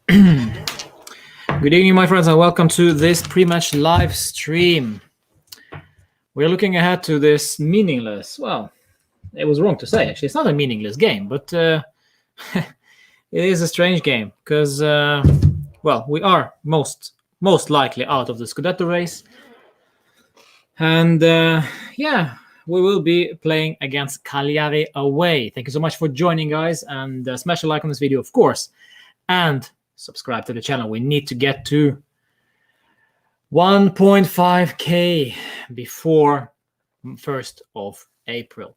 Good evening, my friends, and welcome to this pre-match live stream. We're looking ahead to this meaningless, well, it was wrong to say, actually. It's not a meaningless game, but it is a strange game because, we are most likely out of the Scudetto race. And, we will be playing against Cagliari away. Thank you so much for joining, guys, and smash a like on this video, of course. And subscribe to the channel. We need to get to 1.5k before 1st of April.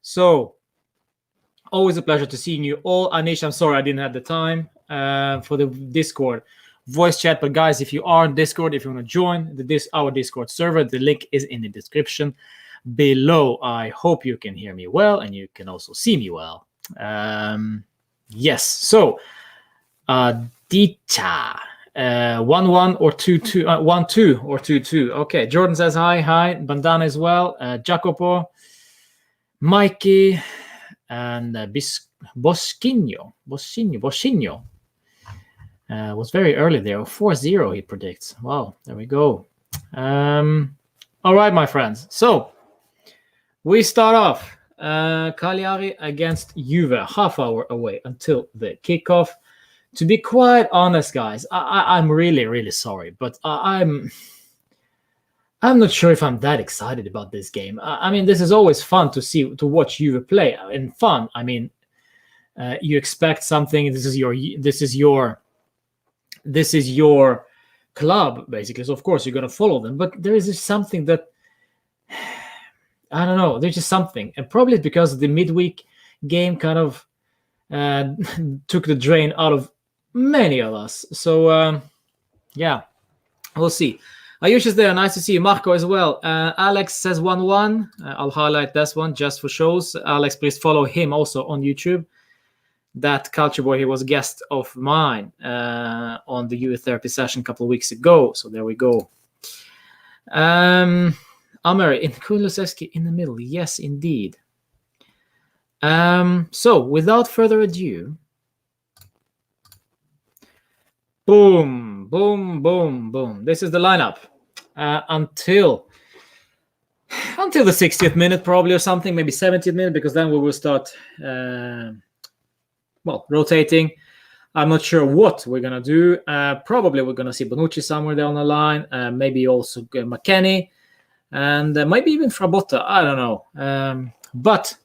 So, always a pleasure to seeing you all. Anish, I'm sorry I didn't have the time for the Discord voice chat. But guys, if you are on Discord, if you want to join our Discord server, the link is in the description below. I hope you can hear me well and you can also see me well. Yes, so Dita 1-1 or 2-2, 1-2 or 2-2. Okay, Jordan says hi. Bandana as well. Jacopo, Mikey, and Boschino was very early there. 4-0 he predicts. Wow, there we go. All right, my friends. So we start off Cagliari against Juve, half hour away until the kickoff. To be quite honest, guys, I'm really, really sorry, but I'm not sure if I'm that excited about this game. I mean, this is always fun to watch Juve play. And fun, I mean, you expect something. This is your club, basically. So of course you're gonna follow them. But there is just something that I don't know. There's just something, and probably because the midweek game kind of took the drain out of many of us. So we'll see. Ayush is there. Nice to see you. Marco as well. Alex says 1-1. I'll highlight this one just for shows. Alex, please follow him also on YouTube. That culture boy, he was a guest of mine on the Juve therapy session a couple of weeks ago. So there we go. Amer in Kulusevsky in the middle. Yes, indeed. So without further ado, boom, boom, boom, boom. This is the lineup until the 60th minute, probably, or something, maybe 70th minute, because then we will start rotating. I'm not sure what we're gonna do. Probably we're gonna see Bonucci somewhere down the line. Maybe also McKennie, and maybe even Frabotta. I don't know. But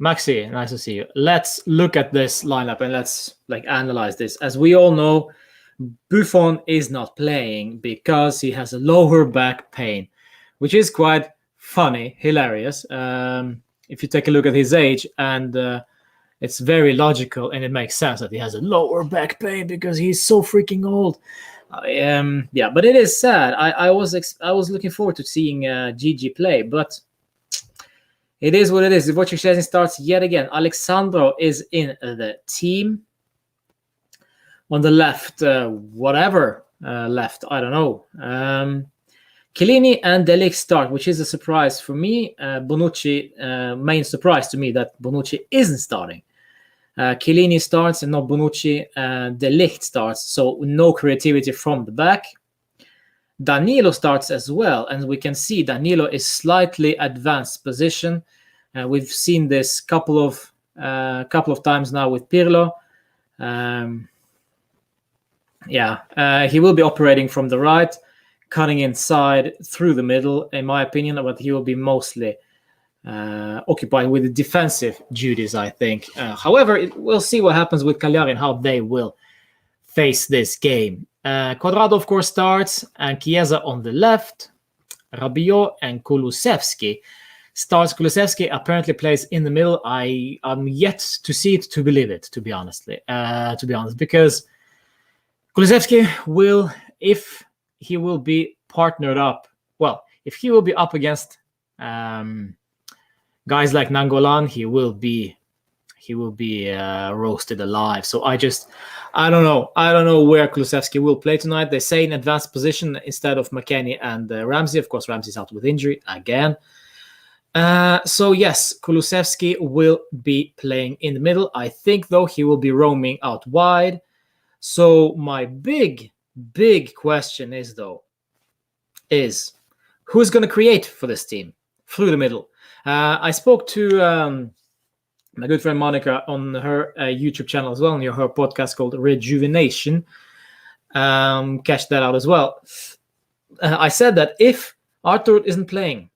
Maxi, nice to see you. Let's look at this lineup and let's analyze this. As we all know, Buffon is not playing because he has a lower back pain, which is quite funny, hilarious. If you take a look at his age, and it's very logical and it makes sense that he has a lower back pain because he's so freaking old. But it is sad. I was looking forward to seeing Gigi play, but it is what it is. The watching session starts yet again. Alexandro is in the team. On the left, left, I don't know. Chiellini and De Ligt start, which is a surprise for me. Bonucci, main surprise to me that Bonucci isn't starting. Chiellini starts and not Bonucci. De Ligt starts, so no creativity from the back. Danilo starts as well, and we can see Danilo is slightly advanced position. We've seen this couple of times now with Pirlo. He will be operating from the right, cutting inside through the middle, in my opinion, but he will be mostly occupied with the defensive duties, I think. However, we'll see what happens with Cagliari and how they will face this game. Quadrado, of course, starts, and Chiesa on the left. Rabiot and Kulusevsky starts. Kulusevsky apparently plays in the middle. I am yet to see it to believe it, to be honest, because Kulusevsky will, if he will be partnered up, if he will be up against guys like Nangolan, he will be roasted alive. So I don't know where Kulusevsky will play tonight. They say in advanced position instead of McKennie and Ramsey. Of course, Ramsey's out with injury again. So yes, Kulusevsky will be playing in the middle. I think, though, he will be roaming out wide. So my big question is who's going to create for this team through the middle? I spoke to my good friend Monica on her YouTube channel as well, on her podcast called Rejuvenation. Catch that out as well. I said that if Arthur isn't playing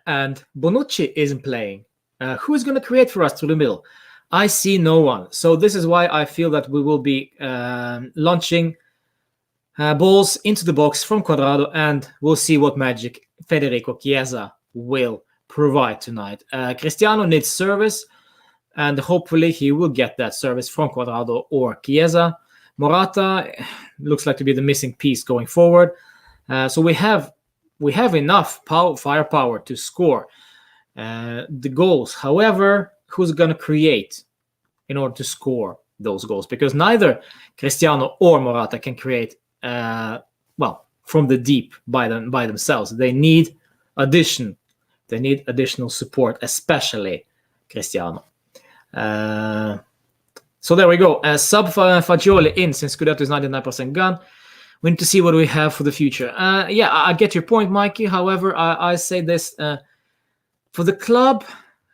and Bonucci isn't playing, who's going to create for us through the middle? I see no one. So this is why I feel that we will be launching balls into the box from Cuadrado, and we'll see what magic Federico Chiesa will provide tonight. Cristiano needs service, and hopefully he will get that service from Cuadrado or Chiesa. Morata looks like to be the missing piece going forward. So we have enough firepower to score the goals. However, who's going to create in order to score those goals? Because neither Cristiano or Morata can create from the deep by themselves. They need addition. They need additional support, especially Cristiano. So there we go. Sub Fagioli in, since Scudetto is 99% gone. We need to see what we have for the future. Yeah, I get your point, Mikey. However, I say this for the club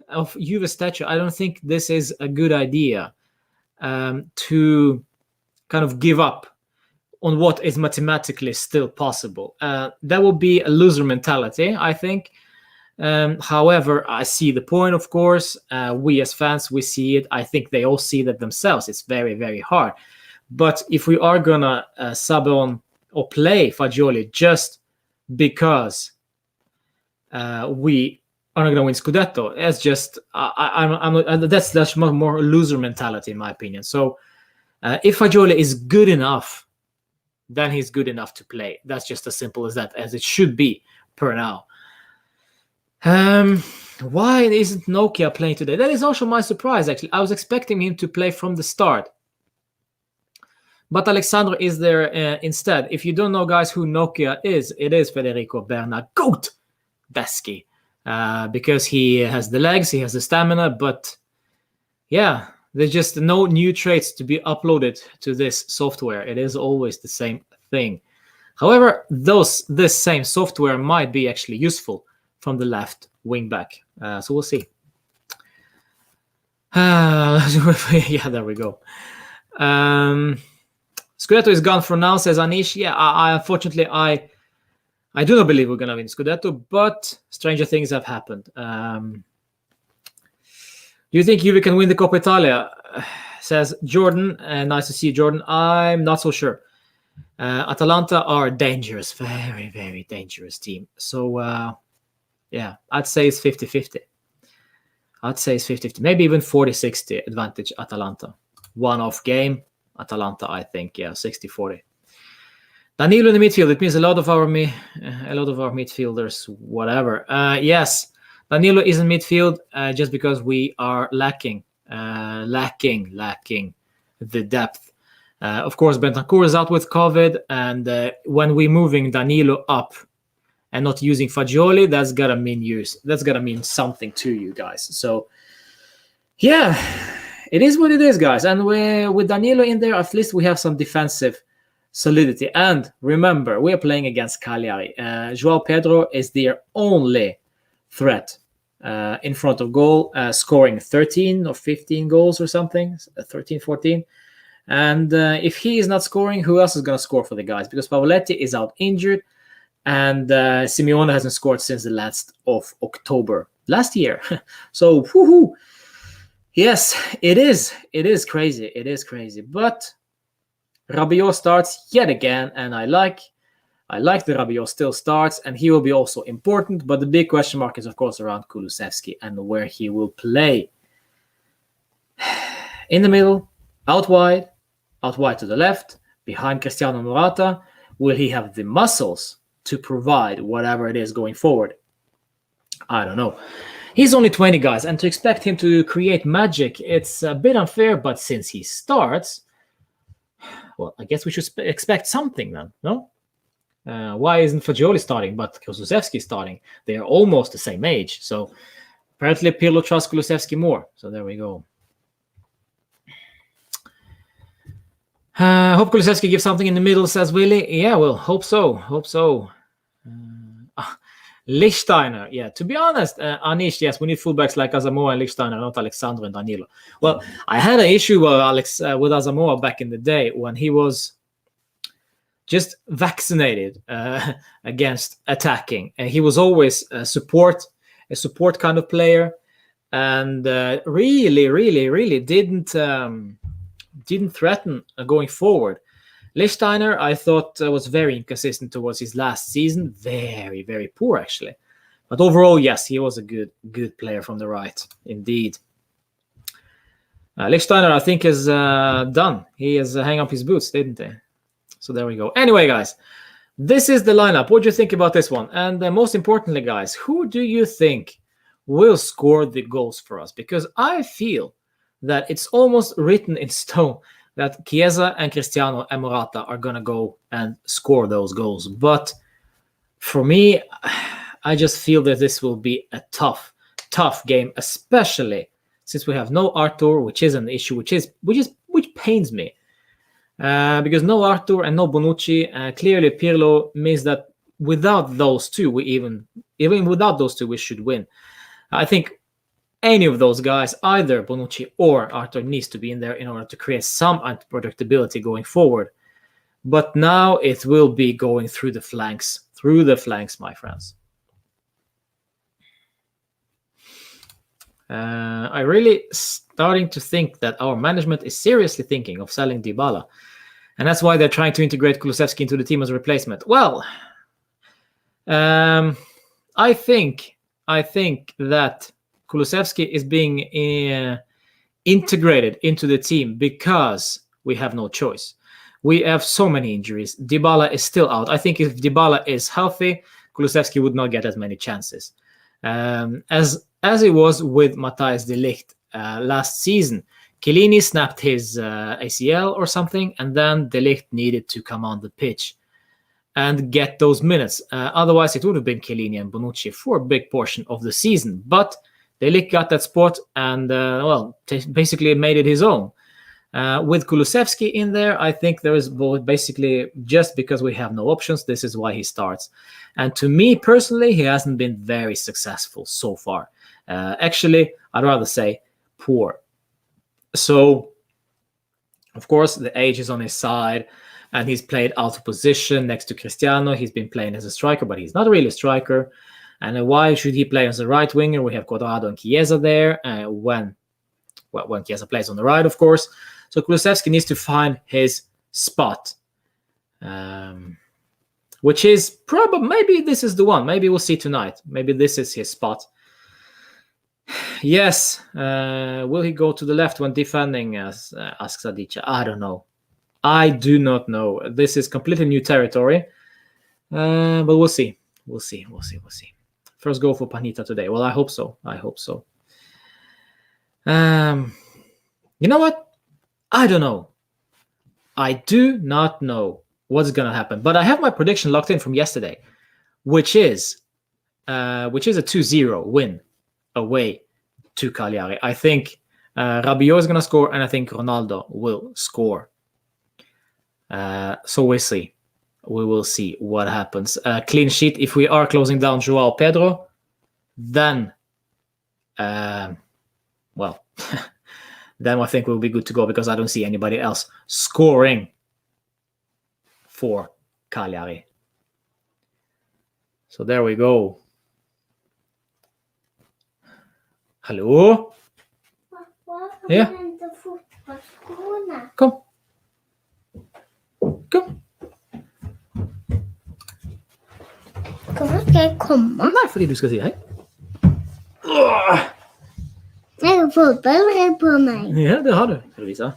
of Juve stature, I don't think this is a good idea to kind of give up on what is mathematically still possible. That will be a loser mentality, I think. However, I see the point, of course. We as fans, we see it. I think they all see that themselves. It's very, very hard. But if we are going to sub on or play Fagioli just because we are not going to win Scudetto, it's just that's more loser mentality, in my opinion. So if Fagioli is good enough, then he's good enough to play. That's just as simple as that, as it should be per now. Why isn't Nokia playing today? That is also my surprise, actually. I was expecting him to play from the start. But Alexandro is there instead. If you don't know, guys, who Nokia is, it is Federico Bernardeschi. Because he has the legs, he has the stamina, but yeah, there's just no new traits to be uploaded to this software. It is always the same thing. However, this same software might be actually useful from the left wing back. So we'll see. Yeah, there we go. Scudetto is gone for now, says Anish. Yeah, unfortunately, I do not believe we're going to win Scudetto, but stranger things have happened. Do you think Juve can win the Coppa Italia? Says Jordan. Nice to see you, Jordan. I'm not so sure. Atalanta are dangerous, very, very dangerous team. So, yeah, I'd say it's 50-50. I'd say it's 50-50. Maybe even 40-60 advantage Atalanta. One-off game. Atalanta, I think, yeah, 60-40. Danilo in the midfield. It means a lot of our midfielders, whatever. Yes, Danilo is in midfield just because we are lacking the depth. Of course, Bentancur is out with COVID, and when we're moving Danilo up and not using Fagioli, that's gotta mean something to you guys. So, yeah. It is what it is, guys. And with Danilo in there, at least we have some defensive solidity. And remember, we are playing against Cagliari. Joao Pedro is their only threat in front of goal, scoring 13 or 15 goals or something, 13, 14. And if he is not scoring, who else is going to score for the guys? Because Pavoletti is out injured, and Simeone hasn't scored since the last of October last year. So, woohoo! Yes, it is. It is crazy. It is crazy. But Rabiot starts yet again, and I like the Rabiot still starts, and he will be also important. But the big question mark is, of course, around Kulusevsky and where he will play. In the middle, out wide to the left, behind Cristiano Morata. Will he have the muscles to provide whatever it is going forward? I don't know. He's only 20, guys, and to expect him to create magic, it's a bit unfair, but since he starts, well, I guess we should expect something then, no? Why isn't Fagioli starting, but Kulusevsky starting? They are almost the same age. So apparently Pirlo trusts Kulusevsky more. So there we go. Hope Kulusevsky gives something in the middle, says Willie. Yeah, well, hope so. Hope so. Lichtsteiner, yeah. To be honest, Anish, yes, we need fullbacks like Asamoah and Lichtsteiner, not Alexandro and Danilo. Well, I had an issue with Asamoah back in the day when he was just vaccinated against attacking, and he was always a support kind of player, and really didn't threaten going forward. Lichtsteiner, I thought, was very inconsistent towards his last season. Very poor, actually. But overall, yes, he was a good player from the right, indeed. Lichtsteiner, I think, is done. He has hung up his boots, didn't he? So there we go. Anyway, guys, this is the lineup. What do you think about this one? And most importantly, guys, who do you think will score the goals for us? Because I feel that it's almost written in stone that Chiesa and Cristiano and Morata are going to go and score those goals. But for me, I just feel that this will be a tough game, especially since we have no Arthur, which is an issue, which pains me. Because no Arthur and no Bonucci, clearly Pirlo means that without those two, even without those two, we should win. I think any of those guys, either Bonucci or Arthur, needs to be in there in order to create some unpredictability going forward. But now it will be going through the flanks, my friends. I really starting to think that our management is seriously thinking of selling Dybala, and that's why they're trying to integrate Kulusevsky into the team as a replacement. Well, I think that Kulusevsky is being integrated into the team because we have no choice. We have so many injuries. Dybala is still out. I think if Dybala is healthy, Kulusevsky would not get as many chances. As it was with Matthijs de Ligt last season. Chiellini snapped his ACL or something, and then de Ligt needed to come on the pitch and get those minutes. Otherwise, it would have been Chiellini and Bonucci for a big portion of the season. But de Ligt got that spot and, basically made it his own. With Kulusevsky in there, I think there is basically just because we have no options, this is why he starts. And to me personally, he hasn't been very successful so far. Actually, I'd rather say poor. So, of course, the age is on his side, and he's played out of position next to Cristiano. He's been playing as a striker, but he's not really a striker. And why should he play as a right winger? We have Cuadrado and Chiesa there when Chiesa plays on the right, of course. So Kulusevsky needs to find his spot, which is probably, maybe this is the one. Maybe we'll see tonight. Maybe this is his spot. Yes. Will he go to the left when defending, asks Adicha? I don't know. I do not know. This is completely new territory. But we'll see. We'll see. First goal for Panita today. Well, I hope so. You know what? I don't know. I do not know what's going to happen. But I have my prediction locked in from yesterday, which is a 2-0 win away to Cagliari. I think Rabiot is going to score, and I think Ronaldo will score. So we'll see. We will see what happens. Clean sheet. If we are closing down Joao Pedro, then, then I think we'll be good to go because I don't see anybody else scoring for Cagliari. So there we go. Hallå? Ja. Kom. Kommer ska jag komma? Nej, fordi du ska säga hej. Jag har fotboll på mig. Ja, det har du. Ska du visa?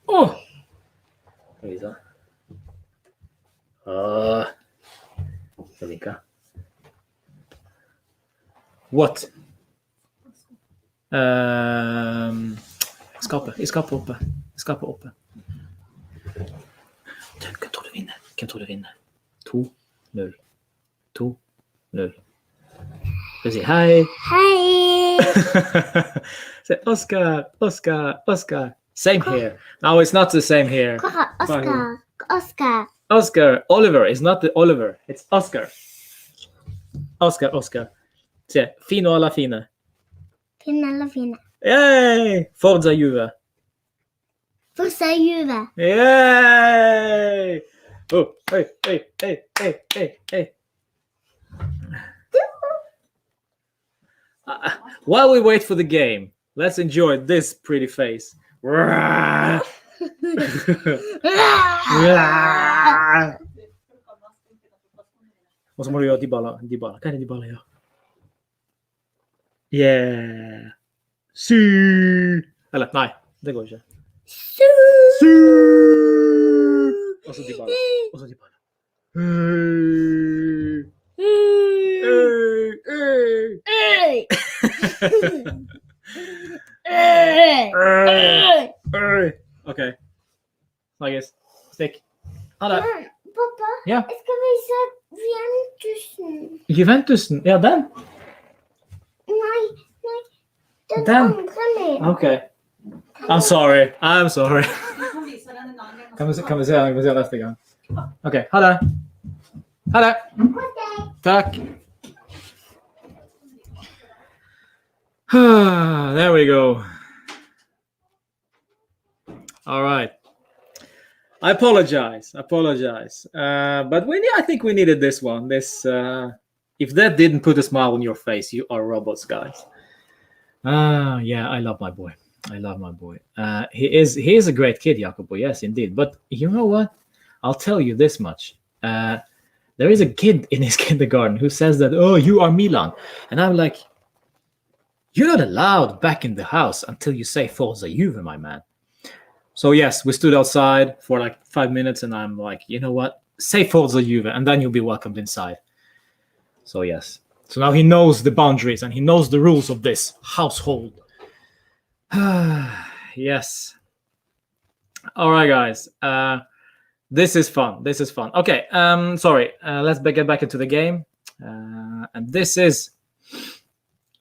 Ska du visa? Ska vika? What? Skapet. I skapet oppe. tror du vinner. 2-0. 2-0. Skal vi si hei? Hei. Say Oscar, Oscar, Oscar. Same here. No, it's not the same here. Hvor er Oscar? Oscar. Oscar, Oliver is not the Oliver. It's Oscar. Oscar, Oscar. Se, fino alla fine. Fine eller fine? Yay! Forza Juve. Forza Juve. Yay! Oh, hey, hey, hey, hey, hey, hey. While we wait for the game, let's enjoy this pretty face. Og så må du gjøre Dybala. Hva er det Dybala gjør? Yeah. Sy! Eller, nei, det går ikke. Sy! Og så Dybala. Og så Dybala. Okay. Snakkes. Stikk. Ha det. Pappa, Ja. jeg skal vise Juventusen. Juventusen? Ja, den? Nei, den Den? andre med. Okay. I'm sorry. Kan vi se neste gang? Ok, ha det. Ha det. Takk. There we go. All right. I apologize. But I think we needed this one. If that didn't put a smile on your face, you are robots, guys. Yeah, I love my boy. He is a great kid, Jacopo. Yes, indeed. But you know what? I'll tell you this much. There is a kid in his kindergarten who says that, oh, you are Milan. And I'm like, you're not allowed back in the house until you say Forza Juve, my man. So yes, we stood outside for like 5 minutes and I'm like, you know what? Say Forza Juve and then you'll be welcomed inside. So yes. So now he knows the boundaries and he knows the rules of this household. Yes. All right, guys. This is fun. Okay. Sorry. Let's get back into the game. And this is,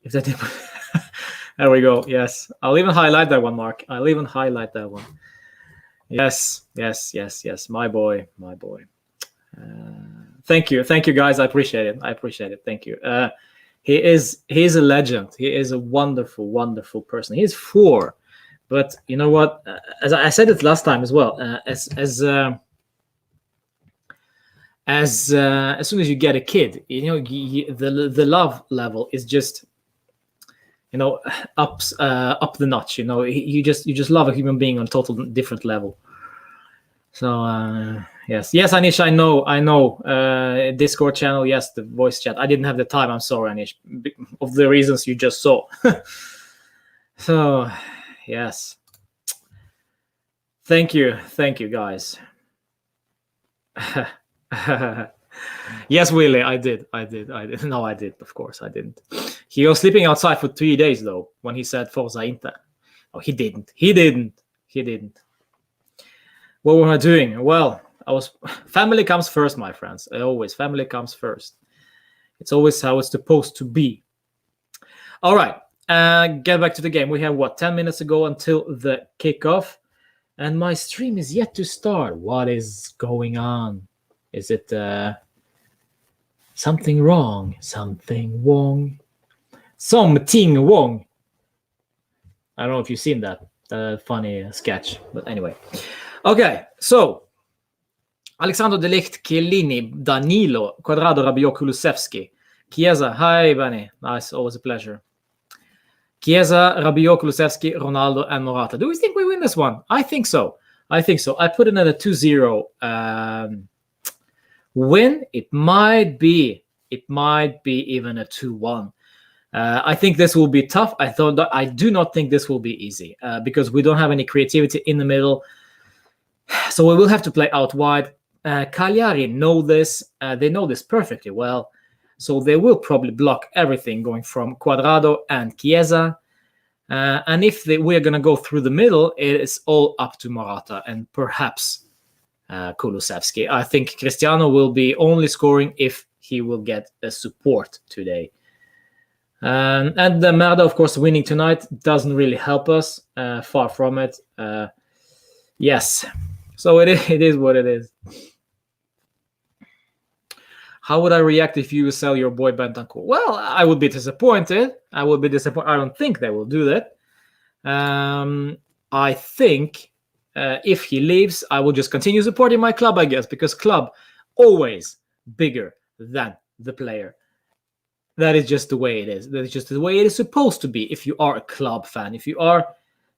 if that, there we go. Yes. I'll even highlight that one, Mark. Yes. My boy. Thank you, guys. I appreciate it. Thank you. He's a legend. He is a wonderful person. He's 4, but you know what? As I said it last time as well. As soon as you get a kid, you know, the love level is just, you know, up the notch. You know, you just love a human being on a total different level. So yes, Anish, I know. Discord channel, yes, the voice chat. I didn't have the time. I'm sorry, Anish, of the reasons you just saw. So yes, thank you, guys. Yes, Willie, I did. No, I did. Of course, I didn't. He was sleeping outside for 3 days though when he said Forza Inter. Oh, he didn't. What were I doing? Well, family comes first, my friends. Family comes first. It's always how it's supposed to be. All right, get back to the game. We have 10 minutes to go until the kickoff, and my stream is yet to start. What is going on? Is it something wrong? Something wrong. I don't know if you've seen that funny sketch, but anyway. Okay, so Alexander De Ligt, Chiellini, Danilo, Quadrado, Rabiot, Kulusevsky, Chiesa. Hi, Benny. Nice, always a pleasure. Chiesa, Rabiot, Kulusevsky, Ronaldo, and Morata. Do we think we win this one? I think so. I put it at a 2-0 win. It might be even a 2-1. I think this will be tough. I do not think this will be easy because we don't have any creativity in the middle. So we will have to play out wide. Cagliari know this. They know this perfectly well. So they will probably block everything going from Quadrado and Chiesa. And if we're going to go through the middle, it is all up to Morata and perhaps Kulusevsky. I think Cristiano will be only scoring if he will get a support today. And the Merda, of course, winning tonight doesn't really help us. Far from it. Yes. So it is what it is. How would I react if you sell your boy Bentancur? Well, I would be disappointed. I don't think they will do that. I think if he leaves, I will just continue supporting my club, I guess, because club always bigger than the player. That is just the way it is. That is just the way it is supposed to be if you are a club fan. If you are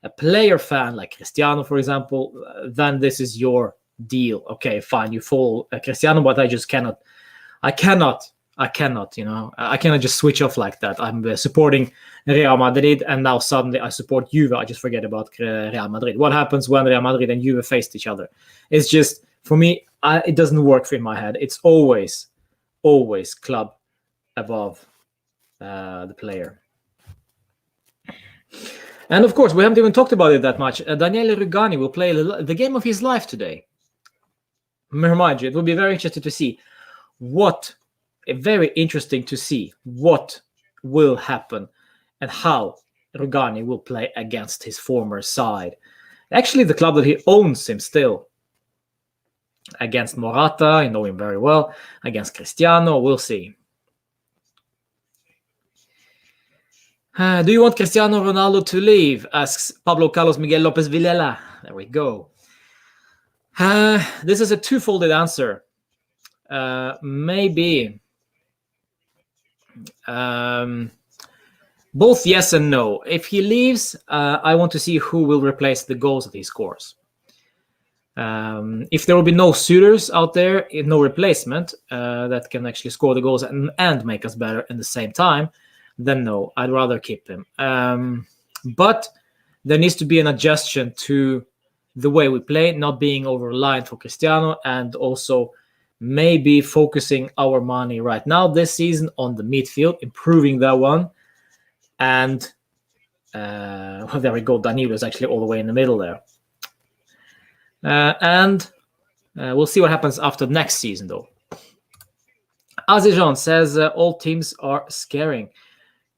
a player fan, like Cristiano, for example, then this is your deal. Okay, fine, you follow Cristiano, but I just cannot. I cannot, I cannot just switch off like that. I'm supporting Real Madrid, and now suddenly I support Juve. I just forget about Real Madrid. What happens when Real Madrid and Juve faced each other? It's just, for me, it doesn't work in my head. It's always club above the player. And of course, we haven't even talked about it that much. Daniele Rugani will play the game of his life today. Remind you, it will be very interesting to see what will happen and how Rugani will play against his former side. Actually, the club that he owns him still. Against Morata, I know him very well. Against Cristiano, we'll see. Do you want Cristiano Ronaldo to leave? Asks Pablo Carlos Miguel Lopez Villela. There we go. This is a two-folded answer. Maybe both yes and no. If he leaves, I want to see who will replace the goals that he scores. If there will be no suitors out there, no replacement that can actually score the goals and make us better at the same time, then no, I'd rather keep him. But there needs to be an adjustment to the way we play, not being over-reliant for Cristiano, and also maybe focusing our money right now this season on the midfield, improving that one. And there we go. Danilo is actually all the way in the middle there. And we'll see what happens after next season, though. Azejan says all teams are scaring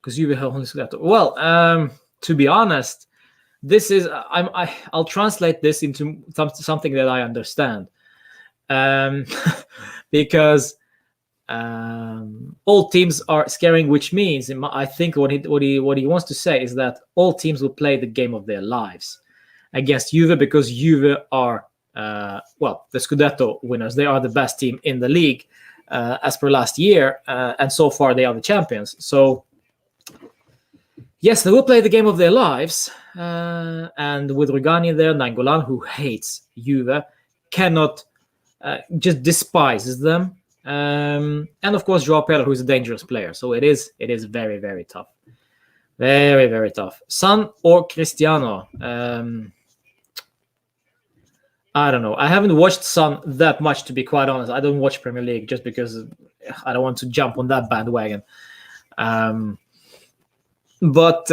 because Juve have only Scudetto. Well, to be honest, this is I'll translate this into something that I understand, because all teams are scaring, which means I think what he wants to say is that all teams will play the game of their lives against Juve, because Juve are the Scudetto winners. They are the best team in the league as per last year, and so far they are the champions. So yes, they will play the game of their lives, and with Rugani there, Nainggolan, who hates Juve, cannot just despises them, and of course Joao Pedro, who is a dangerous player. So it is very, very tough, very, very tough. Son or Cristiano? I don't know. I haven't watched Son that much, to be quite honest. I don't watch Premier League just because I don't want to jump on that bandwagon. But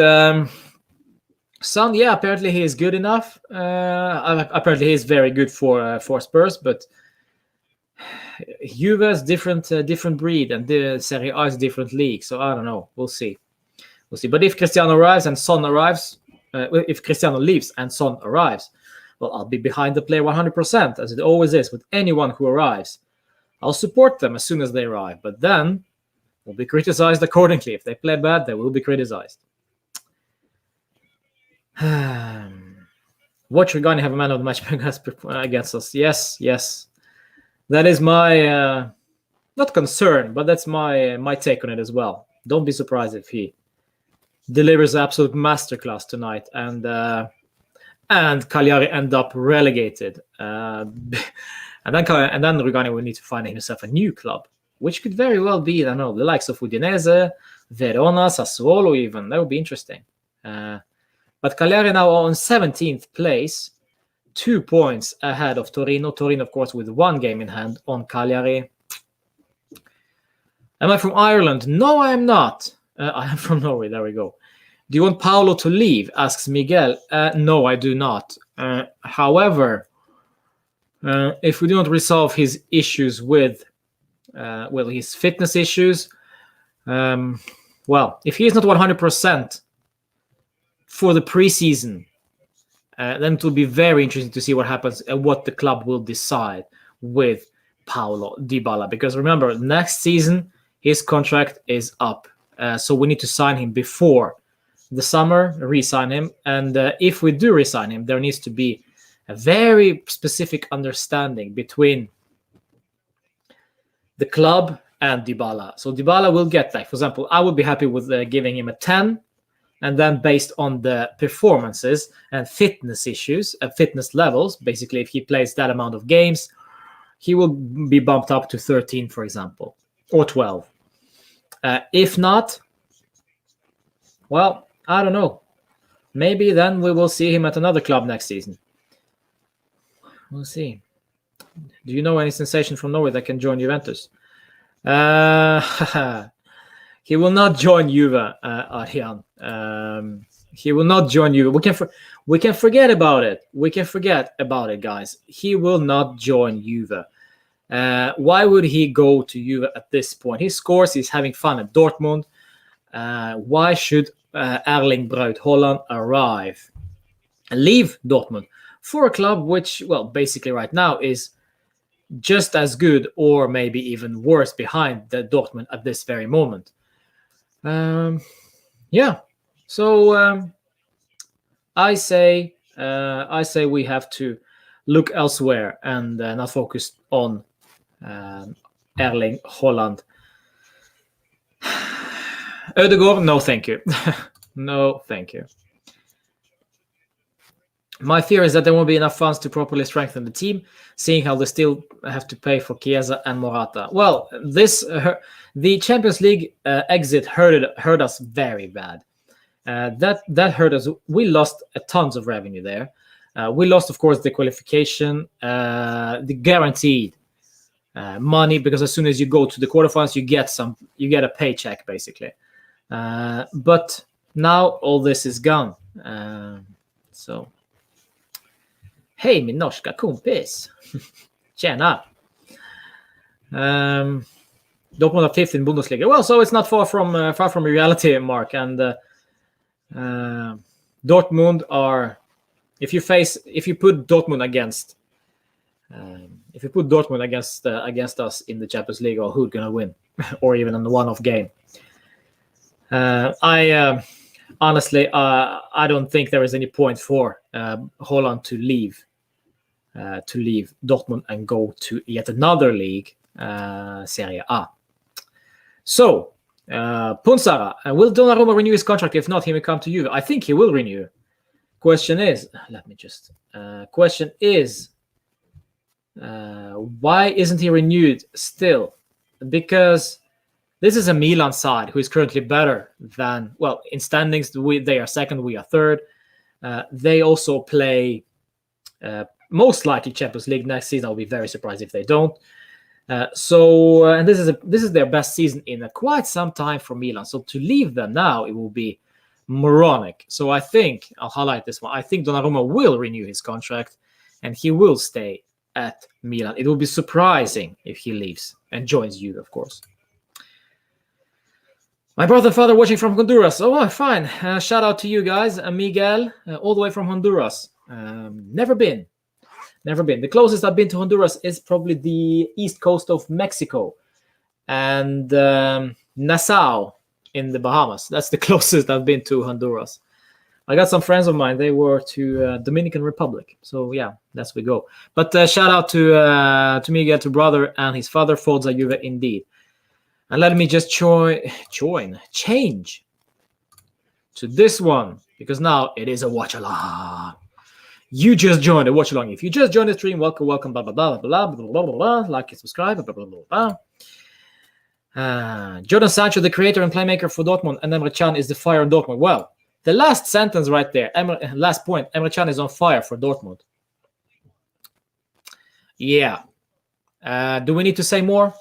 Son, yeah, apparently he is good enough. Apparently he is very good for Spurs, but Juve is different breed, and the Serie A is a different league. So I don't know. We'll see. But if Cristiano arrives and Son arrives, if Cristiano leaves and Son arrives, well, I'll be behind the player 100%, as it always is with anyone who arrives. I'll support them as soon as they arrive, but then will be criticized accordingly. If they play bad, they will be criticized. Watch Rugani have a man of the match against us. Yes. That is my not concern, but that's my take on it as well. Don't be surprised if he delivers absolute masterclass tonight, and Cagliari end up relegated. And then Rugani will need to find himself a new club, which could very well be, I don't know, the likes of Udinese, Verona, Sassuolo even. That would be interesting. But Cagliari now on 17th place, 2 points ahead of Torino. Torino, of course, with 1 game in hand on Cagliari. Am I from Ireland? No, I am not. I am from Norway. There we go. Do you want Paolo to leave? Asks Miguel. No, I do not. However, If we do not resolve his issues with, his fitness issues, if he is not 100% for the preseason, then it will be very interesting to see what happens and what the club will decide with Paulo Dybala. Because remember, next season, his contract is up. So we need to sign him before the summer, re-sign him. And if we do re-sign him, there needs to be a very specific understanding between the club and Dybala. So Dybala will get that. For example, I would be happy with giving him a 10. And then based on the performances and fitness issues, fitness levels, basically if he plays that amount of games, he will be bumped up to 13, for example, or 12. If not, well, I don't know. Maybe then we will see him at another club next season. We'll see. Do you know any sensation from Norway that can join Juventus? He will not join Juve, Arjan. He will not join Juve. We can forget about it. We can forget about it, guys. He will not join Juve. Why would he go to Juve at this point? He scores. He's having fun at Dortmund. Why should Erling Braut Haaland arrive and leave Dortmund for a club which, well, basically right now is just as good or maybe even worse behind the Dortmund at this very moment? So I say we have to look elsewhere and not focus on Erling Haaland. Ødegaard, no thank you. No thank you. My fear is that there won't be enough funds to properly strengthen the team, seeing how they still have to pay for Chiesa and Morata. Well, the Champions League exit hurt us very bad. That hurt us. We lost tons of revenue there. We lost, of course, the qualification, the guaranteed money, because as soon as you go to the quarterfinals, you get a paycheck basically. But now all this is gone. So. Hej min norska kompis. Tjena. Dortmund are 5th in Bundesliga. Well, so it's not far from reality, Mark. And Dortmund are, if you put Dortmund against us in the Champions League, or who's gonna win, or even in the one-off game. Honestly, I don't think there is any point for Haaland to leave Dortmund and go to yet another league, Serie A. So, Punsara, will Donnarumma renew his contract? If not, he will come to Juve. I think he will renew. Question is, why isn't he renewed still? Because this is a Milan side who is currently better than, well, in standings, they are second, we are third. They also play most likely Champions League next season. I'll be very surprised if they don't. And this is their best season in quite some time for Milan. So to leave them now, it will be moronic. So I think, I'll highlight this one, I think Donnarumma will renew his contract and he will stay at Milan. It will be surprising if he leaves and joins Juve, of course. My brother and father watching from Honduras. Oh, fine. Shout out to you guys. Miguel, all the way from Honduras. Never been. The closest I've been to Honduras is probably the east coast of Mexico and Nassau in the Bahamas. That's the closest I've been to Honduras. I got some friends of mine. They were to Dominican Republic. So, yeah, that's we go. But shout out to Miguel, to brother and his father, Forza Juve, indeed. And let me just change to this one, because now it is a watch-along. You just joined a watch-along. If you just joined the stream, welcome, blah, blah, blah, blah, blah, blah, blah, blah, like and subscribe, blah, blah, blah, blah. Jordan Sancho, the creator and playmaker for Dortmund, and Emre Can is the fire in Dortmund. Well, the last sentence right there, last point, Emre Can is on fire for Dortmund. Yeah. Do we need to say more?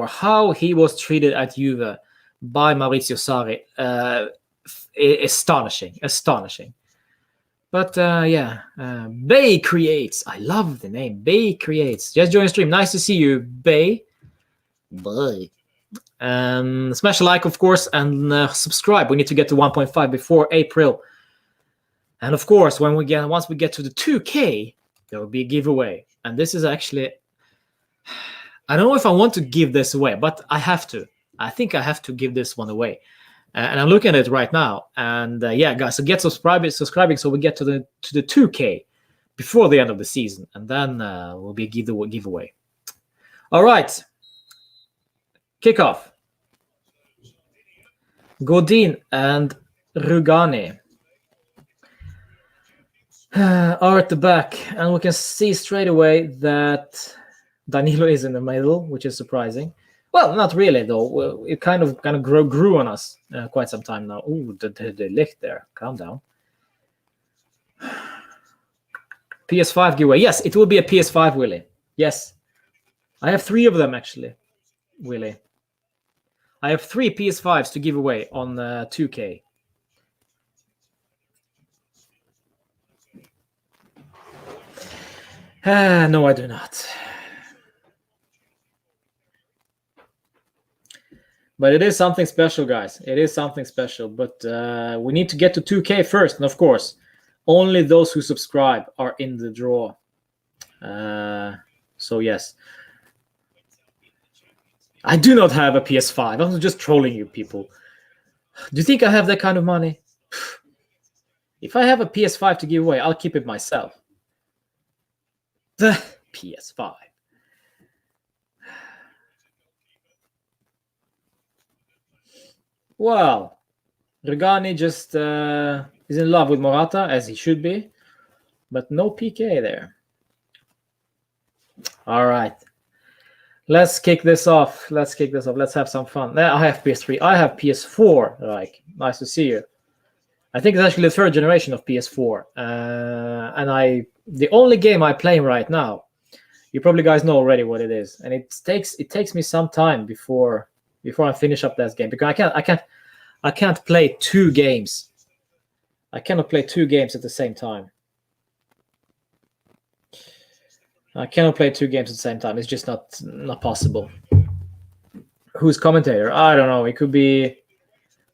How he was treated at Juve by Maurizio Sarri? Astonishing. But yeah, Bay Creates. I love the name. Bay Creates. Just join the stream. Nice to see you, Bay. Bye. Smash a like, of course, and subscribe. We need to get to 1.5 before April. And of course, once we get to the 2K, there will be a giveaway. And this is actually, I don't know if I want to give this away, but I have to. I think I have to give this one away. And I'm looking at it right now. And yeah, guys, so get subscribing, so we get to the 2K before the end of the season, and then will be a giveaway. All right, Kickoff. Godin and Rugani are at the back, and we can see straight away that Danilo is in the middle, which is surprising. Well, not really though. It kind of grew on us quite some time now. Ooh, the licht there. Calm down. PS5 giveaway. Yes, it will be a PS5, Willie. Yes, I have 3 of them actually, Willie. I have 3 PS5s to give away on 2K. No, I do not. But it is something special, guys. It is something special. But we need to get to 2K first. And of course, only those who subscribe are in the draw. So yes. I do not have a PS5. I'm just trolling you people. Do you think I have that kind of money? If I have a PS5 to give away, I'll keep it myself. The PS5. Well, Regani just is in love with Morata, as he should be. But no PK there. All right. Let's kick this off. Let's have some fun. I have PS3. I have PS4. Like, nice to see you. I think it's actually the 3rd generation of PS4. And the only game I play right now, you probably guys know already what it is. And it takes me some time before I finish up that game, because I can't play 2 games. I cannot play 2 games at the same time. I cannot play 2 games at the same time. It's just not possible. Who's commentator? I don't know. It could be.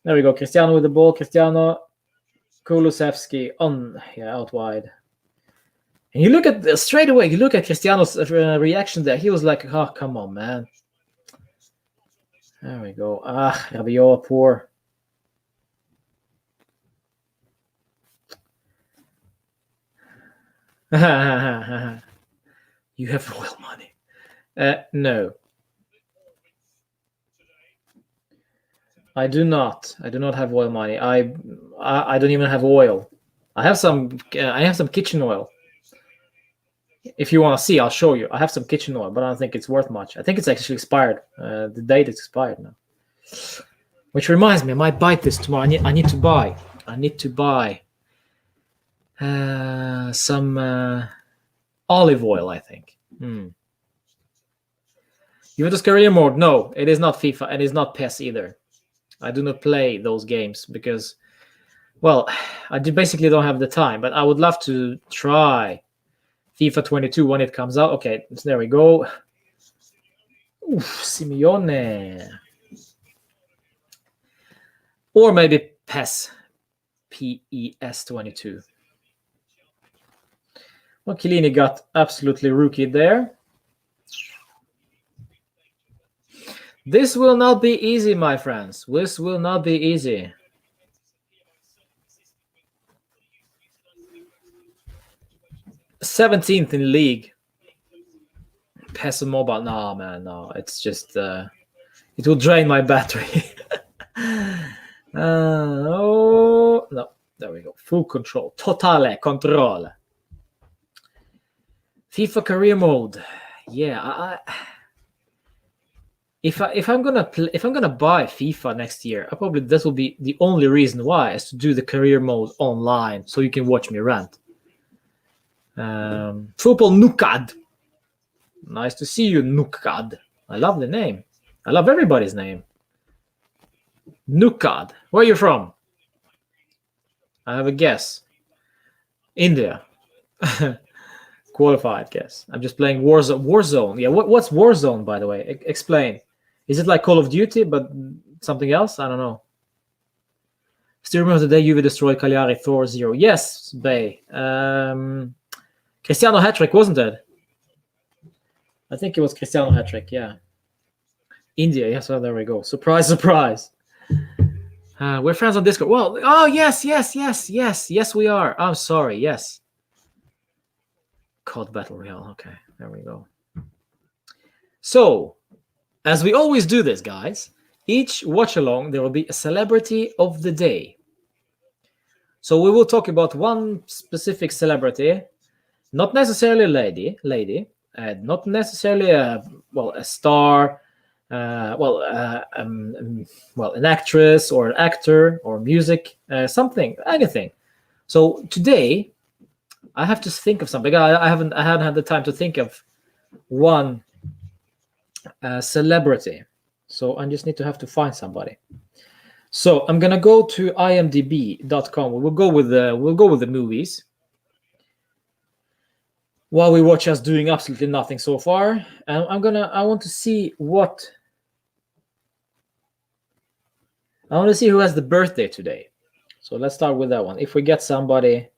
There we go. Cristiano with the ball. Cristiano. Kulusevsky out wide. And you look at straight away. You look at Cristiano's reaction there. He was like, "Oh, come on, man." There we go. Rabiot, poor. You have royal money. No. I do not. I do not have oil money. I don't even have oil. I have some kitchen oil. If you want to see, I'll show you. I have some kitchen oil, but I don't think it's worth much. I think it's actually expired. The date is expired now. Which reminds me, I might buy this tomorrow. I need to buy. Some olive oil, I think. Juventus career mode? No, it is not FIFA, and it's not PES either. I do not play those games because, well, I basically don't have the time. But I would love to try FIFA 22 when it comes out. Okay, so there we go. Oof, Simeone. Or maybe PES. PES 22. Well, Chiellini got absolutely rookie there. This will not be easy, my friends. This will not be easy. "17th in league. PES mobile. No, man, no. It's just it will drain my battery. Oh no, there we go. Full control. Totale control. FIFA career mode. Yeah, if I'm gonna buy FIFA next year, this will be the only reason why, is to do the career mode online, so you can watch me rant. Football Nukad. Nice to see you, Nukad. I love the name. I love everybody's name. Nukad. Where are you from? I have a guess. India. Qualified, guess. I'm just playing Warzone. Warzone. Yeah, what's Warzone, by the way? Explain. Is it like Call of Duty, but something else? I don't know. Still remember the day Juve destroyed Cagliari 4-0. Yes, Bay. Cristiano hat-trick, wasn't it? I think it was Cristiano hat-trick, yeah. India, yes, well, there we go. Surprise, surprise. We're friends on Discord. Well, oh, yes, we are. I'm sorry, yes. COD Battle Royale, okay, there we go. So, as we always do this, guys, each watch-along, there will be a celebrity of the day. So we will talk about one specific celebrity, not necessarily a lady, not necessarily a star, an actress or an actor or music, something, anything. So today, I have to think of something. I hadn't had the time to think of one celebrity, so I just need to have to find somebody. So I'm gonna go to imdb.com. We'll go with the movies. While we watch us doing absolutely nothing so far, and I want to see who has the birthday today. So let's start with that one. If we get somebody,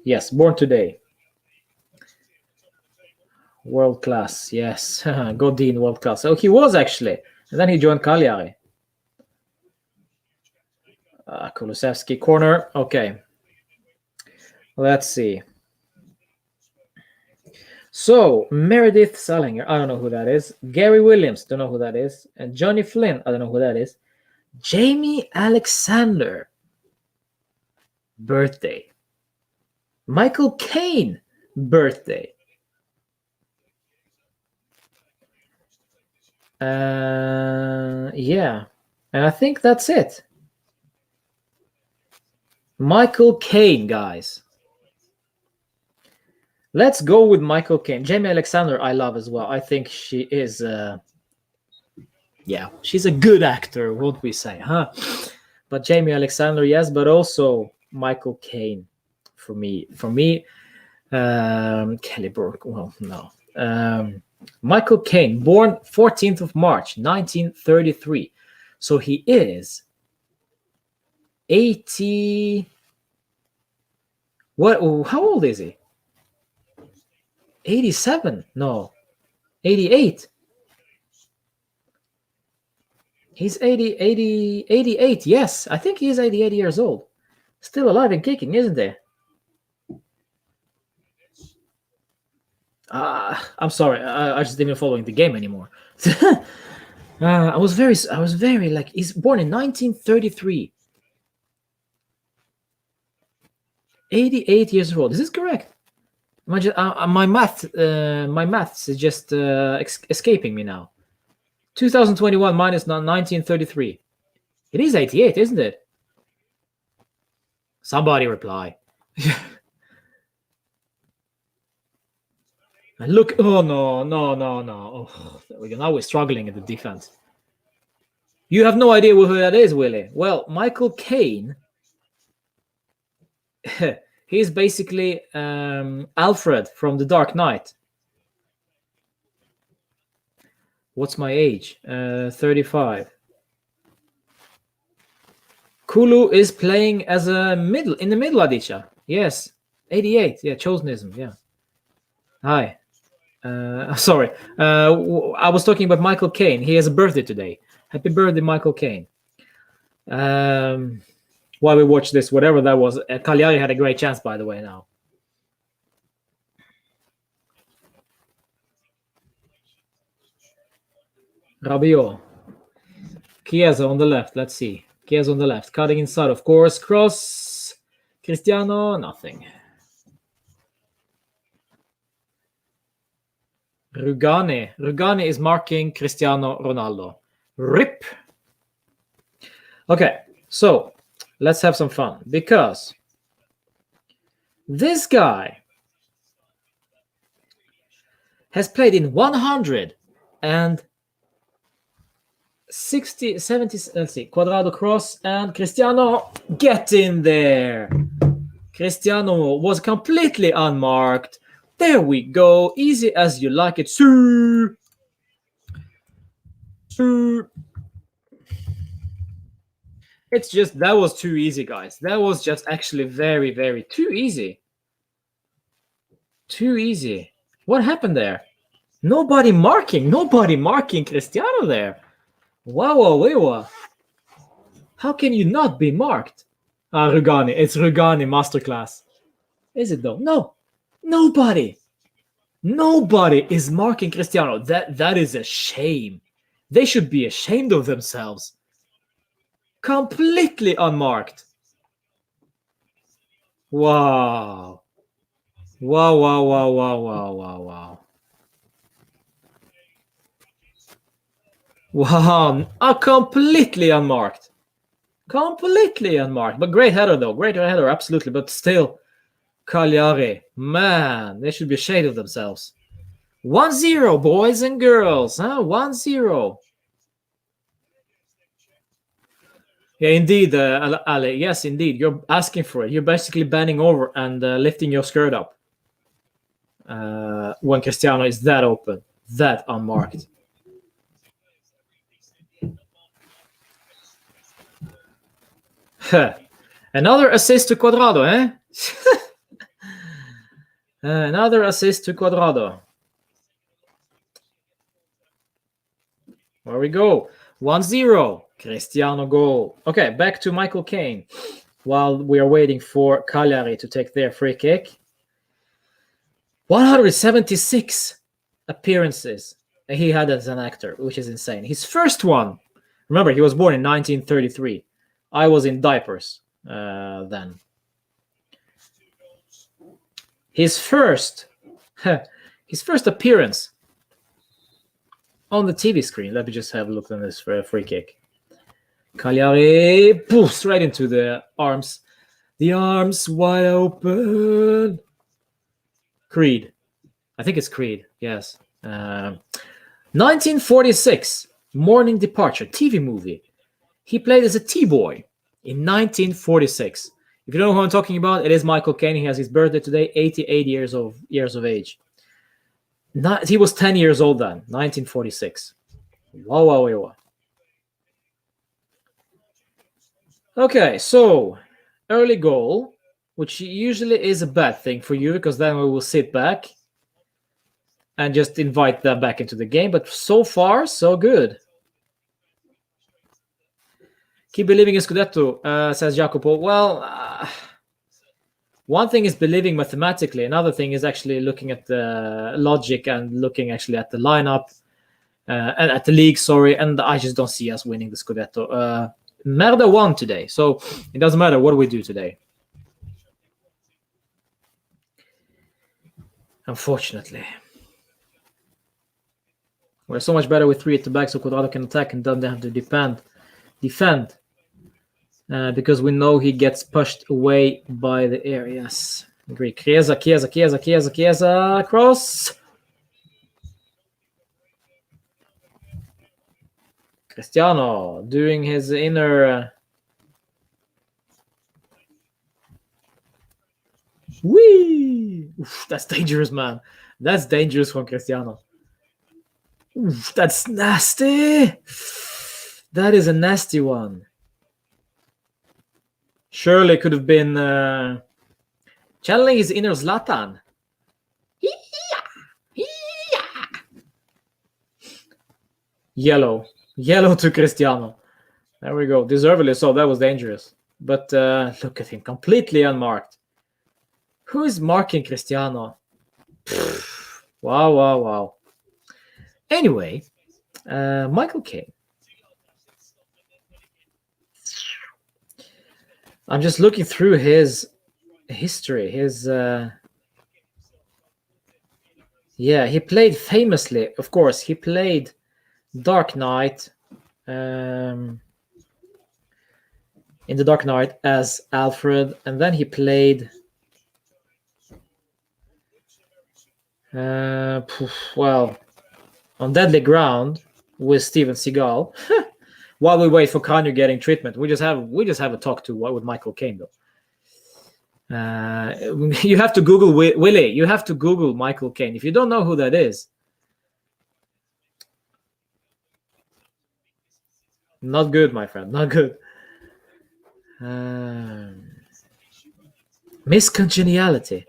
yes, born today. World class, yes. Godin, world class. So he was actually, and then he joined Cagliari. Kulusevsky, corner. Okay. Let's see. So, Meredith Salinger, I don't know who that is. Gary Williams, don't know who that is. And Johnny Flynn, I don't know who that is. Jamie Alexander, birthday. Michael Caine, birthday. Yeah, and I think that's it. Michael Caine, guys. Let's go with Michael Caine. Jamie Alexander, I love as well. I think she is, she's a good actor, won't we say, huh? But Jamie Alexander, yes, but also Michael Caine for me. Kelly Burke, well, no. Michael Caine, born 14th of March, 1933. So he is 80. What? How old is he? 87? No. 88. He's 88. Yes, I think he's 88 years old. Still alive and kicking, isn't he? I'm sorry. I just didn't following the game anymore. I was very like, he's born in 1933. 88 years old. Is this correct? My maths is just escaping me now. 2021 minus 1933. It is 88, isn't it? Somebody reply. And look, oh no. Oh, there we go. Now we're struggling in the defense. You have no idea who that is, Willie. Well, Michael Caine, he's basically Alfred from The Dark Knight. What's my age? 35. Kulu is playing as in the middle, Aditya. Yes, 88. Yeah, Chosenism. Yeah. Hi. Sorry. I was talking about Michael Caine. He has a birthday today. Happy birthday, Michael Caine. While we watch this, whatever that was, Cagliari had a great chance, by the way, now. Rabiot. Chiesa on the left. Let's see. Chiesa on the left. Cutting inside, of course. Cross. Cristiano. Nothing. Rugani. Rugani is marking Cristiano Ronaldo. RIP. Okay, so let's have some fun, because this guy has played in 100 and 60, 70, let's see, Cuadrado cross, and Cristiano, get in there. Cristiano was completely unmarked. There we go, easy as you like it. Sir. It's just, that was too easy, guys. That was just actually very, very too easy. Too easy. What happened there? Nobody marking Cristiano there. Wow. How can you not be marked? Rugani. It's Rugani masterclass. Is it though? No. Nobody is marking Cristiano. That is a shame. They should be ashamed of themselves. Completely unmarked. Wow. Wow. Wow, completely unmarked. But great header, though. Great header, absolutely. But still, Cagliari, man, they should be ashamed of themselves. 1-0, boys and girls. 1-0. Yeah, indeed, Ale. Yes, indeed. You're asking for it. You're basically bending over and lifting your skirt up when Cristiano is that open, that unmarked. Another assist to Cuadrado, eh? Another assist to Cuadrado. There we go. 1-0. Cristiano goal. Okay, back to Michael Caine while we are waiting for Cagliari to take their free kick. 176 appearances he had as an actor, which is insane. His first one, remember, he was born in 1933. I was in diapers then. His first appearance on the TV screen. Let me just have a look on this for a free kick. Cagliari, poof, straight into the arms. The arms wide open. Creed. I think it's Creed, yes. 1946, Morning Departure, TV movie. He played as a T-boy in 1946. If you don't know who I'm talking about, it is Michael Caine. He has his birthday today, 88 years of age. He was 10 years old then, 1946. Wow. Okay, so early goal, which usually is a bad thing for you because then we will sit back and just invite them back into the game. But so far, so good. Keep believing in Scudetto, says Jacopo. Well, one thing is believing mathematically. Another thing is actually looking at the logic and looking actually at the lineup and at the league, sorry. And I just don't see us winning the Scudetto. Merda won today, so it doesn't matter what we do today. Unfortunately. We're so much better with 3 at the back so Cuadrado can attack and doesn't have to defend. Because we know he gets pushed away by the areas. Agree. Chiesa, cross. Cristiano doing his inner. Whee! Oof, that's dangerous, man. That's dangerous from Cristiano. Oof, that's nasty. That is a nasty one. Surely could have been channeling his inner Zlatan. Yellow to Cristiano. There we go. Deservedly so. That was dangerous. But look at him, completely unmarked. Who is marking Cristiano? Wow. Anyway, Michael Caine. I'm just looking through his history. He played famously. Of course, he played Dark Knight in the Dark Knight as Alfred, and then he played on Deadly Ground with Steven Seagal. while we wait for Kanye getting treatment, we just have a talk to with Michael Caine though. You have to Google Willie. You have to Google Michael Caine if you don't know who that is. Not good, my friend. Not good. Miss Congeniality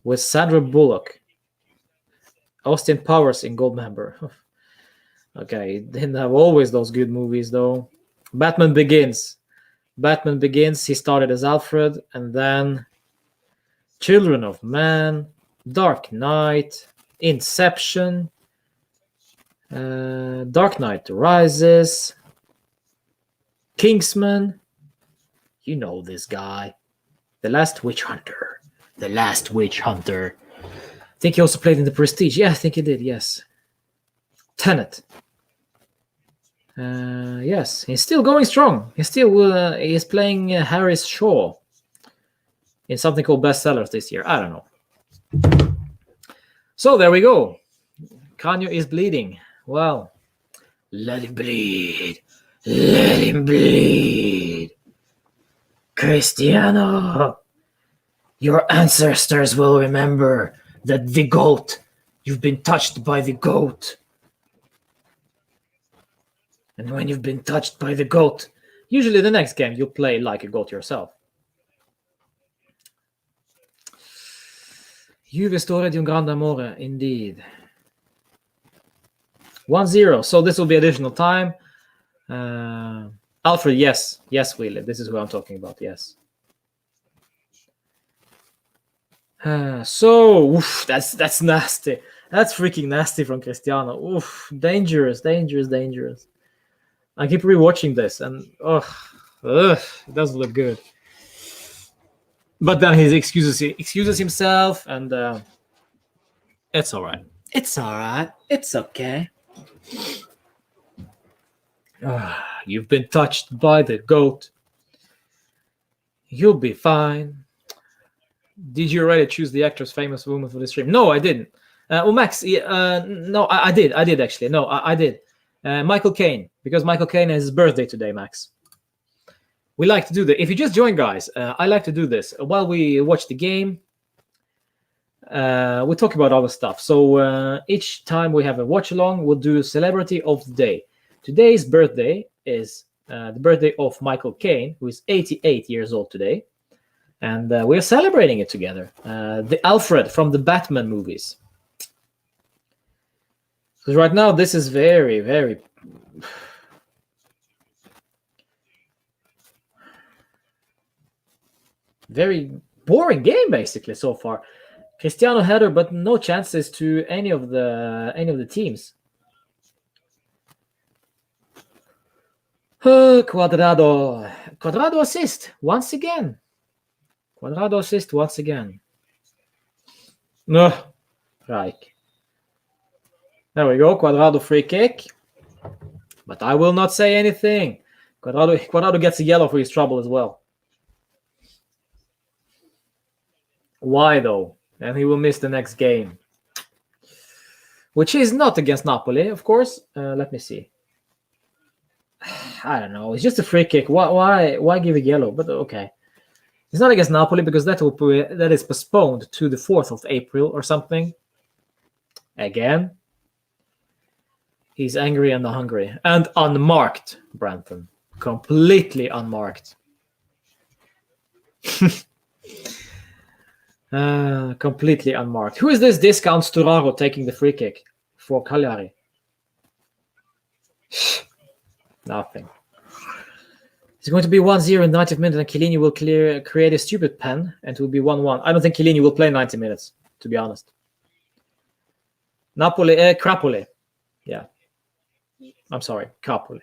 with Sandra Bullock. Austin Powers in Goldmember. Okay, didn't have always those good movies though. Batman Begins. He started as Alfred, and then Children of Man, Dark Knight, Inception, Dark Knight Rises, Kingsman. You know this guy. The Last Witch Hunter. I think he also played in The Prestige. Yeah, I think he did, yes. Tenet. Yes, he's still going strong. He's playing Harris Shaw in something called Bestsellers this year. I don't know. So there we go. Kanye is bleeding. Well, let him bleed. Let him bleed. Cristiano, your ancestors will remember that the GOAT, you've been touched by the GOAT. And when you've been touched by the GOAT, usually the next game you'll play like a GOAT yourself. Juve storia di un grande amore, indeed. 1-0, so this will be additional time. Alfred, yes, Willie, this is who I'm talking about, yes. So, oof, that's nasty. That's freaking nasty from Cristiano. Oof, dangerous. I keep rewatching this, and it doesn't look good. But then he excuses himself, and it's all right. It's all right. It's okay. You've been touched by the GOAT. You'll be fine. Did you already choose the actress famous woman for the stream? No, I didn't. Max, no, I did actually. No, I did. Michael Caine, because Michael Caine has his birthday today, Max. We like to do that. If you just joined, guys, I like to do this. While we watch the game, we talk about other stuff. So each time we have a watch-along, we'll do Celebrity of the Day. Today's birthday is the birthday of Michael Caine, who is 88 years old today. And we're celebrating it together. The Alfred from the Batman movies. Because right now, this is very, very... very boring game, basically, so far. Cristiano header, but no chances to any of the teams. Quadrado assist once again. No, right. There we go. Quadrado free kick. But I will not say anything. Quadrado gets a yellow for his trouble as well. Why though? And he will miss the next game. Which is not against Napoli, of course. Let me see. I don't know. It's just a free kick. Why give a yellow? But okay. It's not against Napoli because that is postponed to the 4th of April or something. Again. He's angry and hungry. And unmarked, Branton. Completely unmarked. Completely unmarked. Who is this discount Sturaro taking the free kick for Cagliari? Nothing. It's going to be 1-0 in 90 minutes, and Chiellini will create a stupid pen, and it will be 1-1. I don't think Chiellini will play 90 minutes, to be honest. Crapoli. Yeah. I'm sorry, Crapoli.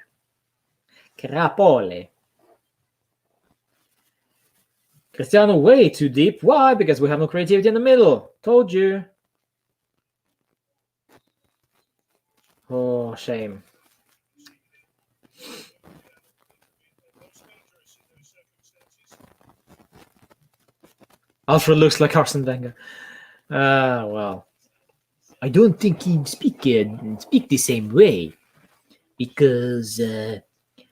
Cristiano way too deep. Why? Because we have no creativity in the middle. Told you. Oh, shame. Alfred looks like Arsene Wenger. Well. I don't think he'd speak the same way. Because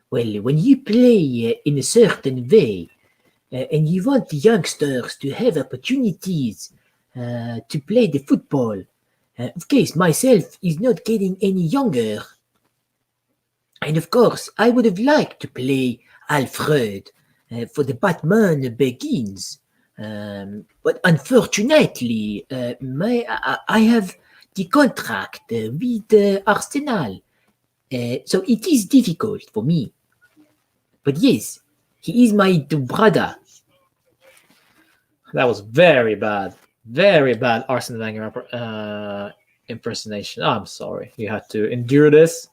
Well, when you play in a certain way, and you want the youngsters to have opportunities to play the football, of course, myself is not getting any younger. And of course, I would have liked to play Alfred for the Batman Begins. But unfortunately, I have the contract with Arsenal. So it is difficult for me. But yes, he is my brother. That was very bad Arsene Wenger impersonation. I'm sorry you had to endure this.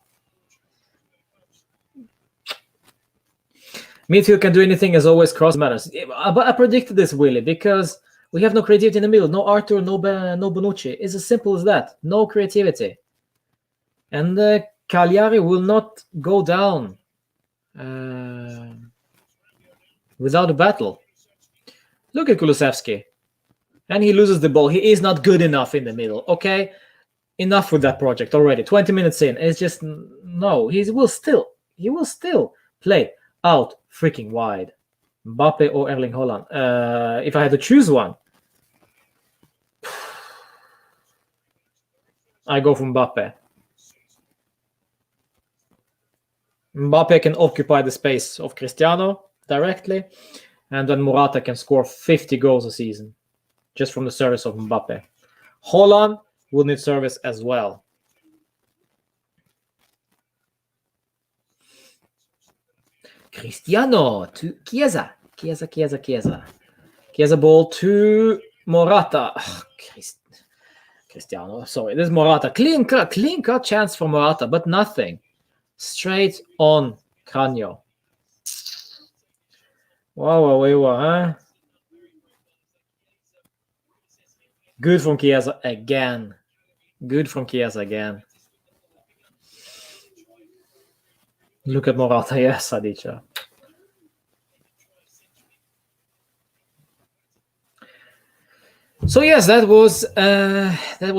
Midfield can do anything as always. Cross matters. But I predicted this, Willie, because we have no creativity in the middle. No Arthur, no Bonucci. It's as simple as that. No creativity. And Cagliari will not go down without a battle. Look at Kulusevsky. And he loses the ball. He is not good enough in the middle. Okay? Enough with that project already. 20 minutes in. It's just, no. He will still play out freaking wide. Mbappe or Erling Haaland. If I had to choose one, I go for Mbappe. Mbappe can occupy the space of Cristiano directly, and then Morata can score 50 goals a season just from the service of Mbappe. Haaland will need service as well. Cristiano to Chiesa. Chiesa ball to Morata. Cristiano, sorry. This is Morata. Clean cut chance for Morata, but nothing. Straight on Cranio. Wow, huh? Good from Chiesa again. Look at Morata. Yes, Adicha. So yes, that was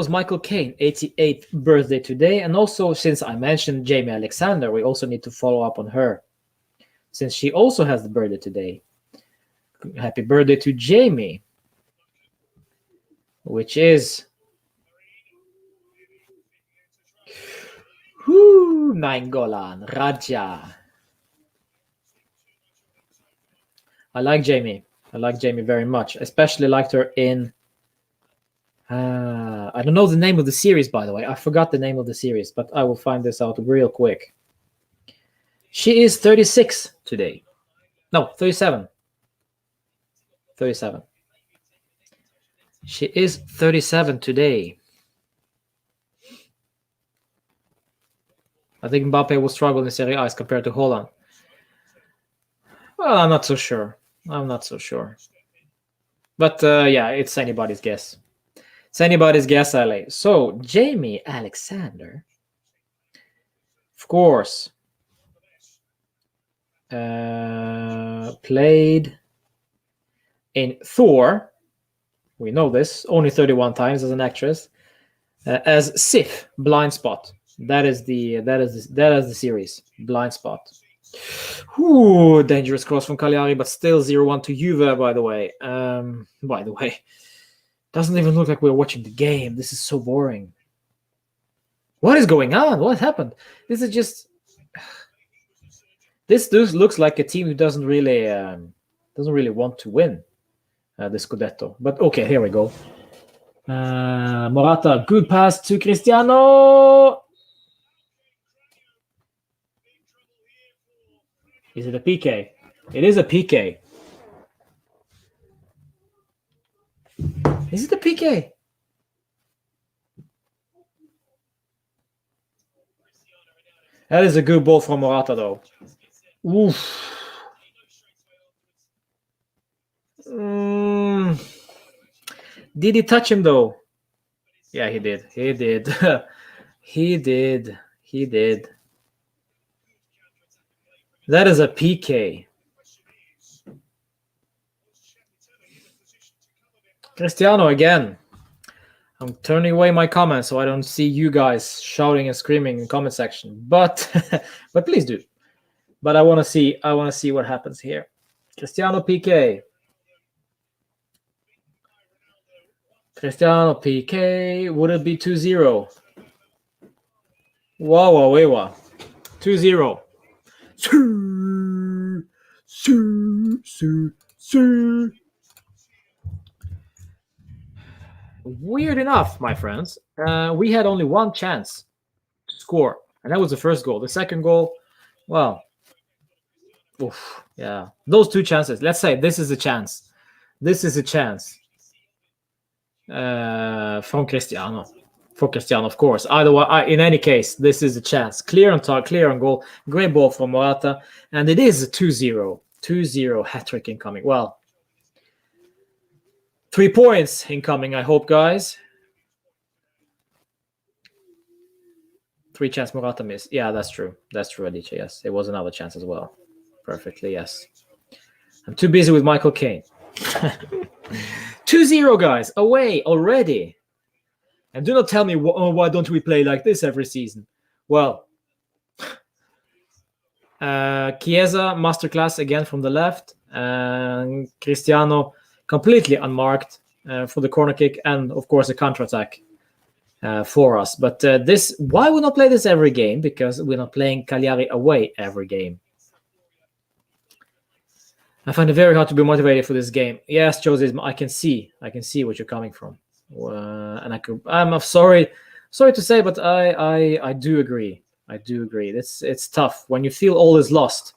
Michael Caine, 88th birthday today. And also, since I mentioned Jamie Alexander, we also need to follow up on her, since she also has the birthday today. Happy birthday to Jamie, which is Nainggolan Raja. I like Jamie very much. Especially liked her in I don't know the name of the series, by the way. I forgot the name of the series, but I will find this out real quick. She is 36 today. No, 37. 37. She is 37 today. I think Mbappe will struggle in Serie A as compared to Haaland. Well, I'm not so sure. But yeah, it's anybody's guess. Ale. So, Jamie Alexander, of course, played in Thor. We know this, only 31 times as an actress. As Sif, Blind Spot. That is the series, Blind Spot. Ooh, dangerous cross from Cagliari, but still 0-1 to Juve, by the way. Doesn't even look like we're watching the game. This is so boring. What is going on? What happened? This looks like a team who doesn't really want to win the Scudetto. But okay, here we go. Morata, good pass to Cristiano. Is it a PK? It is a PK. Is it a PK? That is a good ball from Morata, though. Oof. Did he touch him, though? Yeah, he did. He did. That is a PK. Cristiano again. I'm turning away my comments so I don't see you guys shouting and screaming in the comment section. But please do. But I want to see what happens here. Cristiano PK. Cristiano PK. Would it be 2-0? Wow, 2-0. Weird enough, my friends, we had only one chance to score, and that was the first goal. The second goal, well, yeah, those two chances. Let's say this is a chance. This is a chance from Cristiano. For Cristiano, of course. Either way, in any case, this is a chance. Clear on target, clear on goal. Great ball from Morata, and it is a 2-0. 2-0 hat-trick incoming. Well, 3 points incoming, I hope, guys. 3 chance Morata missed. Yeah, that's true. That's true, Adichie. Yes, it was another chance as well. Perfectly, yes. I'm too busy with Michael Caine. 2-0, guys. Away already. And do not tell me, why don't we play like this every season? Well, Chiesa, masterclass again from the left. And Cristiano completely unmarked for the corner kick. And, of course, a counterattack for us. But why we not play this every game? Because we're not playing Cagliari away every game. I find it very hard to be motivated for this game. Yes, Jose, I can see what you're coming from. And I'm sorry to say, but I do agree. I do agree. It's tough when you feel all is lost.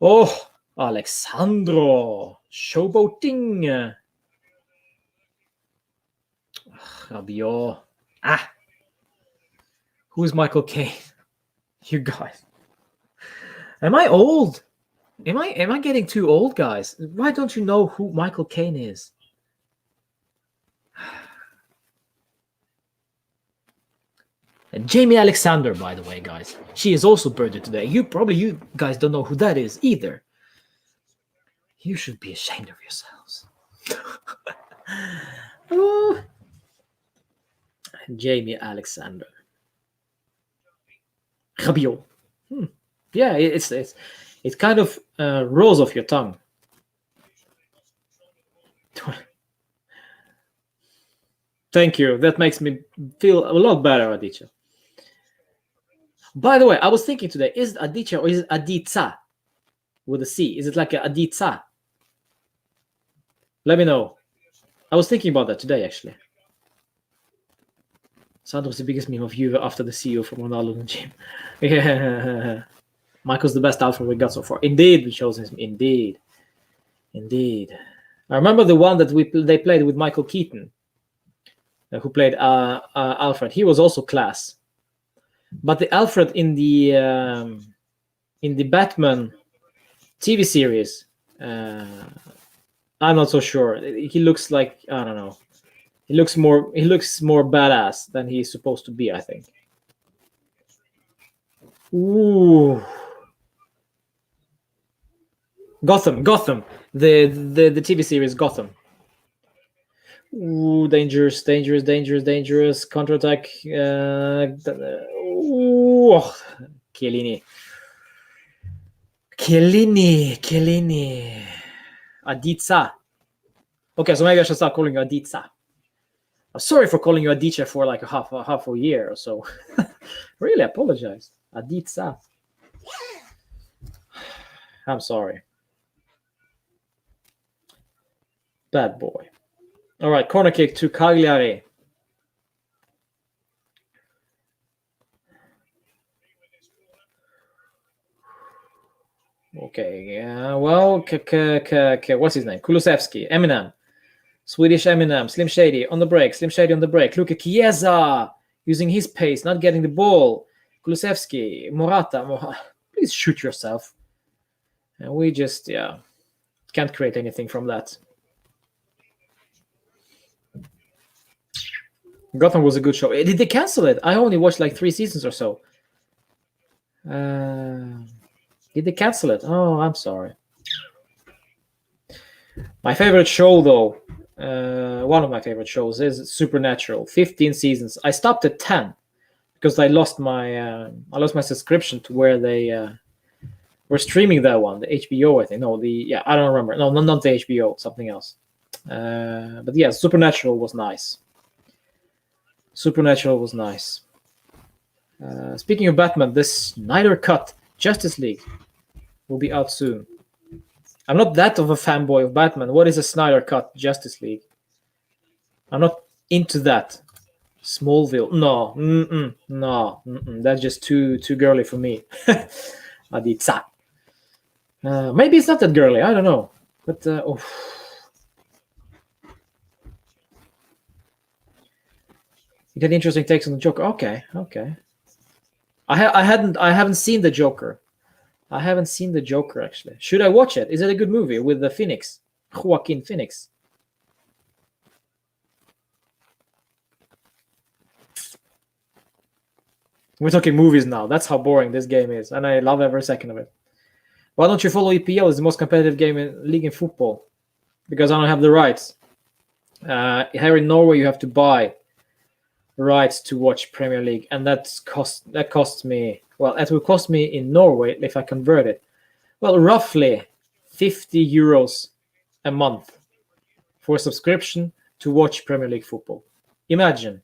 Oh, Alexandro showboating. Rabiot. Who's Michael Caine? You guys. Am I old? Am I getting too old, guys? Why don't you know who Michael Caine is? And Jamie Alexander, by the way, guys. She is also birthday today. You guys don't know who that is either. You should be ashamed of yourselves. Oh. Jamie Alexander. Rabiot. Yeah, it kind of rolls off your tongue. Thank you. That makes me feel a lot better, Adichie. By the way, I was thinking today, is it Adichie or is it Aditsa with a C? Is it like a Aditsa? Let me know. I was thinking about that today, actually. Sandro's the biggest meme of Juve after the CEO from Ronaldo and Jim. Yeah. Michael's the best alpha we got so far. Indeed, we chose him. Indeed. I remember the one that they played with Michael Keaton, who played Alfred. He was also class. But the Alfred in the Batman TV series, I'm not so sure. He looks like, I don't know. He looks more badass than he's supposed to be, I think. Ooh. Gotham. The TV series Gotham. Ooh, dangerous. Counterattack. Chiellini. Aditsa. Okay, so maybe I should start calling you Aditsa. I'm sorry for calling you Adichie for like half a year or so. Really apologize. Aditsa. I'm sorry. Bad boy. All right, corner kick to Cagliari. Okay, well, what's his name? Kulusevsky, Eminem. Swedish Eminem, Slim Shady on the break. Look at Chiesa using his pace, not getting the ball. Kulusevsky, Morata. Please shoot yourself. And we just, can't create anything from that. Gotham was a good show. Did they cancel it? I only watched like 3 seasons or so. Did they cancel it? Oh, I'm sorry. My favorite show, though, one of my favorite shows is Supernatural. 15 seasons. I stopped at 10 because I lost my subscription to where they We're streaming that one, the HBO, I think. No, I don't remember. No, not the HBO, something else. But yeah, Supernatural was nice. Supernatural was nice. Speaking of Batman, this Snyder Cut Justice League will be out soon. I'm not that of a fanboy of Batman. What is a Snyder Cut Justice League? I'm not into that. Smallville, no, no, that's just too girly for me. Aditsa. Maybe it's not that girly. I don't know, but You had interesting takes on the Joker. Okay. I haven't seen the Joker. I haven't seen the Joker actually. Should I watch it? Is it a good movie with the Phoenix, Joaquin Phoenix? We're talking movies now. That's how boring this game is, and I love every second of it. Why don't you follow EPL? It's the most competitive league in football. Because I don't have the rights. Here in Norway, you have to buy rights to watch Premier League, and that costs me. Well, it will cost me in Norway if I convert it. Well, roughly 50 euros a month for a subscription to watch Premier League football. Imagine.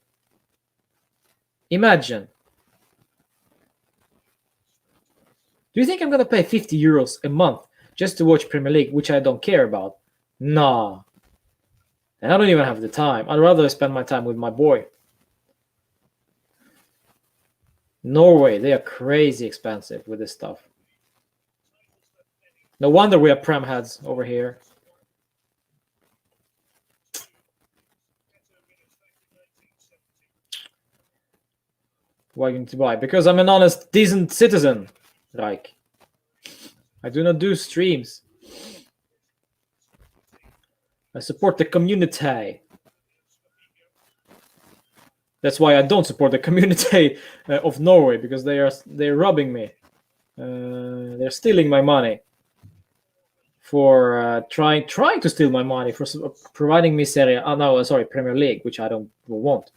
Do you think I'm going to pay 50 euros a month just to watch Premier League, which I don't care about? Nah. And I don't even have the time. I'd rather spend my time with my boy. Norway, they are crazy expensive with this stuff. No wonder we have Prem heads over here. Why you need to buy? Because I'm an honest, decent citizen. Like, I do not do streams. I support the community. That's why I don't support the community of Norway, because they're robbing me. They're stealing my money for trying to steal my money for providing me Serie. Premier League, which I don't want.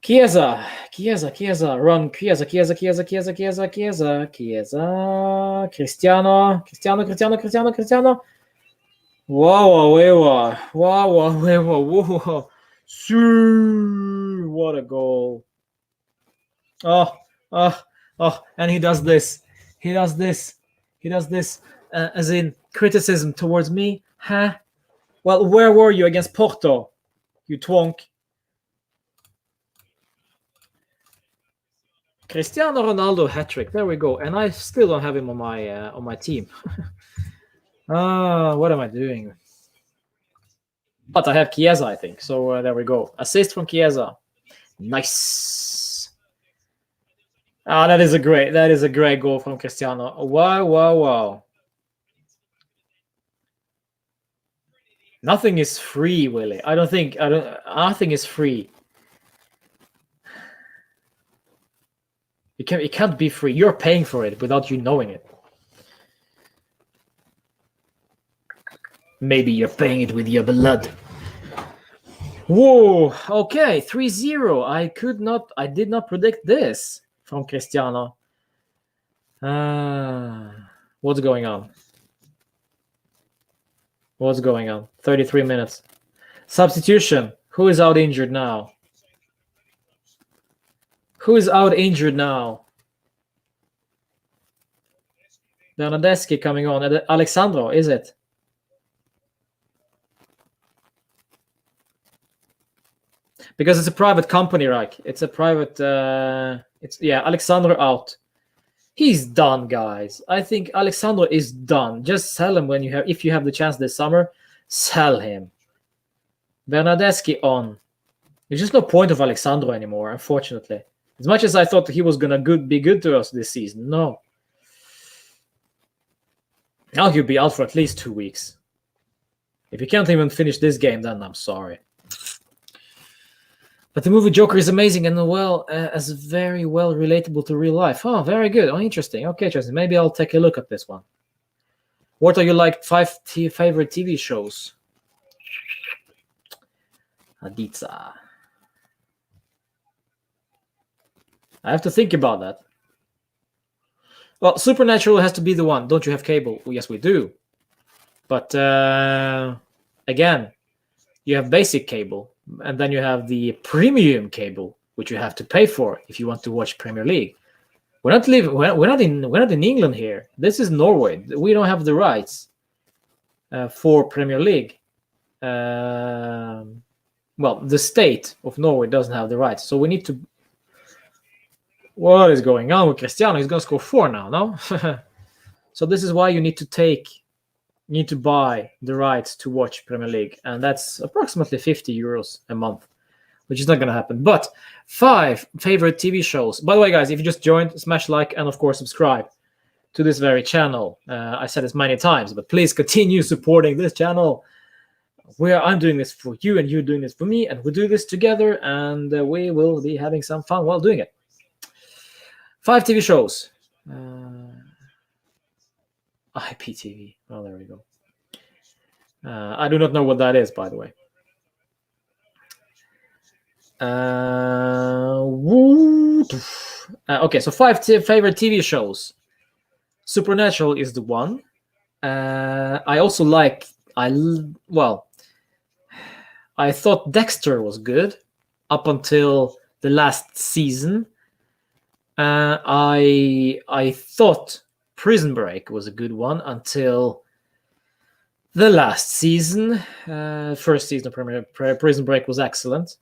Chiesa, run, Chiesa. Cristiano. Wow. What a goal. Oh, and he does this. As in criticism towards me, huh? Well, where were you against Porto, you twonk? Cristiano Ronaldo hat-trick. There we go. And I still don't have him on my team. What am I doing? But I have Chiesa, I think. So there we go. Assist from Chiesa. Nice. That is a great goal from Cristiano. Wow. Nothing is free, Willie. Nothing is free. It can't be free. You're paying for it without you knowing it. Maybe you're paying it with your blood. Whoa. Okay, 3-0. I did not predict this from Cristiano. What's going on? 33 minutes. Substitution. Who is out injured now? Bernadeschi coming on. Alexandro, is it? Because it's a private company, right? It's a private. Alexandro out. He's done, guys. I think Alexandro is done. Just sell him if you have the chance this summer. Sell him. Bernadeschi on. There's just no point of Alexandro anymore, unfortunately. As much as I thought he was gonna be good to us this season, no. Now he'll be out for at least 2 weeks. If you can't even finish this game, then I'm sorry. But the movie Joker is amazing and as very well relatable to real life. Oh, very good. Oh, interesting. Okay, Justin. Maybe I'll take a look at this one. What are your 5 favorite TV shows? Aditsa. I have to think about that. Well, Supernatural has to be the one. Don't you have cable? Well, yes, we do. But again, you have basic cable, and then you have the premium cable, which you have to pay for if you want to watch Premier League. We're not in England here. This is Norway. We don't have the rights for Premier League. Well, the state of Norway doesn't have the rights, so we need to. What is going on with Cristiano? He's going to score 4 now, no? So this is why you need to buy the rights to watch Premier League, and that's approximately 50 euros a month, which is not going to happen. But 5 favorite TV shows. By the way, guys, if you just joined, smash like and, of course, subscribe to this very channel. I said this many times, but please continue supporting this channel. I'm doing this for you, and you're doing this for me, and we do this together, and we will be having some fun while doing it. 5 TV shows. IPTV. Oh, there we go. I do not know what that is, by the way. Okay, so 5 favorite TV shows. Supernatural is the one. I also like. I thought Dexter was good up until the last season. I thought Prison Break was a good one until the last season. First season of Prison Break was excellent.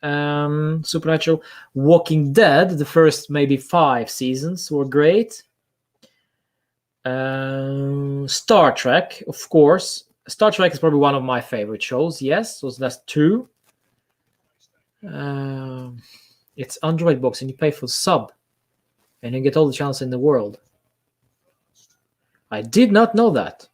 Supernatural, Walking Dead, the first maybe 5 seasons were great. Star Trek, of course. Star Trek is probably one of my favorite shows. Yes, so that's 2. It's Android box, and you pay for sub, and you get all the channels in the world. I did not know that.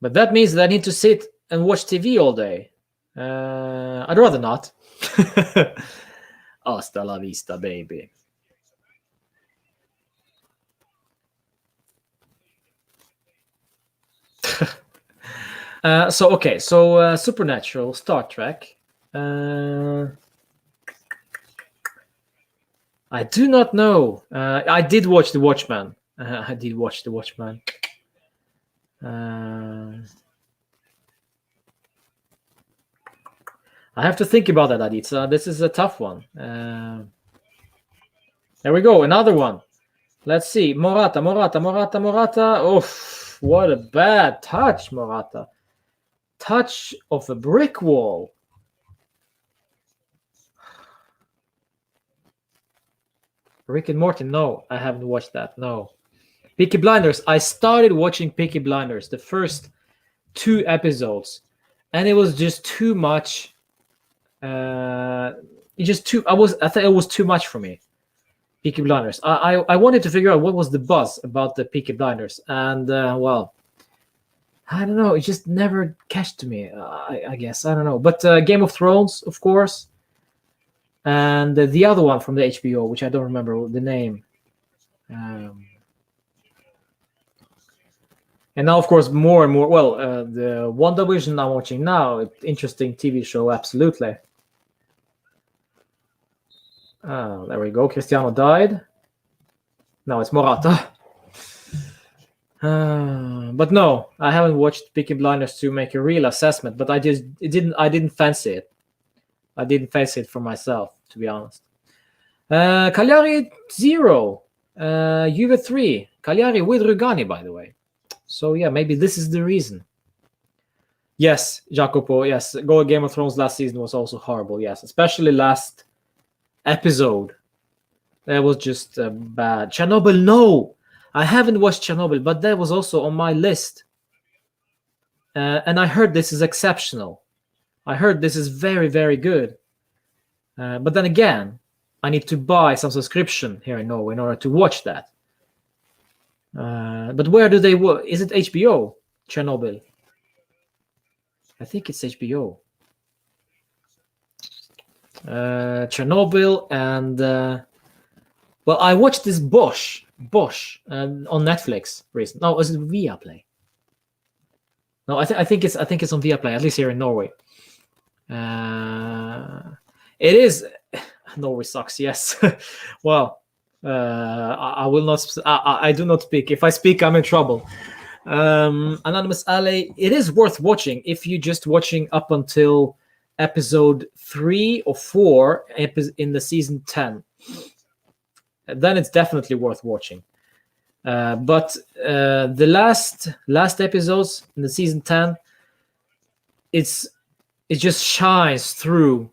But that means that I need to sit and watch TV all day. I'd rather not. Hasta la vista, baby. So Supernatural, Star Trek. I do not know. I did watch The Watchmen. I did watch The Watchmen. I have to think about that, Aditya. This is a tough one. There we go. Another one. Let's see. Morata. Oh, what a bad touch, Morata. Touch of a brick wall. Rick and Morty. No, I haven't watched that. No. Peaky Blinders. I started watching Peaky Blinders, the first 2 episodes, and it was just too much. I thought it was too much for me. Peaky Blinders. I wanted to figure out what was the buzz about the Peaky Blinders, and well, I don't know. It just never catched to me. I guess I don't know. But Game of Thrones, of course, and the other one from the HBO, which I don't remember the name. And now, of course, more and more. Well, the WandaVision I'm watching now, interesting TV show, absolutely. There we go. Cristiano died. Now it's Morata. But no, I haven't watched Peaky Blinders to make a real assessment. But I didn't fancy it. I didn't fancy it for myself, to be honest. Cagliari 0, Juve 3. Cagliari with Rugani, by the way. So yeah, maybe this is the reason. Yes, Jacopo. Yes, Game of Thrones last season was also horrible. Yes, especially last episode. That was just bad. Chernobyl. No, I haven't watched Chernobyl, but that was also on my list. And I heard this is exceptional. I heard this is very, very good. But then again, I need to buy some subscription here in Norway in order to watch that. But where do they work? Is it HBO? Chernobyl. I think it's HBO. Chernobyl and well, I watched this Bosch on Netflix recently. No, is it Viaplay? No, I think it's on Viaplay, at least here in Norway. It is. Norway sucks. Yes. Well, I will not. I do not speak. If I speak, I'm in trouble. Anonymous Alley. It is worth watching if you're just watching up until episode 3 or 4 in the season 10. Then it's definitely worth watching. But the last episodes in the season 10, it just shines through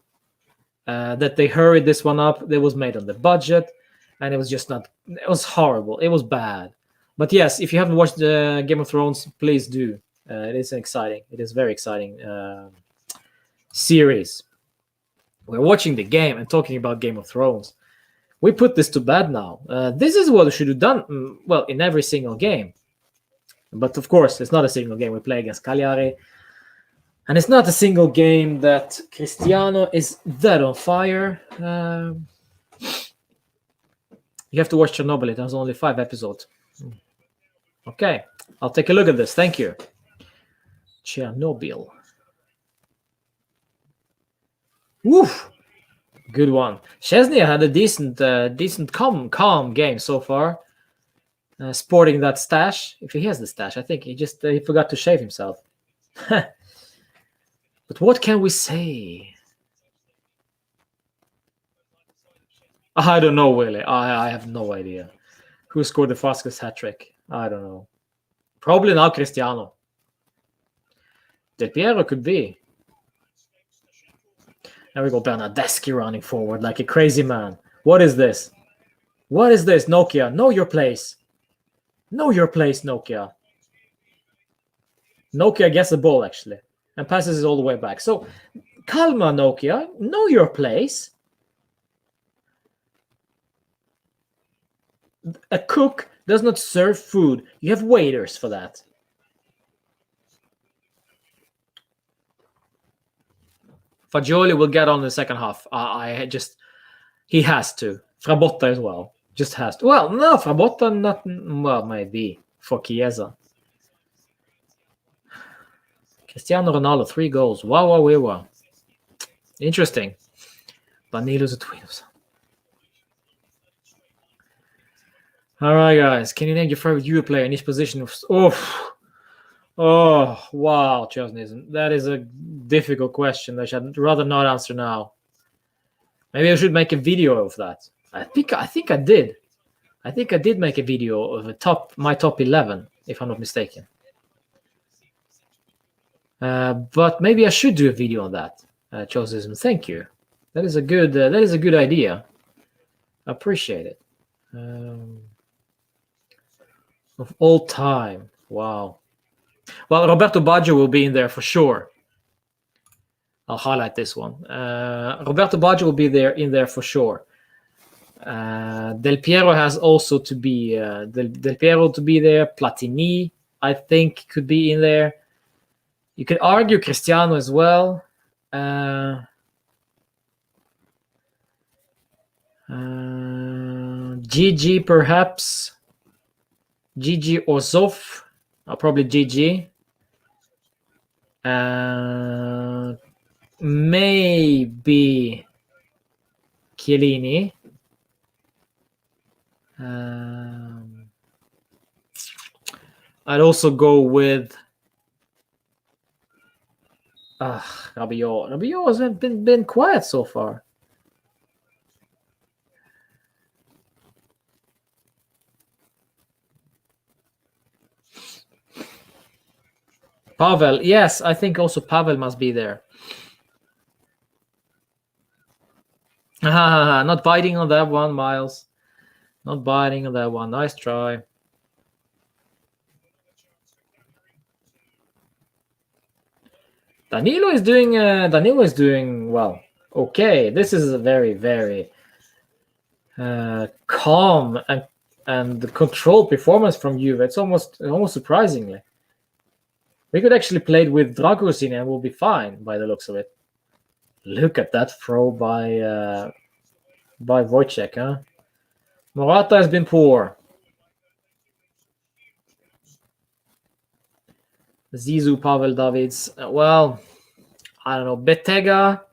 that they hurried this one up. It was made on the budget, and it was just not. It was horrible. It was bad. But yes, if you haven't watched Game of Thrones, please do. It is exciting. It is very exciting series. We're watching the game and talking about Game of Thrones. We put this to bed now. This is what we should have done, well, in every single game. But of course, it's not a single game. We play against Cagliari. And it's not a single game that Cristiano is that on fire. You have to watch Chernobyl. It has only 5 episodes. Okay, I'll take a look at this. Thank you. Chernobyl. Woof. Good one. Chesney had a decent calm game so far. Sporting that stash. If he has the stash, I think he forgot to shave himself. But what can we say? I don't know, Willie. I have no idea. Who scored the fastest hat trick? I don't know. Probably not Cristiano. Del Piero could be. There we go, Bernardeschi running forward like a crazy man. What is this? What is this, Nokia? Know your place. Know your place, Nokia. Nokia gets the ball, actually, and passes it all the way back. So, calma, Nokia. Know your place. A cook does not serve food. You have waiters for that. Fagioli will get on in the second half. He has to. Frabotta as well. Just has to. Well, no, Frabotta not. Well, maybe for Chiesa. Cristiano Ronaldo, 3 goals. Wow. Interesting. Danilo's a twin. All right, guys. Can you name your favorite Juve player in each position? Oh, wow, Chesney. That is a difficult question that I'd rather not answer now. Maybe I should make a video of that. I think I did. I think I did make a video of my top 11, if I'm not mistaken. But maybe I should do a video on that. Joseph, thank you. That is a good idea. I appreciate it. Of all time, wow. Well, Roberto Baggio will be in there for sure. I'll highlight this one. Roberto Baggio will be in there for sure. Del Piero has also to be Del Piero to be there. Platini, I think, could be in there. You could argue Cristiano as well. Gigi perhaps. Gigi or Zoff. Probably Gigi. Maybe Chiellini. I'd also go with Rabiot. Rabiot has been quiet so far. Pavel, yes, I think also Pavel must be there. Not biting on that one, Miles. Not biting on that one. Nice try. Danilo is doing well. Okay, this is a very, very calm and controlled performance from Juve. It's almost surprisingly. We could actually play it with Dragusin and we'll be fine by the looks of it. Look at that throw by Wojciech, huh? Morata has been poor. Zizou, Pavel, Davids. Well, I don't know. Bettega,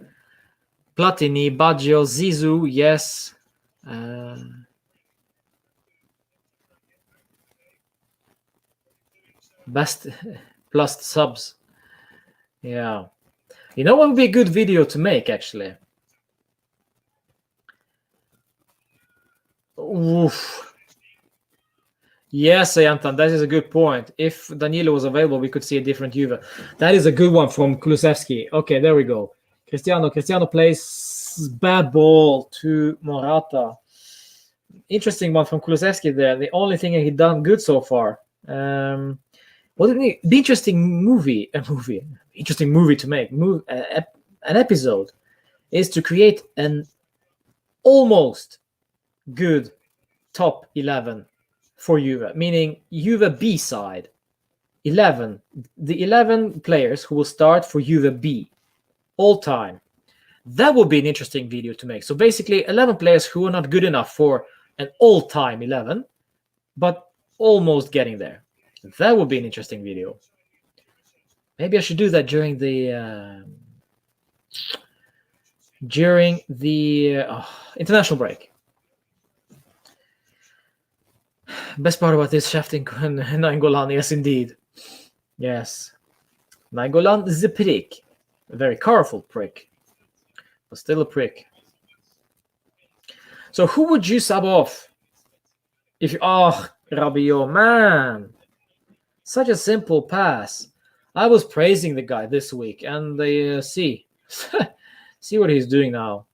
Platini, Baggio, Zizou, yes. Best plus subs. Yeah. You know what would be a good video to make, actually? Oof. Yes, Ayantan, that is a good point. If Danilo was available, we could see a different Juve. That is a good one from Kulusevsky. Okay, there we go. Cristiano plays bad ball to Morata. Interesting one from Kulusevsky there. The only thing he done good so far. What the interesting movie to make, an episode, is to create an almost good top 11 for Juve, meaning Juve B side 11, the 11 players who will start for Juve B all time. That would be an interesting video to make. So basically 11 players who are not good enough for an all-time 11, but almost getting there. That would be an interesting video. Maybe I should do that during the international break. Best part about this Shefting Nainggolan, yes, indeed. Yes. Nainggolan is a prick. A very colorful prick. But still a prick. So who would you sub off? If you... Oh, Rabiot, man. Such a simple pass. I was praising the guy this week, and they see what he's doing now.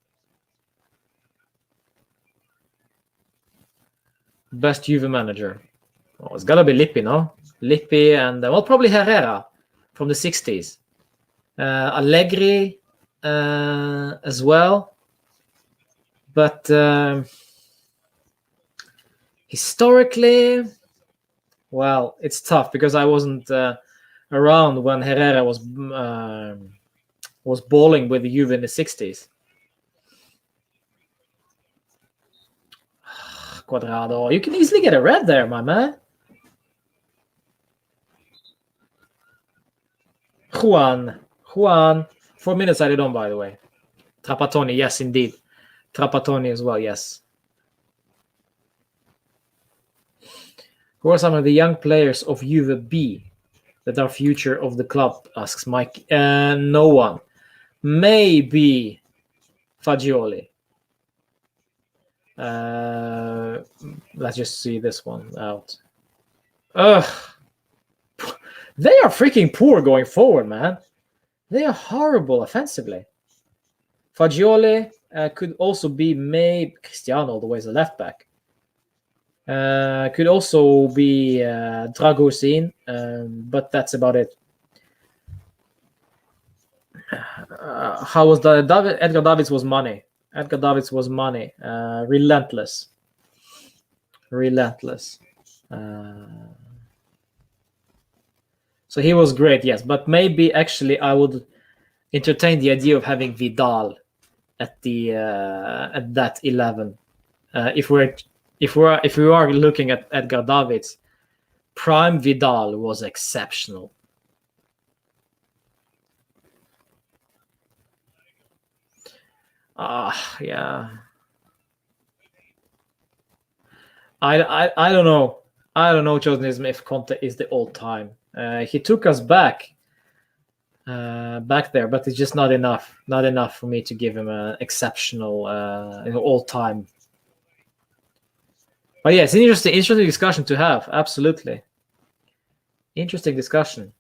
Best Juve manager. Oh, it's gotta be Lippi, no? Lippi and well, probably Herrera from the 60s. Allegri as well. But historically, well, it's tough because I wasn't around when Herrera was balling with the Juve in the 60s. Quadrado, you can easily get a red there, my man. Juan, 4 minutes added on, by the way. Trapattoni, yes, indeed. Trapattoni as well, yes. Who are some of the young players of Juve B that are future of the club? Asks Mike. No one. Maybe Fagioli. Let's just see this one out. Ugh. They are freaking poor going forward, man. They are horrible offensively. Fagioli could also be maybe Cristiano all the way as a left back. Could also be Dragosin, but that's about it. How was that? Edgar Davids was money. Edgar Davids was money. Relentless. So he was great, yes. But maybe actually I would entertain the idea of having Vidal at the at that 11. If we are looking at Edgar Davids, prime Vidal was exceptional. Yeah. I don't know. I don't know, Josenism, if Conte is the all-time. He took us back there, but it's just not enough. Not enough for me to give him an exceptional all-time. But yeah, it's an interesting discussion to have. Absolutely. Interesting discussion.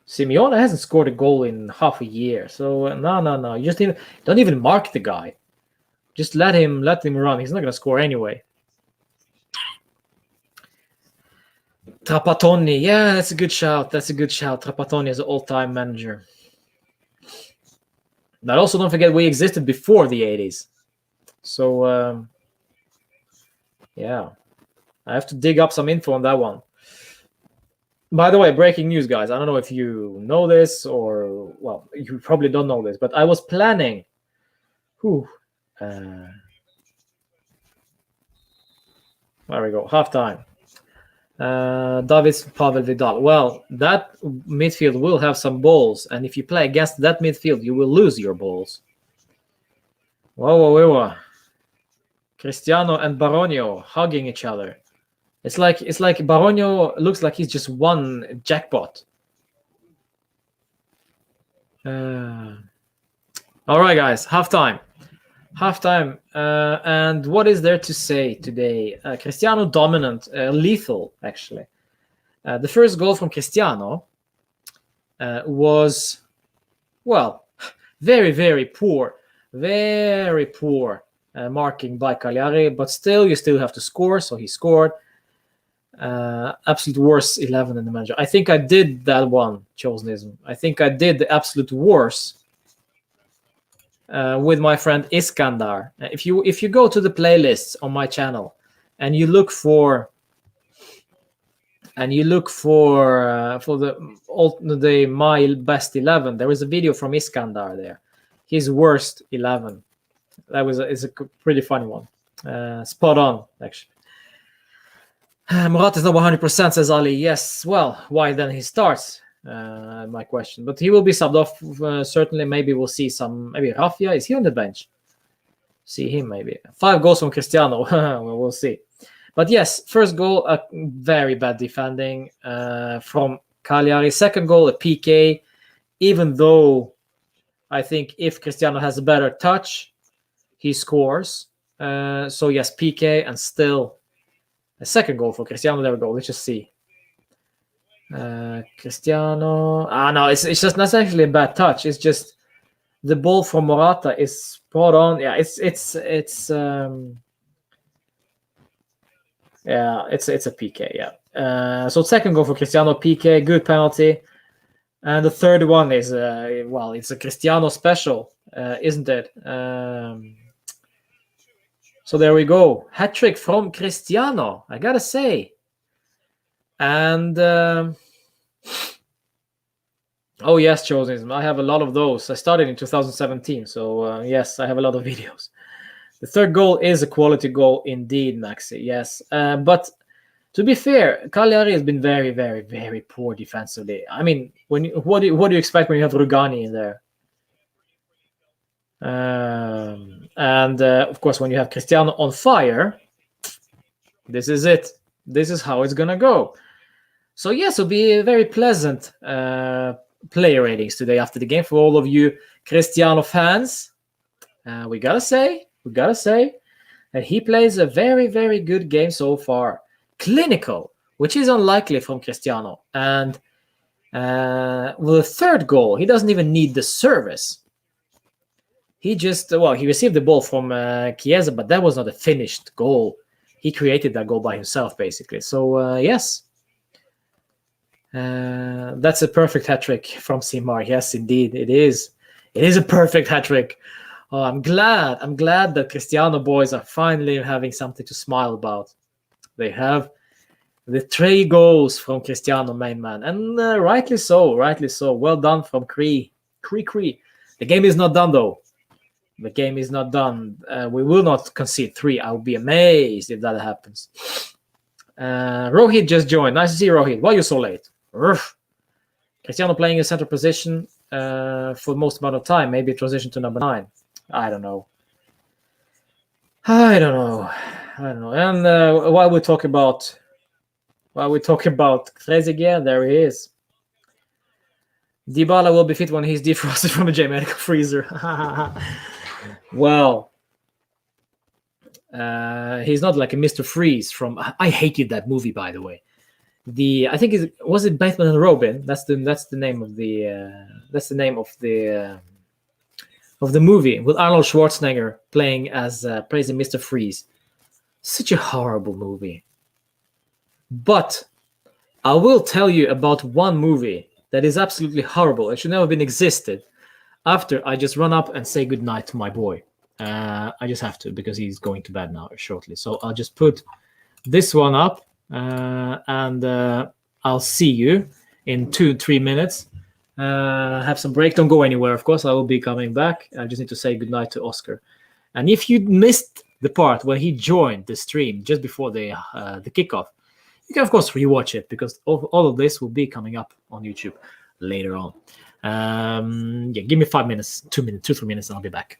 Simeone hasn't scored a goal in half a year, so no. You just don't even mark the guy. Just let him run. He's not going to score anyway. Trapattoni, yeah, that's a good shout. Trapattoni is an all-time manager. But also don't forget we existed before the 80s. So yeah, I have to dig up some info on that one. By the way, breaking news, guys. I don't know if you know this or, well, you probably don't know this, but I was planning. There we go. Halftime. Davids, Pavel, Vidal. Well, that midfield will have some balls, and if you play against that midfield, you will lose your balls. Whoa. Cristiano and Baronio hugging each other. It's like Baronio looks like he's just won jackpot. All right, guys, halftime. And what is there to say today? Cristiano dominant, lethal, actually. The first goal from Cristiano was, well, very, very poor marking by Cagliari, but still, you still have to score, so he scored. Absolute worst 11 in the manager. I think I did that one, Chosenism. I think I did the absolute worst with my friend Iskandar. If you go to the playlists on my channel and you look for the my best 11, there is a video from Iskandar there. His worst 11. It's a pretty funny one. Spot on, actually. Morata is not 100%, says Ali. Yes, well, why then he starts? My question. But he will be subbed off, certainly. Maybe we'll see some. Maybe Raffia, is he on the bench? See him, maybe. 5 goals from Cristiano. Well, we'll see. But yes, first goal, a very bad defending from Cagliari. Second goal, a PK. Even though I think if Cristiano has a better touch, he scores. So yes, PK, and still a second goal for Cristiano. There we go. Let's just see. Cristiano. No, it's just not actually a bad touch. It's just the ball from Morata is spot on. Yeah, it's a PK. Yeah. So second goal for Cristiano, PK, good penalty, and the third one is it's a Cristiano special, isn't it? So there we go. Hat trick from Cristiano, I gotta say. And oh yes, Chosen, I have a lot of those. I started in 2017, so yes, I have a lot of videos. The third goal is a quality goal indeed, Maxi. Yes, but to be fair, Cagliari has been very, very, very poor defensively. I mean, what do you expect when you have Rugani in there? And of course, when you have Cristiano on fire, this is it. This is how it's gonna go. So yes, it'll be a very pleasant player ratings today after the game for all of you Cristiano fans. We gotta say that he plays a very, very good game so far. Clinical, which is unlikely from Cristiano. And with the third goal, he doesn't even need the service. He just, he received the ball from Chiesa, but that was not a finished goal. He created that goal by himself, basically. So, yes. That's a perfect hat-trick from Simar. Yes, indeed, it is. It is a perfect hat-trick. Oh, I'm glad that Cristiano boys are finally having something to smile about. They have the 3 goals from Cristiano, main man. And rightly so. Well done from Cree. The game is not done, though. The game is not done. We will not concede 3. I will be amazed if that happens. Rohit just joined. Nice to see you, Rohit. Why are you so late? Cristiano playing a center position for most amount of time. Maybe a transition to number 9. I don't know. And while we talk about Trezeguet, there he is. Dybala will be fit when he's defrosted from a J-Medical freezer. Well, he's not like a Mr. Freeze from. I hated that movie, by the way. I think was it Batman and Robin? That's the name of the movie with Arnold Schwarzenegger playing Mr. Freeze. Such a horrible movie. But I will tell you about one movie that is absolutely horrible. It should never have been existed. After I just run up and say goodnight to my boy. I just have to because he's going to bed now shortly. So I'll just put this one up and I'll see you in 2-3 minutes. Have some break. Don't go anywhere, of course. I will be coming back. I just need to say goodnight to Oscar. And if you missed the part when he joined the stream just before the kickoff, you can, of course, rewatch it because all of this will be coming up on YouTube later on. Give me 5 minutes, 2 minutes, 2-3 minutes, and I'll be back.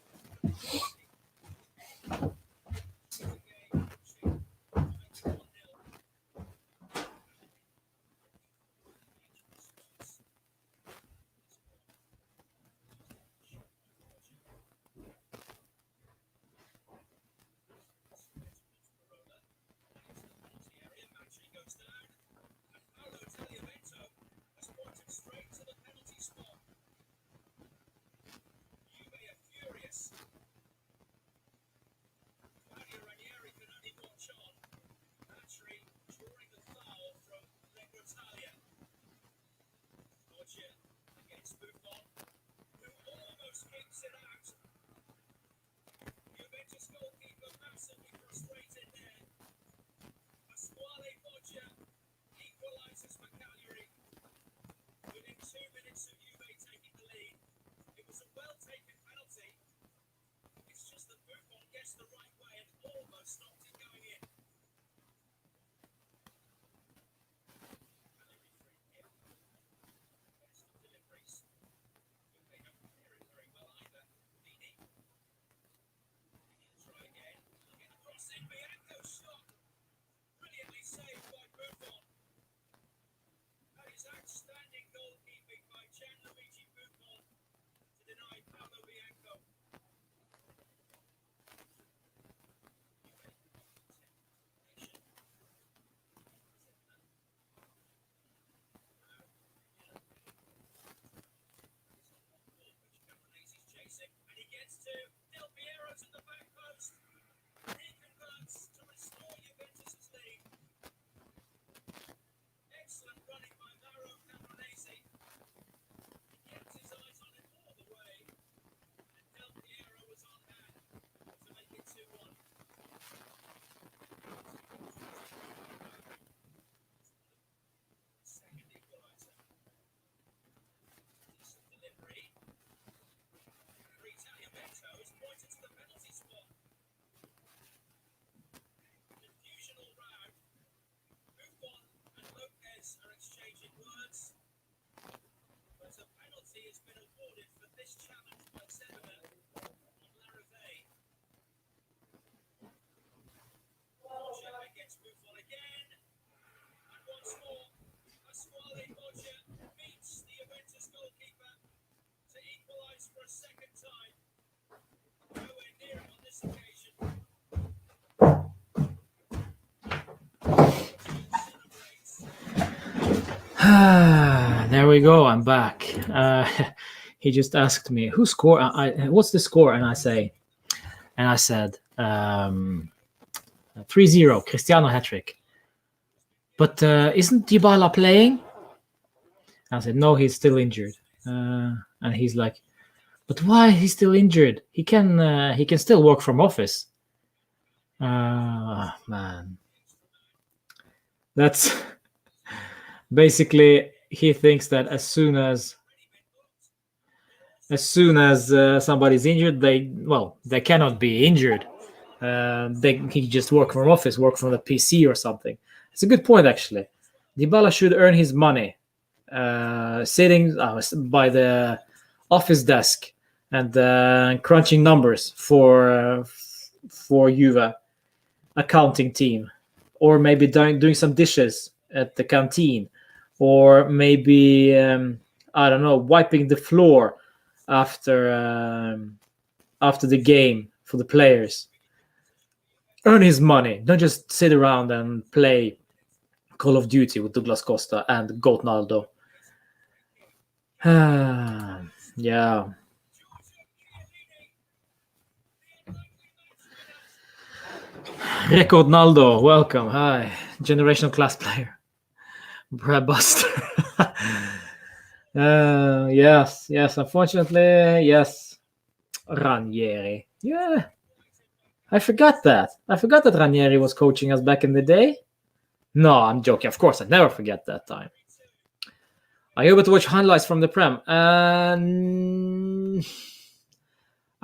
There we go. I'm back. He just asked me who scored. What's the score? And I said 3-0, Cristiano hat-trick. But isn't Dybala playing? I said no, he's still injured. And he's like, but why is he still injured? He can still work from office. Man, that's basically, he thinks that as soon as somebody's injured, they cannot be injured. He just work from office, work from the PC or something. It's a good point, actually. Dybala should earn his money sitting by the office desk and crunching numbers for Juve accounting team, or maybe doing some dishes at the canteen, or maybe I don't know, wiping the floor after the game for the players. Earn his money. Don't just sit around and play Call of Duty with Douglas Costa and Goat Ronaldo. Yeah. Record Naldo, welcome. Hi. Generational class player. Brad Buster. Yes. Unfortunately, yes. Ranieri. Yeah. I forgot that Ranieri was coaching us back in the day. No, I'm joking. Of course, I never forget that time. Are you able to watch highlights from the Prem?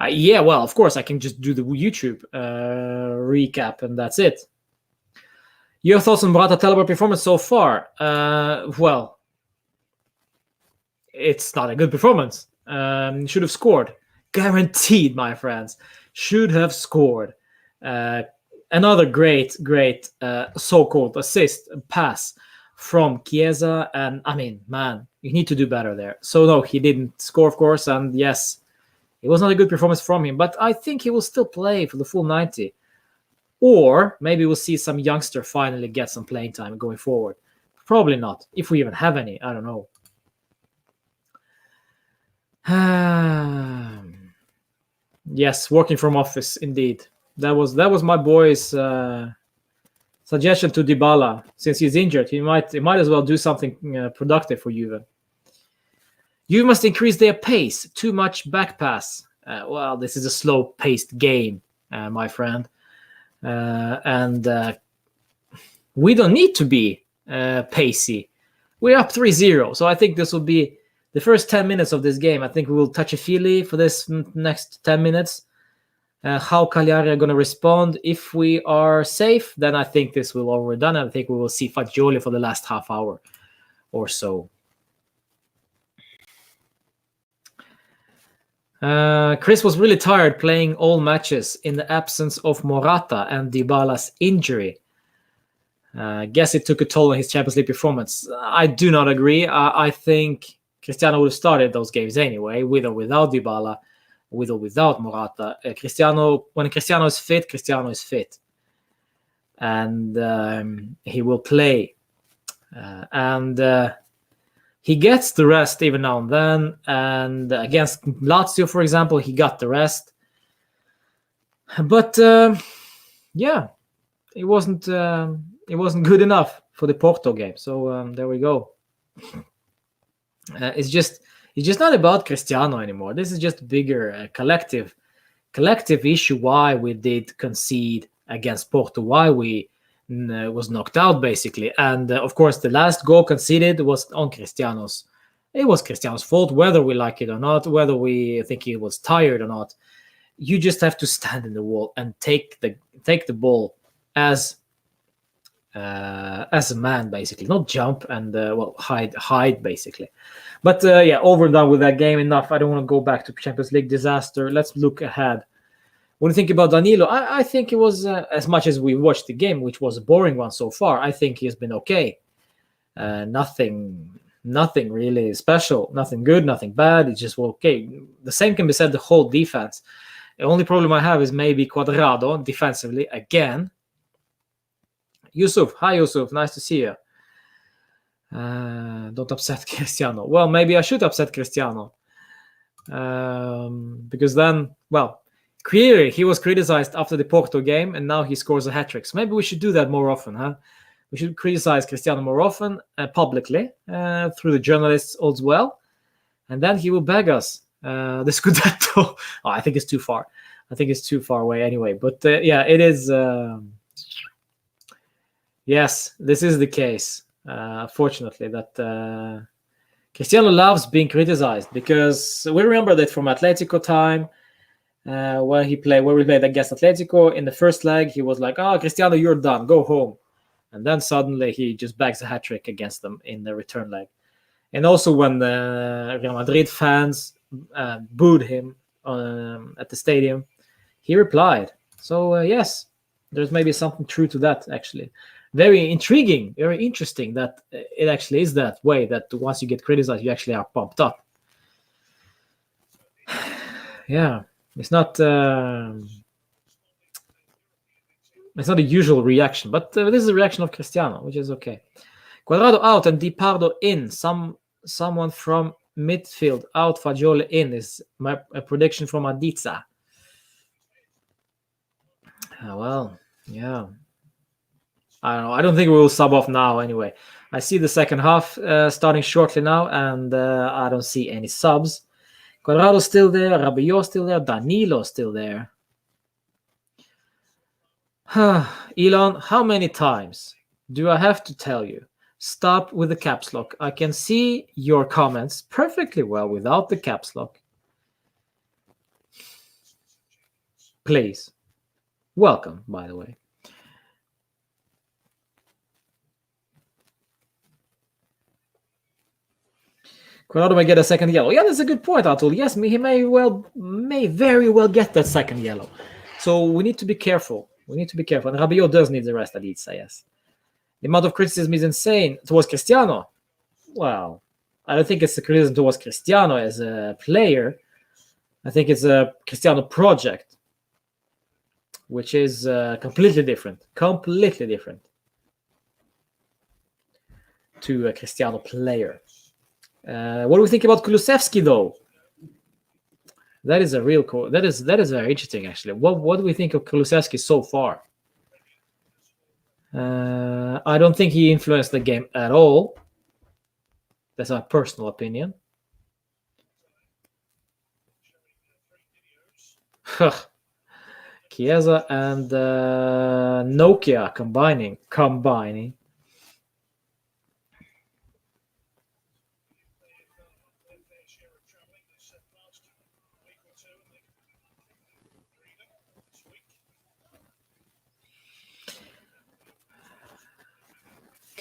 Yeah, well, of course, I can just do the YouTube recap, and that's it. Your thoughts on Morata Telebar performance so far? Well, it's not a good performance. Should have scored. Guaranteed, my friends. Should have scored. Another great so-called assist pass from Chiesa. And, I mean, man, you need to do better there. So, no, he didn't score, of course. And, yes, it was not a good performance from him. But I think he will still play for the full 90. Or maybe we'll see some youngster finally get some playing time going forward. Probably not. If we even have any. I don't know. Yes, working from office, indeed. That was my boy's suggestion to Dybala. Since he's injured, he might as well do something productive for Juve. You must increase their pace. Too much back pass. Well, this is a slow-paced game, my friend. And we don't need to be pacey. We're up 3-0, so I think this will be the first 10 minutes of this game. I think we will touch a feely for this next 10 minutes. How Cagliari are going to respond. If we are safe, then I think this will already done. I think we will see Fagioli for the last half hour or so. Chris was really tired playing all matches in the absence of Morata and Dybala's injury. Guess it took a toll on his Champions League performance. I do not agree. I think Cristiano would have started those games anyway, with or without Dybala, with or without Morata. When Cristiano is fit, Cristiano is fit. And he will play. And he gets the rest even now and then. And against Lazio, for example, he got the rest. But yeah, it wasn't good enough for the Porto game. So there we go. It's just not about Cristiano anymore. This is just a bigger collective issue why we did concede against Porto, why we was knocked out basically. And of course, the last goal conceded was on Cristiano's. It was Cristiano's fault, whether we like it or not, whether we think he was tired or not. You just have to stand in the wall and take the ball as a man, basically, not jump and hide basically. But yeah, over and done with that game. Enough. I don't want to go back to Champions League disaster. Let's look ahead. When you think about Danilo, I think it was as much as we watched the game, which was a boring one so far. I think he's been okay. Nothing really special. Nothing good. Nothing bad. It's just okay. The same can be said the whole defense. The only problem I have is maybe Cuadrado defensively again. Yusuf, hi Yusuf, nice to see you. Don't upset Cristiano. Well, maybe I should upset Cristiano. Because then, well, clearly he was criticized after the Porto game and now he scores a hat-trick. So maybe we should do that more often, huh? We should criticize Cristiano more often, publicly, through the journalists as well. And then he will beg us. The Scudetto. Oh, I think it's too far. I think it's too far away anyway. But yeah, it is... yes, this is the case. Fortunately, that Cristiano loves being criticized, because we remember that from Atletico time, where we played against Atletico in the first leg, he was like, "Oh, Cristiano, you're done. Go home." And then suddenly he just bags a hat trick against them in the return leg. And also when the Real Madrid fans booed him at the stadium, he replied. So yes, there's maybe something true to that actually. Very intriguing, very interesting that it actually is that way, that once you get criticized, you actually are pumped up. Yeah, it's not a usual reaction, but this is a reaction of Cristiano, which is okay. Cuadrado out and Di Pardo in. Someone from midfield out, Fagioli in is a prediction from Adiza. Well, yeah. I don't know. I don't think we will sub off now anyway. I see the second half starting shortly now, and I don't see any subs. Cuadrado still there, Rabiot still there, Danilo still there. Elon, how many times do I have to tell you? Stop with the caps lock. I can see your comments perfectly well without the caps lock. Please. Welcome, by the way. Cuadrado may get a second yellow. Yeah, that's a good point, Atul. Yes, he may very well get that second yellow. So we need to be careful. And Rabiot does need the rest, I'd say, yes. The amount of criticism is insane towards Cristiano. Well, I don't think it's a criticism towards Cristiano as a player. I think it's a Cristiano project, which is completely different to a Cristiano player. What do we think about Kulusevsky, though? That is a real that is very interesting, actually. What do we think of Kulusevsky so far? I don't think he influenced the game at all. That's my personal opinion. Chiesa and Nokia combining.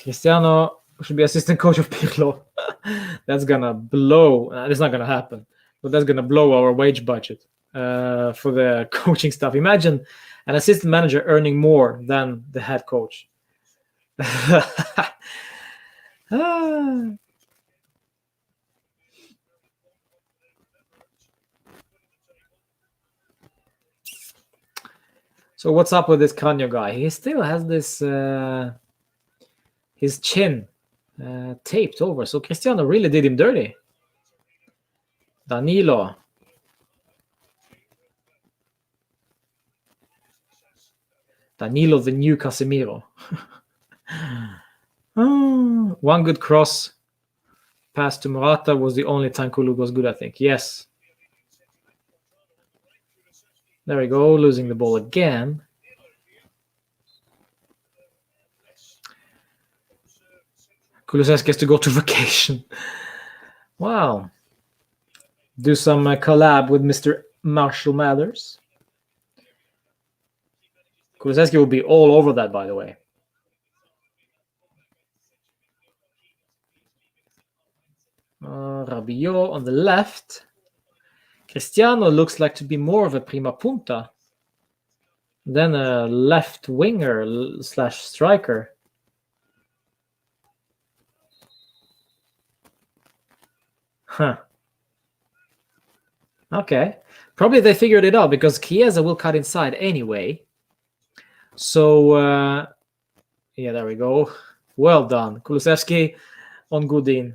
Cristiano should be assistant coach of Pirlo. That's gonna blow. It's not gonna happen, but that's gonna blow our wage budget for the coaching stuff. Imagine an assistant manager earning more than the head coach. So what's up with this Canio guy? He still has this his chin taped over. So Cristiano really did him dirty. Danilo. Danilo, the new Casemiro. One good cross pass to Morata was the only time Kulu was good, I think. Yes. There we go, losing the ball again. Kulusevsky has to go to vacation. Wow. Do some collab with Mr. Marshall Mathers. Kulusevsky will be all over that, by the way. Rabiot on the left. Cristiano looks like to be more of a prima punta than a left winger / striker. Huh. Okay. Probably they figured it out because Chiesa will cut inside anyway. So, yeah, there we go. Well done. Kulusevsky on Godin.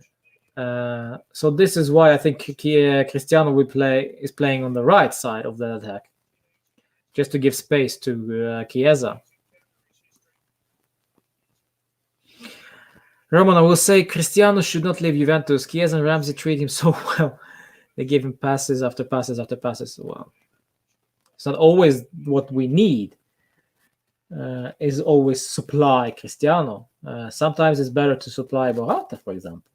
So this is why I think Cristiano is playing on the right side of the attack, just to give space to Chiesa. Roman, I will say Cristiano should not leave Juventus. Chiesa and Ramsey treat him so well. They give him passes after passes after passes. Well, it's not always what we need. Is always supply Cristiano. Sometimes it's better to supply Morata, for example,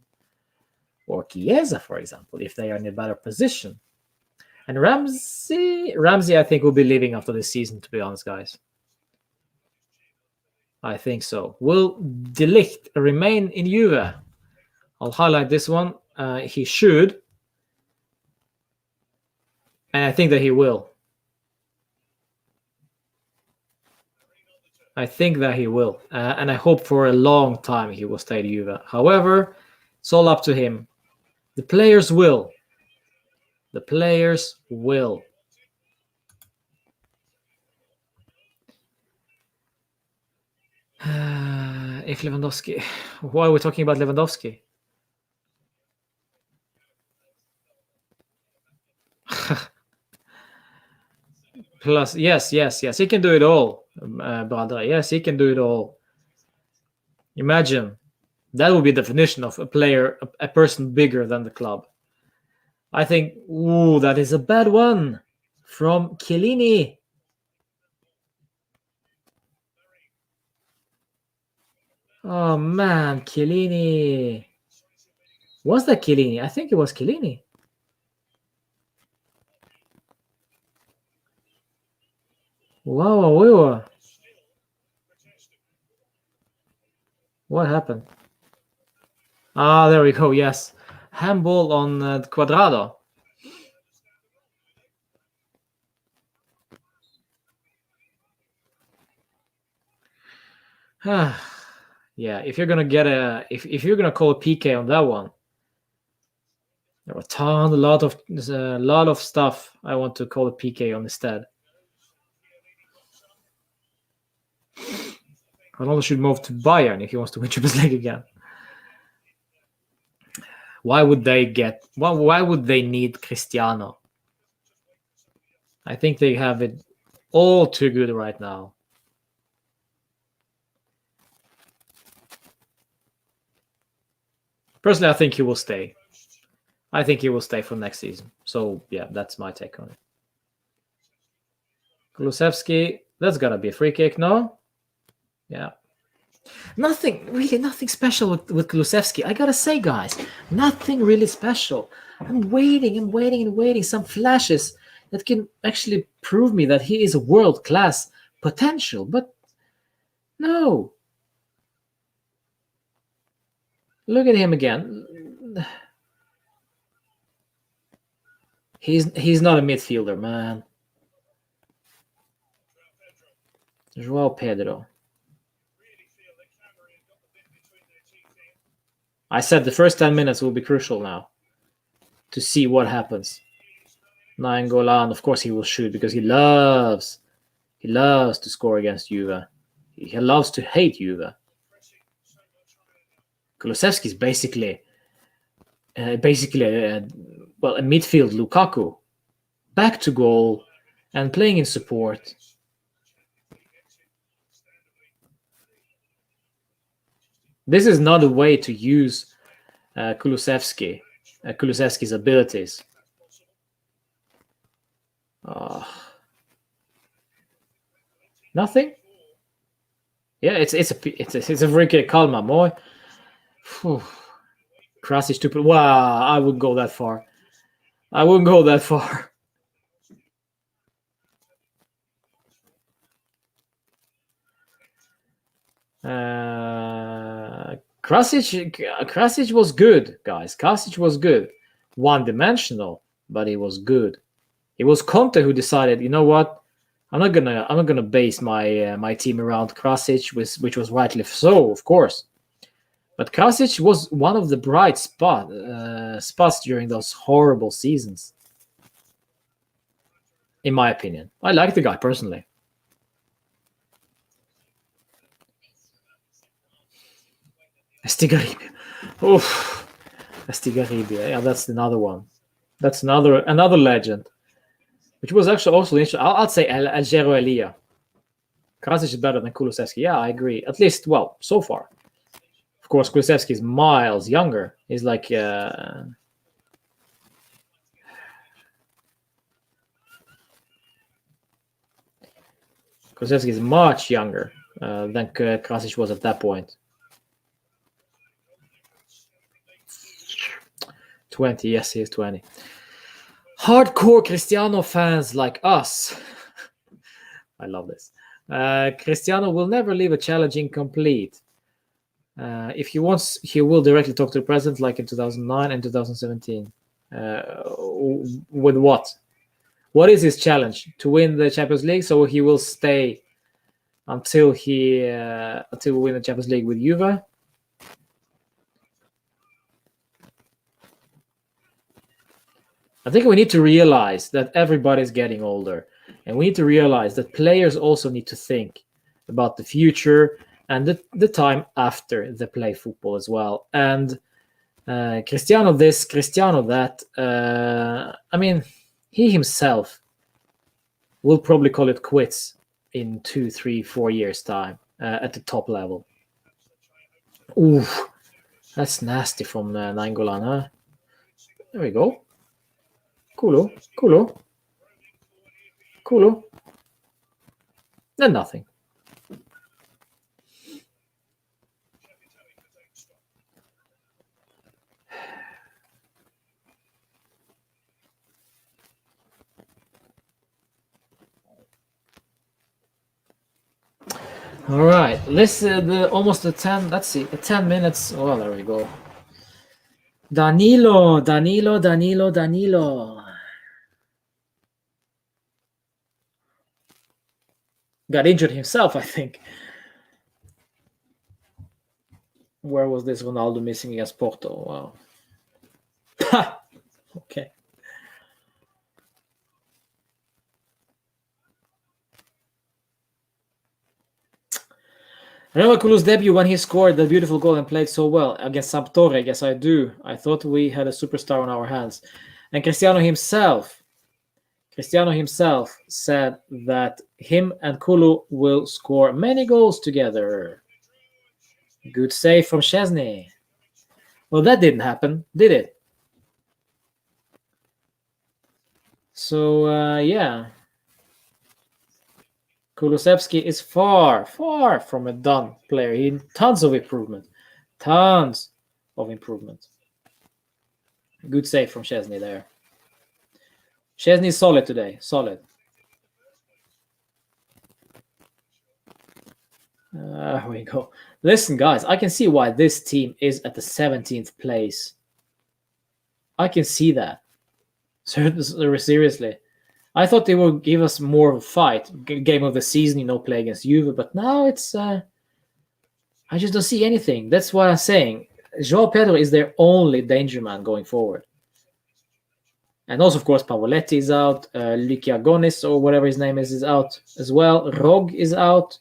or Chiesa, for example, if they are in a better position. And Ramsey, I think, will be leaving after this season, to be honest, guys. I think so. Will De Ligt remain in Juve? I'll highlight this one. He should. And I think that he will. I think that he will. And I hope for a long time he will stay at Juve. However, it's all up to him. The players will. The players will. If Lewandowski. Why are we talking about Lewandowski? Plus, yes. He can do it all, brother. Yes, he can do it all. Imagine. That would be the definition of a player, a person bigger than the club. I think, ooh, that is a bad one from Chiellini. Oh, man, Chiellini. Was that Chiellini? I think it was Chiellini. Wow. What happened? Ah, there we go, yes. Handball on Cuadrado. Yeah, if you're gonna get if you're gonna call a PK on that one, there are a lot of stuff I want to call a PK on instead. Ronaldo should move to Bayern if he wants to win Champions League again. Why would they need Cristiano? I think they have it all too good right now. Personally, I think he will stay. I think he will stay for next season. So, yeah, that's my take on it. Kulusevsky, that's gotta be a free kick, no? Yeah. Nothing special with Kulusevsky. I gotta say, guys, nothing really special. I'm waiting. Some flashes that can actually prove me that he is a world-class potential. But no. Look at him again. He's not a midfielder, man. João Pedro. I said the first 10 minutes will be crucial now to see what happens. Nainggolan, of course he will shoot because he loves to score against Juve. He loves to hate Juve. Kulusevsky is basically a midfield Lukaku, back to goal and playing in support. This is not a way to use Kulusevsky's abilities. Nothing. Yeah, it's a free kick. Kalma, boy. Krasic stupid. Wow, I wouldn't go that far. I wouldn't go that far. Krasic was good, guys. Krasic was good. One-dimensional, but he was good. It was Conte who decided, you know what? I'm not gonna base my team around Krasic, which was rightly so, of course. But Krasic was one of the bright spots during those horrible seasons, in my opinion. I like the guy personally. Estigarribia. Oof. Estigarribia. Yeah, that's another one. That's another legend, which was actually also interesting. I'd say Algero Elia. Krasic is better than Kulusevsky. Yeah, I agree. At least, well, so far. Of course, Kulusevsky is miles younger. He's like Kulusevsky is much younger than Krasic was at that point. 20, yes, he is 20. Hardcore Cristiano fans like us. I love this. Cristiano will never leave a challenge incomplete. If he wants, he will directly talk to the president, like in 2009 and 2017. With what? What is his challenge? To win the Champions League, so he will stay until we win the Champions League with Juve. I think we need to realize that everybody's getting older, and we need to realize that players also need to think about the future and the time after they play football as well. And Cristiano this, Cristiano that. I mean, he himself will probably call it quits in 2, 3, 4 years' time at the top level. Ooh, that's nasty from Nainggolan, huh? There we go. Culo. Then nothing. All right, let's almost a 10. Let's see, 10 minutes. Oh, there we go. Danilo. Got injured himself, I think. Where was this Ronaldo missing against Porto? Wow. Okay. Remember Kulu's debut when he scored the beautiful goal and played so well against Sampdoria? Yes, I do. I thought we had a superstar on our hands. And Cristiano himself said that him and Kulu will score many goals together. Good save from Szczesny. Well, that didn't happen, did it? So, yeah. Kulusevsky is far from a done player. He had tons of improvement. Good save from Szczesny there. Szczesny is solid today. Solid. There we go. Listen, guys, I can see why this team is at the 17th place. I can see that. Seriously. I thought they would give us more of a fight. Game of the season, play against Juve. But now it's... I just don't see anything. That's what I'm saying. João Pedro is their only danger man going forward. And also, of course, Pavoletti is out. Lykiagonis, or whatever his name is out as well. Rog is out.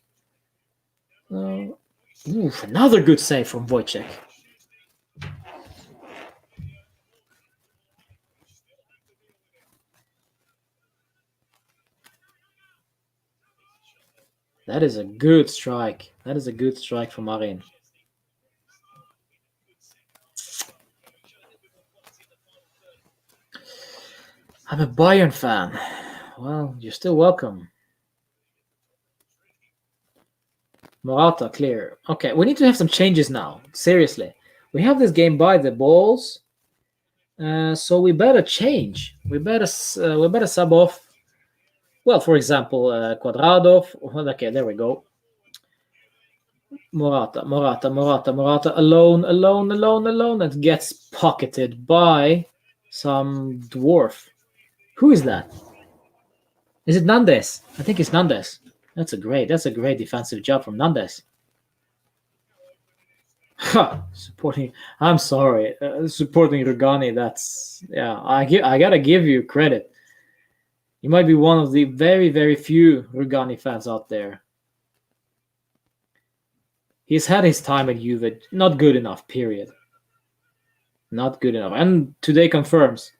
Another good save from Wojciech. That is a good strike. That is a good strike from Marin. I'm a Bayern fan. Well, you're still welcome. Morata, clear. Okay, we need to have some changes now. Seriously. We have this game by the balls. So we better change. We better sub off. Well, for example, Cuadrado. Okay, there we go. Morata, alone, and gets pocketed by some dwarf. Who is that? Is it Nandes? I think it's Nandes. That's a great defensive job from Nandes. Supporting. I'm sorry, supporting Rugani. That's I gotta give you credit. You might be one of the very, very few Rugani fans out there. He's had his time at Juve. Not good enough, period. Not good enough. And today confirms.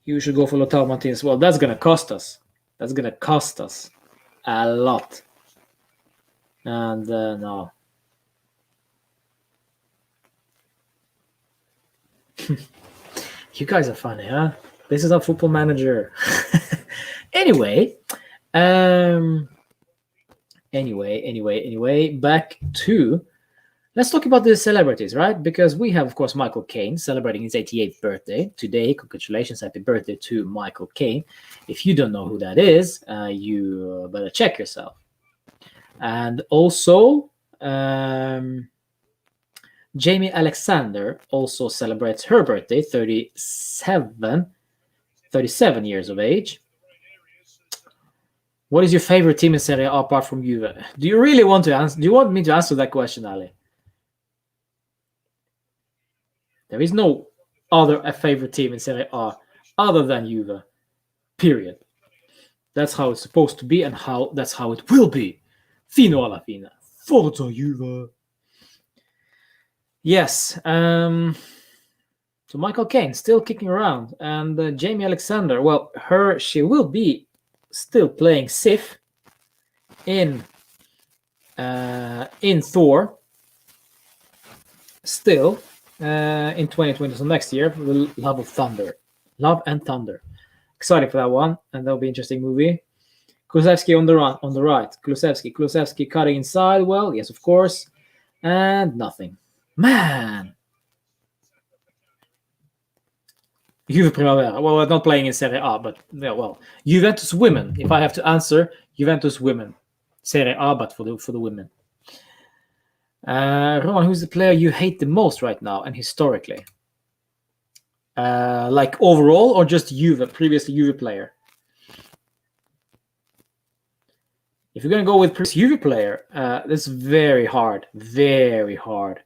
You should go for Lautaro Martinez. Well, that's going to cost us. That's going to cost us a lot. And no. You guys are funny, huh? This is our Football Manager. Anyway, back to, let's talk about the celebrities, right? Because we have, of course, Michael Caine celebrating his 88th birthday today. Congratulations, happy birthday to Michael Caine. If you don't know who that is, you better check yourself. And also, Jamie Alexander also celebrates her birthday, 37 years of age. What is your favorite team in Serie A apart from Juve? Do you really want to answer? Do you want me to answer that question, Ali? There is no other favorite team in Serie A other than Juve. Period. That's how it's supposed to be, and that's how it will be. Fino alla fine. Forza Juve. Yes. So Michael Caine still kicking around, and Jamie Alexander. Well, she will be still playing Sif in Thor. Still in 2020, so next year, the Love and Thunder. Excited for that one, and that'll be an interesting movie. Kulusevsky on the right. Kulusevsky cutting inside. Well, yes, of course, and nothing. Man. Juve Primavera. Well, we're not playing in Serie A, but yeah, well, Juventus women. If I have to answer, Juventus women, Serie A, but for the women. Roman, who's the player you hate the most right now and historically? Like overall, or just Juve, previously Juve player? If you're gonna go with previous Juve player, that's very hard. Very hard.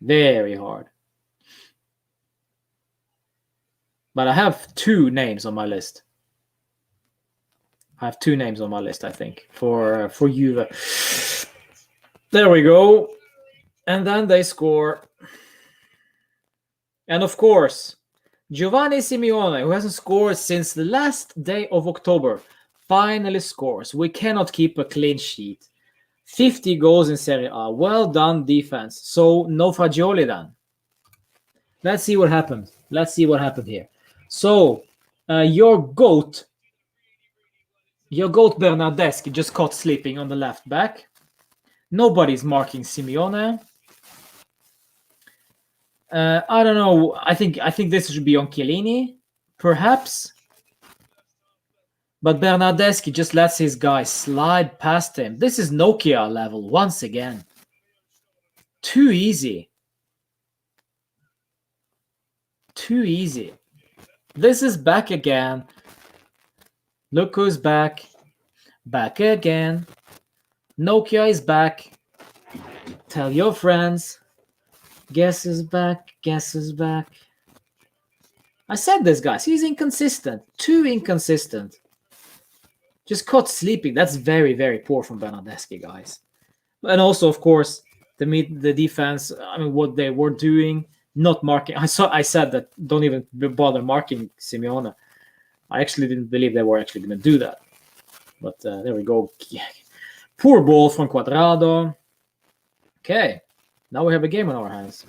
Very hard. But I have two names on my list. I think, for Juve. There we go. And then they score. And of course, Giovanni Simeone, who hasn't scored since the last day of October, finally scores. We cannot keep a clean sheet. 50 goals in Serie A. Well done, defense. So, no Fagioli then. Let's see what happened. Here. So, your goat Bernardeschi just caught sleeping on the left back. Nobody's marking Simeone. I don't know. I think this should be on Chiellini, perhaps. But Bernardeschi just lets his guy slide past him. This is Nokia level once again. Too easy. This is back again. Look who's back. Back again. Nokia is back. Tell your friends. Guess is back. I said this, guys. He's inconsistent. Too inconsistent. Just caught sleeping. That's very, very poor from Bernardeschi, guys. And also, of course, the defense. I mean, what they were doing. not marking. I said that don't even bother marking Simeone. I actually didn't believe they were actually going to do that. But there we go. Poor ball from Cuadrado. Okay, now we have a game on our hands.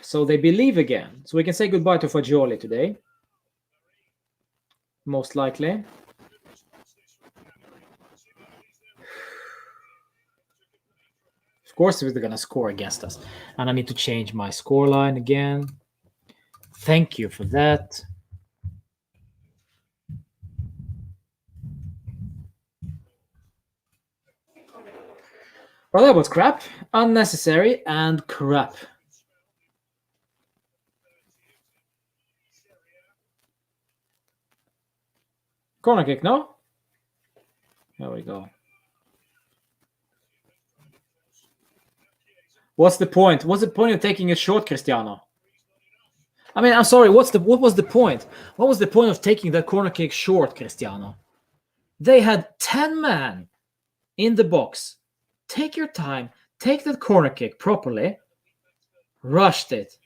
So they believe again. So we can say goodbye to Fagioli today. Most likely. Of course, they're going to score against us. And I need to change my scoreline again. Thank you for that. Well, that was crap. Unnecessary and crap. Corner kick, no? There we go. What's the point? What's the point of taking it short, Cristiano? I mean, I'm sorry. What was the point? What was the point of taking that corner kick short, Cristiano? They had 10 men in the box. Take your time. Take that corner kick properly. Rushed it.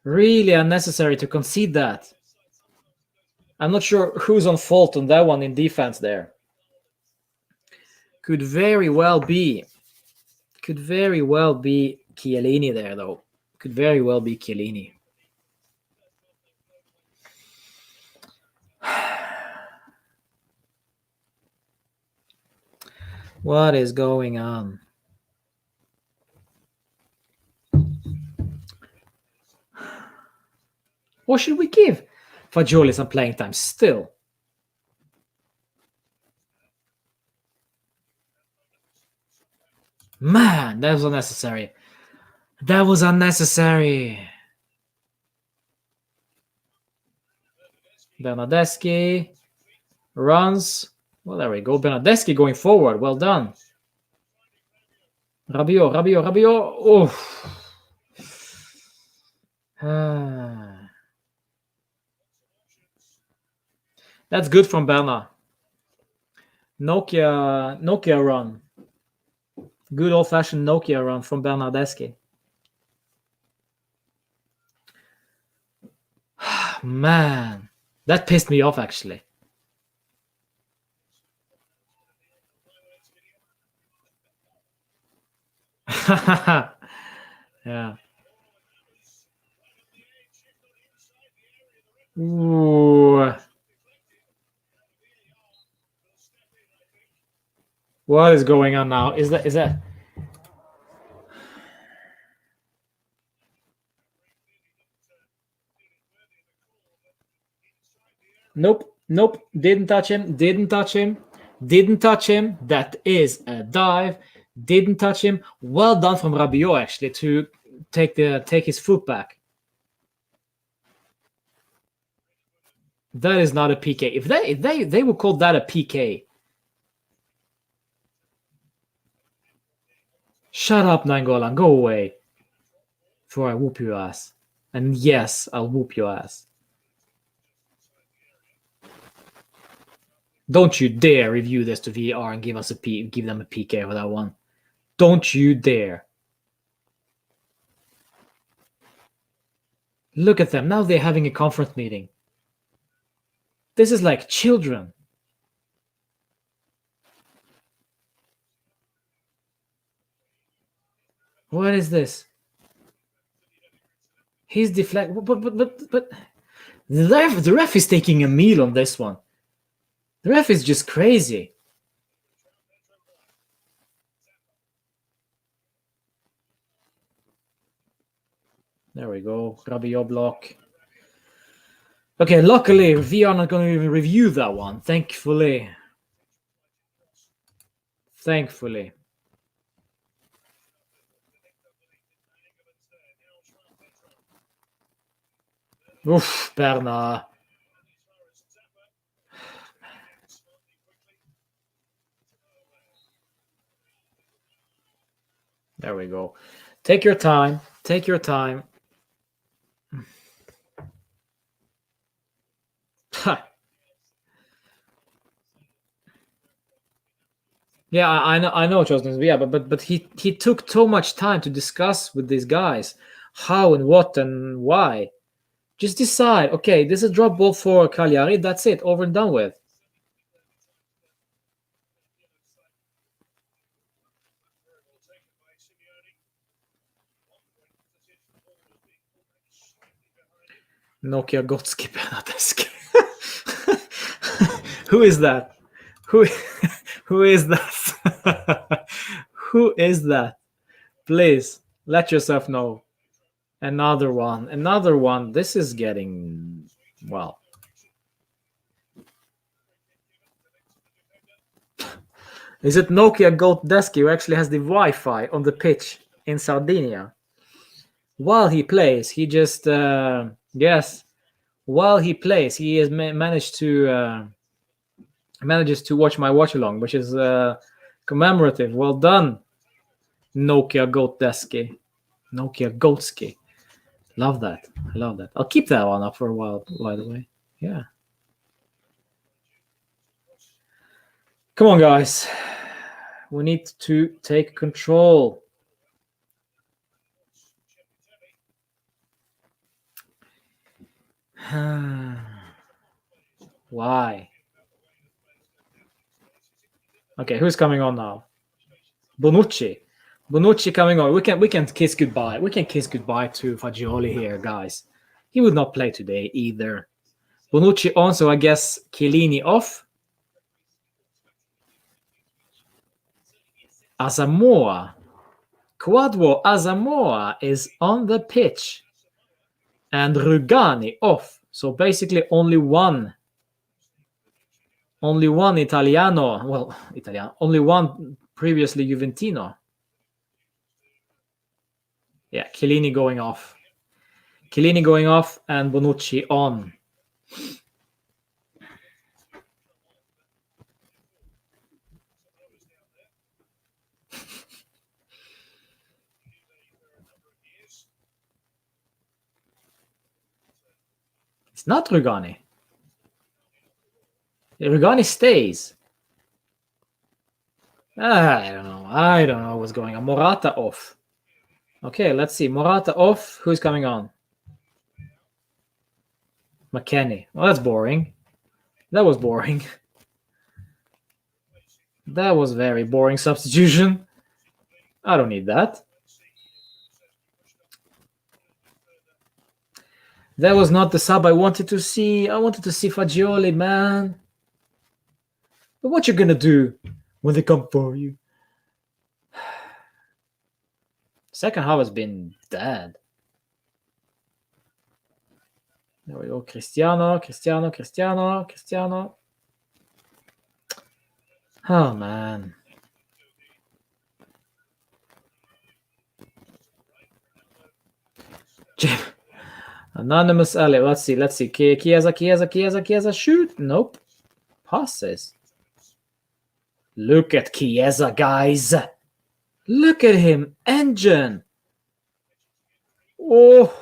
Really unnecessary to concede that. I'm not sure who's on fault on that one in defense there. Could very well be Chiellini there, though. Could very well be Chiellini. What is going on? Or should we give Fagioli some playing time still? Man, that was unnecessary. Bernardeschi runs. Well, there we go. Bernardeschi going forward. Well done. Rabiot. Oh. That's good from Berna. Nokia run. Good old-fashioned Nokia run from Bernardeschi. Man, that pissed me off, actually. Yeah. Ooh. What is going on now? Is that? Nope. Didn't touch him. That is a dive. Didn't touch him. Well done from Rabiot, actually, to take his foot back. That is not a PK. If they would call that a PK. Shut up, Nangolan. Go away. Before I whoop your ass. And yes, I'll whoop your ass. Don't you dare review this to VR and give them a PK for that one. Don't you dare. Look at them. Now they're having a conference meeting. This is like children. What is this? He's deflect. But the ref is taking a meal on this one. The ref is just crazy. There we go. Rabiot block. Okay, luckily we are not going to even review that one. Thankfully. Oof, Berna. There we go. Take your time. Take your time. Yeah, I know, Justin. Yeah, but he took so much time to discuss with these guys how and what and why. Just decide. Okay, this is a drop ball for Cagliari. That's it. Over and done with. Nokia Gotski Bernadeschi. Who is that? Who is that? Who is that? Please let yourself know. Another one. This is getting, well. Is it Nokia Golddeski who actually has the Wi-Fi on the pitch in Sardinia? While he plays, he just yes. While he plays, he has manages to watch my watch along, which is commemorative. Well done, Nokia Golddeski. Nokia Goldski. Love that. I love that. I'll keep that one up for a while, by the way. Yeah. Come on, guys. We need to take control. Why? Okay, who's coming on now? Bonucci. Bonucci coming on. We can kiss goodbye. We can kiss goodbye to Fagioli here, guys. He would not play today either. Bonucci on, so I guess Chiellini off. Asamoah. Quadro Asamoah is on the pitch. And Rugani off. So basically only one Italiano. Well, Italiano. Only one previously Juventino. Yeah, Chiellini going off. Chiellini going off and Bonucci on. It's not Rugani. Rugani stays. I don't know what's going on. Morata off. Okay, let's see. Morata off. Who's coming on? McKennie. Well, that's boring. That was boring. That was very boring substitution. I don't need that. That was not the sub I wanted to see. I wanted to see Fagioli, man. But what you gonna do when they come for you? Second half has been dead. There we go. Cristiano. Oh, man. Anonymous alley. Let's see. Chiesa. Shoot. Nope. Passes. Look at Chiesa, guys. Look at him. Engine. Oh,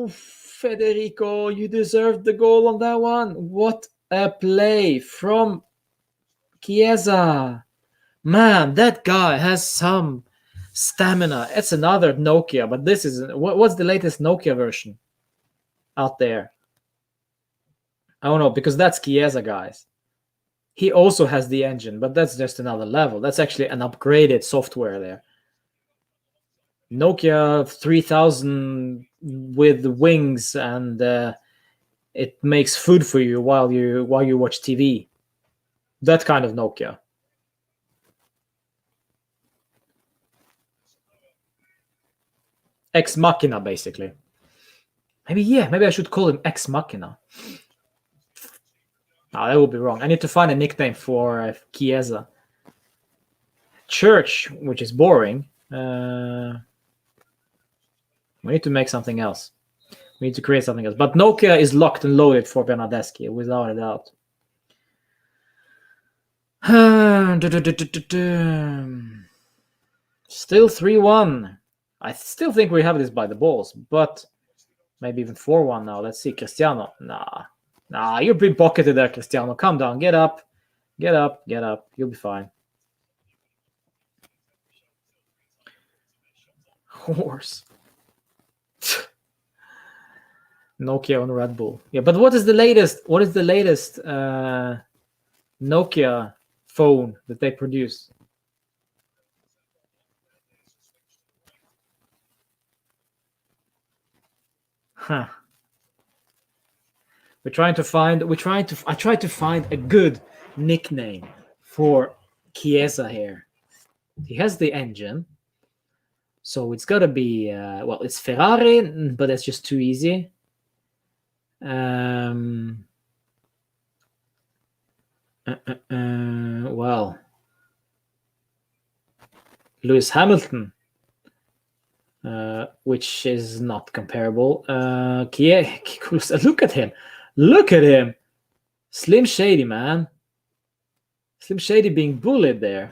Federico, you deserved the goal on that one. What a play from Chiesa. Man, that guy has some stamina. It's another Nokia, but this is what's the latest Nokia version out there? I don't know, because that's Chiesa, guys. He also has the engine, but that's just another level. That's actually an upgraded software there. Nokia 3000 with wings, and it makes food for you while you watch TV. That kind of Nokia. Ex Machina, basically. Maybe I should call him Ex Machina. No, that would be wrong. I need to find a nickname for Chiesa. Church, which is boring. We need to make something else. We need to create something else. But Nokia is locked and loaded for Bernadeschi, without a doubt. Still 3-1. I still think we have this by the balls, but maybe even 4-1 now. Let's see. Cristiano. Nah, you're being pocketed there, Cristiano. Calm down. Get up. Get up. Get up. You'll be fine. Horse. Nokia on Red Bull. Yeah, but what is the latest? What is the latest Nokia phone that they produce? Huh. I tried to find a good nickname for Chiesa here. He has the engine, so it's got to be well, it's Ferrari, but that's just too easy. Well, Lewis Hamilton, which is not comparable. Look at him. Look at him. Slim Shady, man. Slim Shady being bullied there.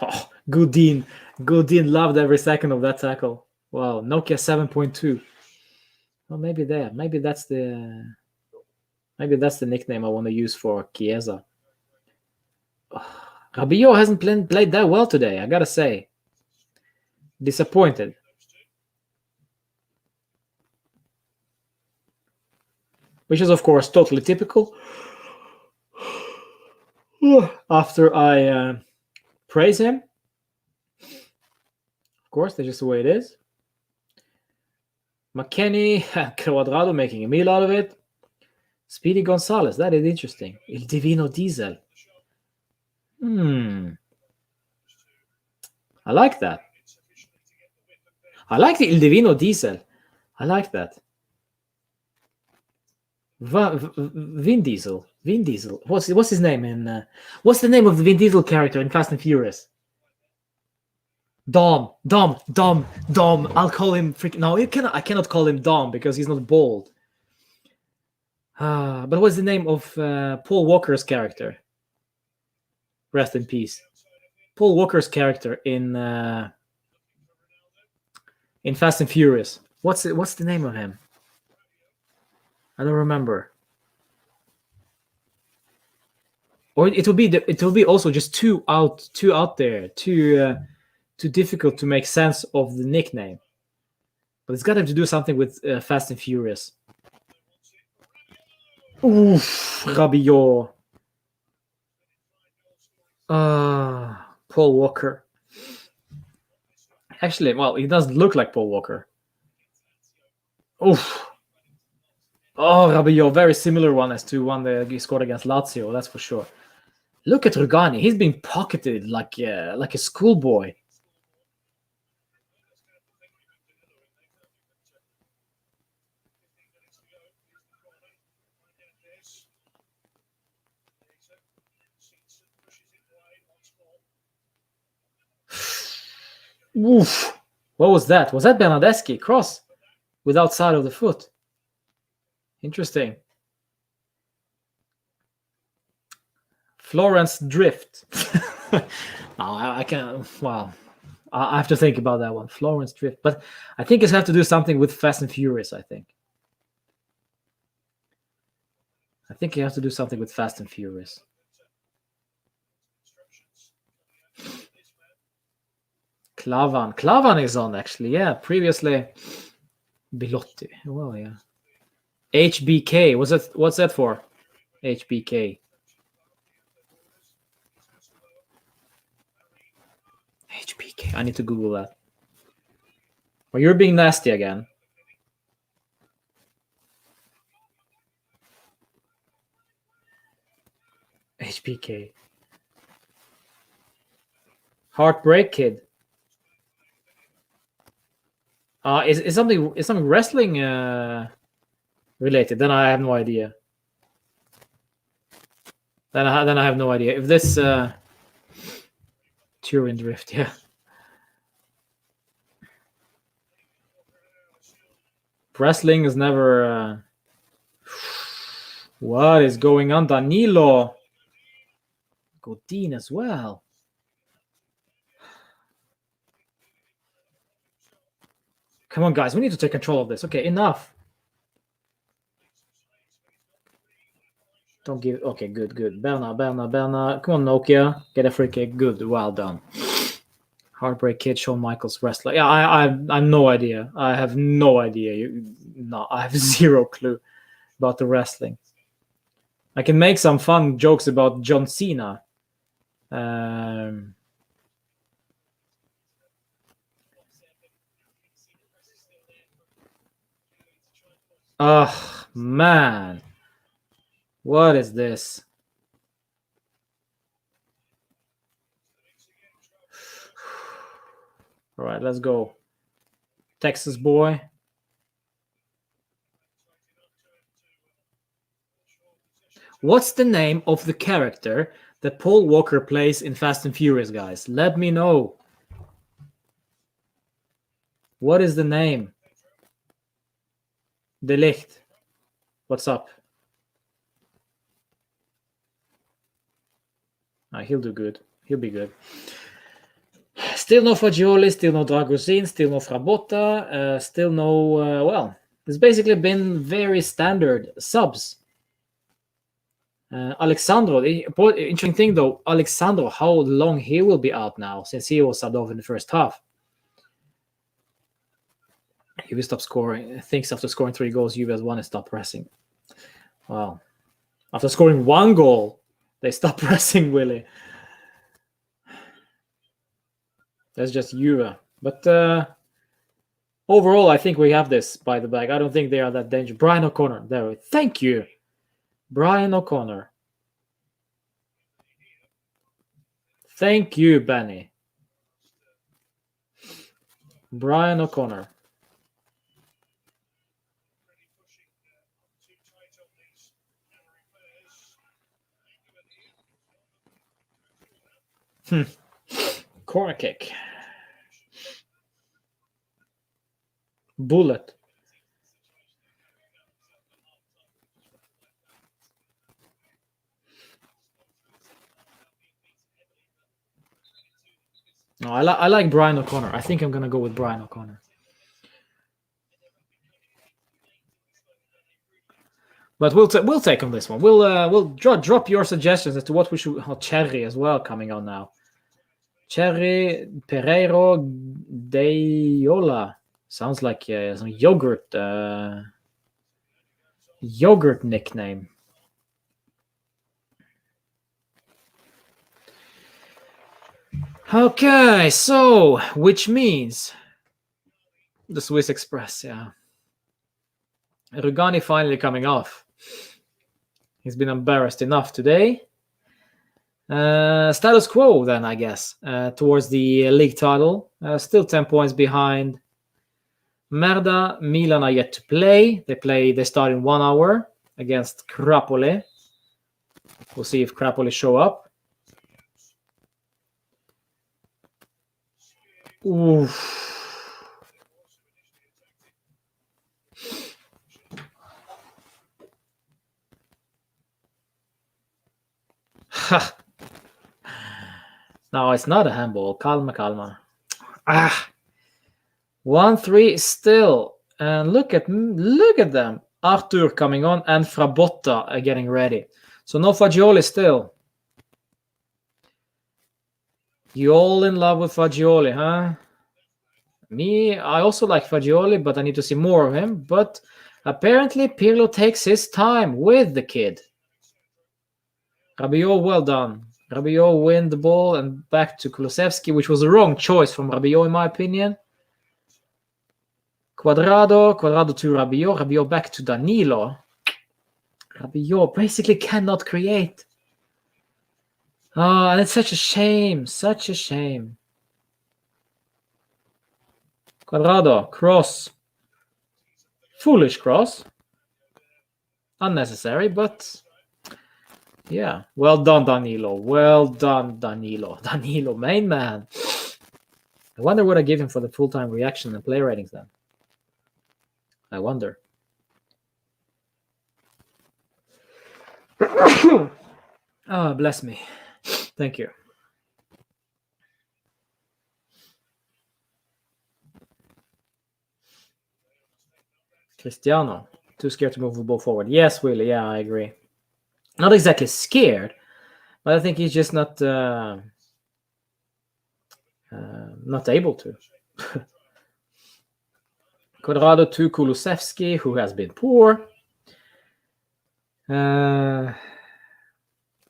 Oh, Goodin loved every second of that tackle. Wow, Nokia 7.2. Well, maybe that's the nickname I want to use for Chiesa. Oh, Rabiot hasn't played that well today, I gotta say. Disappointed. Which is, of course, totally typical. After I praise him. Of course, that's just the way it is. McKenny, Cuadrado making a meal out of it. Speedy Gonzalez, that is interesting. Il Divino Diesel. I like that. I like the Il Divino Diesel. I like that. Vin Diesel. What's his name in? What's the name of the Vin Diesel character in Fast and Furious? Dom. I'll call him freaking. No, I cannot call him Dom because he's not bald. But what's the name of Paul Walker's character? Rest in peace. Paul Walker's character in Fast and Furious. What's the name of him? I don't remember. Or it will be also just too out there, too difficult to make sense of the nickname. But it's got to do something with Fast and Furious. Oof, Rabiot. Paul Walker. Actually, well, he doesn't look like Paul Walker. Oof. Oh, Rabiot, very similar one as to one that he scored against Lazio, that's for sure. Look at Rugani. He's being pocketed like a schoolboy. Oof. What was that? Was that Bernardeschi? Cross with outside of the foot. Interesting. Florence Drift. No, I can't. Well, I have to think about that one. Florence Drift. But I think it's have to do something with Fast and Furious, I think. You have to do something with Fast and Furious. Clavan is on, actually. Yeah, previously. Bilotti. Well, yeah. HBK. What's that for? HBK. HBK. I need to Google that. Well, you're being nasty again. HBK. Heartbreak Kid. Is something wrestling related? Then I have no idea. Then I have no idea if this Turin Drift. Yeah. Wrestling is never. What is going on, Danilo? Godin as well. Come on, guys. We need to take control of this. Okay, enough. Don't give... Okay, good. Berna. Come on, Nokia. Get a free kick. Good. Well done. Heartbreak Kid, Shawn Michaels wrestler. Yeah, I have no idea. I have no idea. I have zero clue about the wrestling. I can make some fun jokes about John Cena. Oh, man. What is this? All right, let's go. Texas boy. What's the name of the character that Paul Walker plays in Fast and Furious, guys? Let me know. What is the name? De Licht. What's up? He'll do good. He'll be good. Still no Fagioli, still no Dragosin, still no Frabotta, still no... well, it's basically been very standard subs. Alexandro, the interesting thing though, Alexandro, how long he will be out now since he was subbed off in the first half. He will stop scoring. Thinks after scoring 3 goals, Juve has won and stop pressing. Wow. After scoring 1 goal, they stop pressing, Willie. That's just Juve. But overall, I think we have this by the bag. I don't think they are that dangerous. Brian O'Connor. There. Thank you. Brian O'Connor. Thank you, Benny. Brian O'Connor. Corner kick. Bullet. No, I like Brian O'Connor. I think I'm gonna go with Brian O'Connor. But we'll take on this one. We'll drop your suggestions as to what we should. Oh, Cherry as well coming on now. Cherry Pereiro Deiola sounds like some yogurt nickname. Okay, so which means the Swiss Express, yeah. Rugani finally coming off. He's been embarrassed enough today. Status quo then, I guess, towards the league title. Still 10 points behind. Merda, Milan are yet to play. They start in 1 hour against Crapoli. We'll see if Crapoli show up. Oof. No, it's not a handball. Calma. 1-3 still. And look at them. Arthur coming on and Frabotta are getting ready. So no Fagioli still. You all in love with Fagioli, huh? Me, I also like Fagioli, but I need to see more of him. But apparently Pirlo takes his time with the kid. Rabiot, well done. Rabiot win the ball and back to Kulusevsky, which was the wrong choice from Rabiot in my opinion. Quadrado to Rabiot back to Danilo. Rabiot basically cannot create. And it's such a shame. Quadrado, cross. Foolish cross. Unnecessary, but yeah. Well done, Danilo. Danilo, main man. I wonder what I give him for the full-time reaction and play ratings then. I wonder. Oh, bless me. Thank you. Cristiano, too scared to move the ball forward. Yes, Willie. Yeah, I agree. Not exactly scared, but I think he's just not able to. Quadrado to Kulusevsky, who has been poor.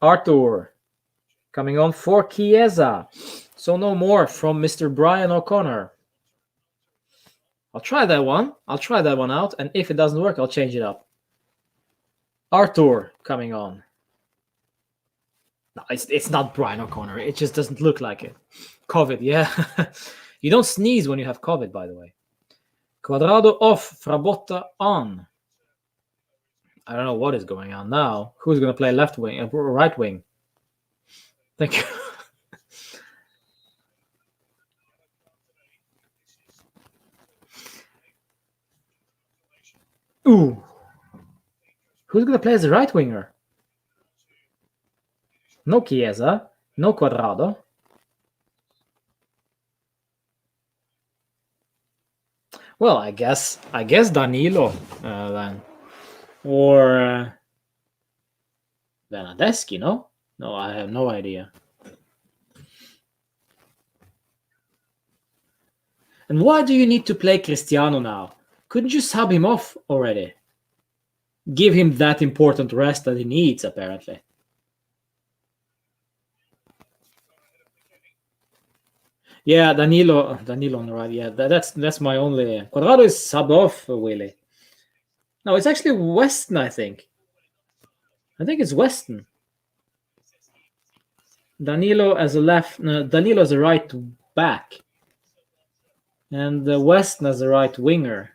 Arthur coming on for Chiesa. So no more from Mr. Brian O'Connor. I'll try that one. I'll try that one out, and if it doesn't work, I'll change it up. Arthur coming on. No, it's not Brian O'Connor. It just doesn't look like it. COVID, yeah. You don't sneeze when you have COVID, by the way. Quadrado off, Frabotta on. I don't know what is going on now. Who's going to play left wing, right wing? Thank you. Ooh. Who's going to play as the right winger? No Chiesa, no Quadrado. Well, I guess Danilo then, or Bernardeschi. No, I have no idea. And why do you need to play Cristiano now? Couldn't you sub him off already? Give him that important rest that he needs, apparently. Yeah, Danilo on the right. Yeah, that's my only. Quadrado is sub off, Willie. No, it's actually Weston, I think. I think it's Weston. Danilo as a left. No, Danilo as a right back, and Weston as a right winger.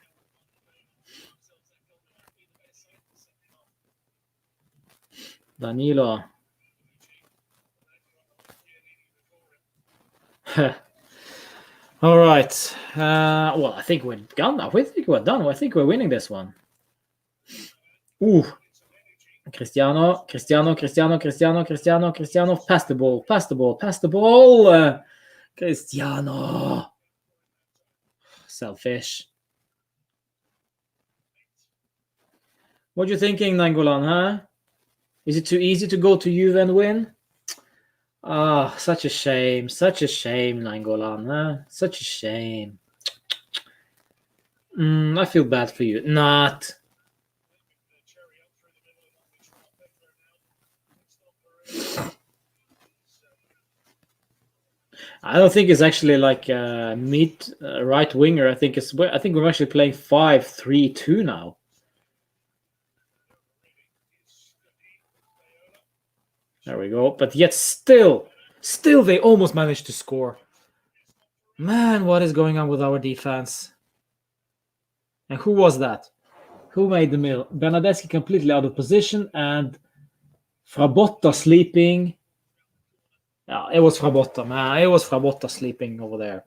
Danilo. All right. Well, I think we're done now. I think we're done. I think we're winning this one. Ooh. Cristiano. Pass the ball. Cristiano. Selfish. What you thinking, Nangolan, huh? Is it too easy to go to Juve and win? Ah, such a shame. Such a shame, Nangolan, huh? Such a shame. I feel bad for you. Not. I don't think it's actually like mid right winger. I think we're actually playing 5-3-2 now. There we go. But yet still they almost managed to score. Man, what is going on with our defense? And who was that? Who made the middle? Bernardeschi completely out of position and Frabotta sleeping. Yeah, it was Frabotta, man. It was Frabotta sleeping over there.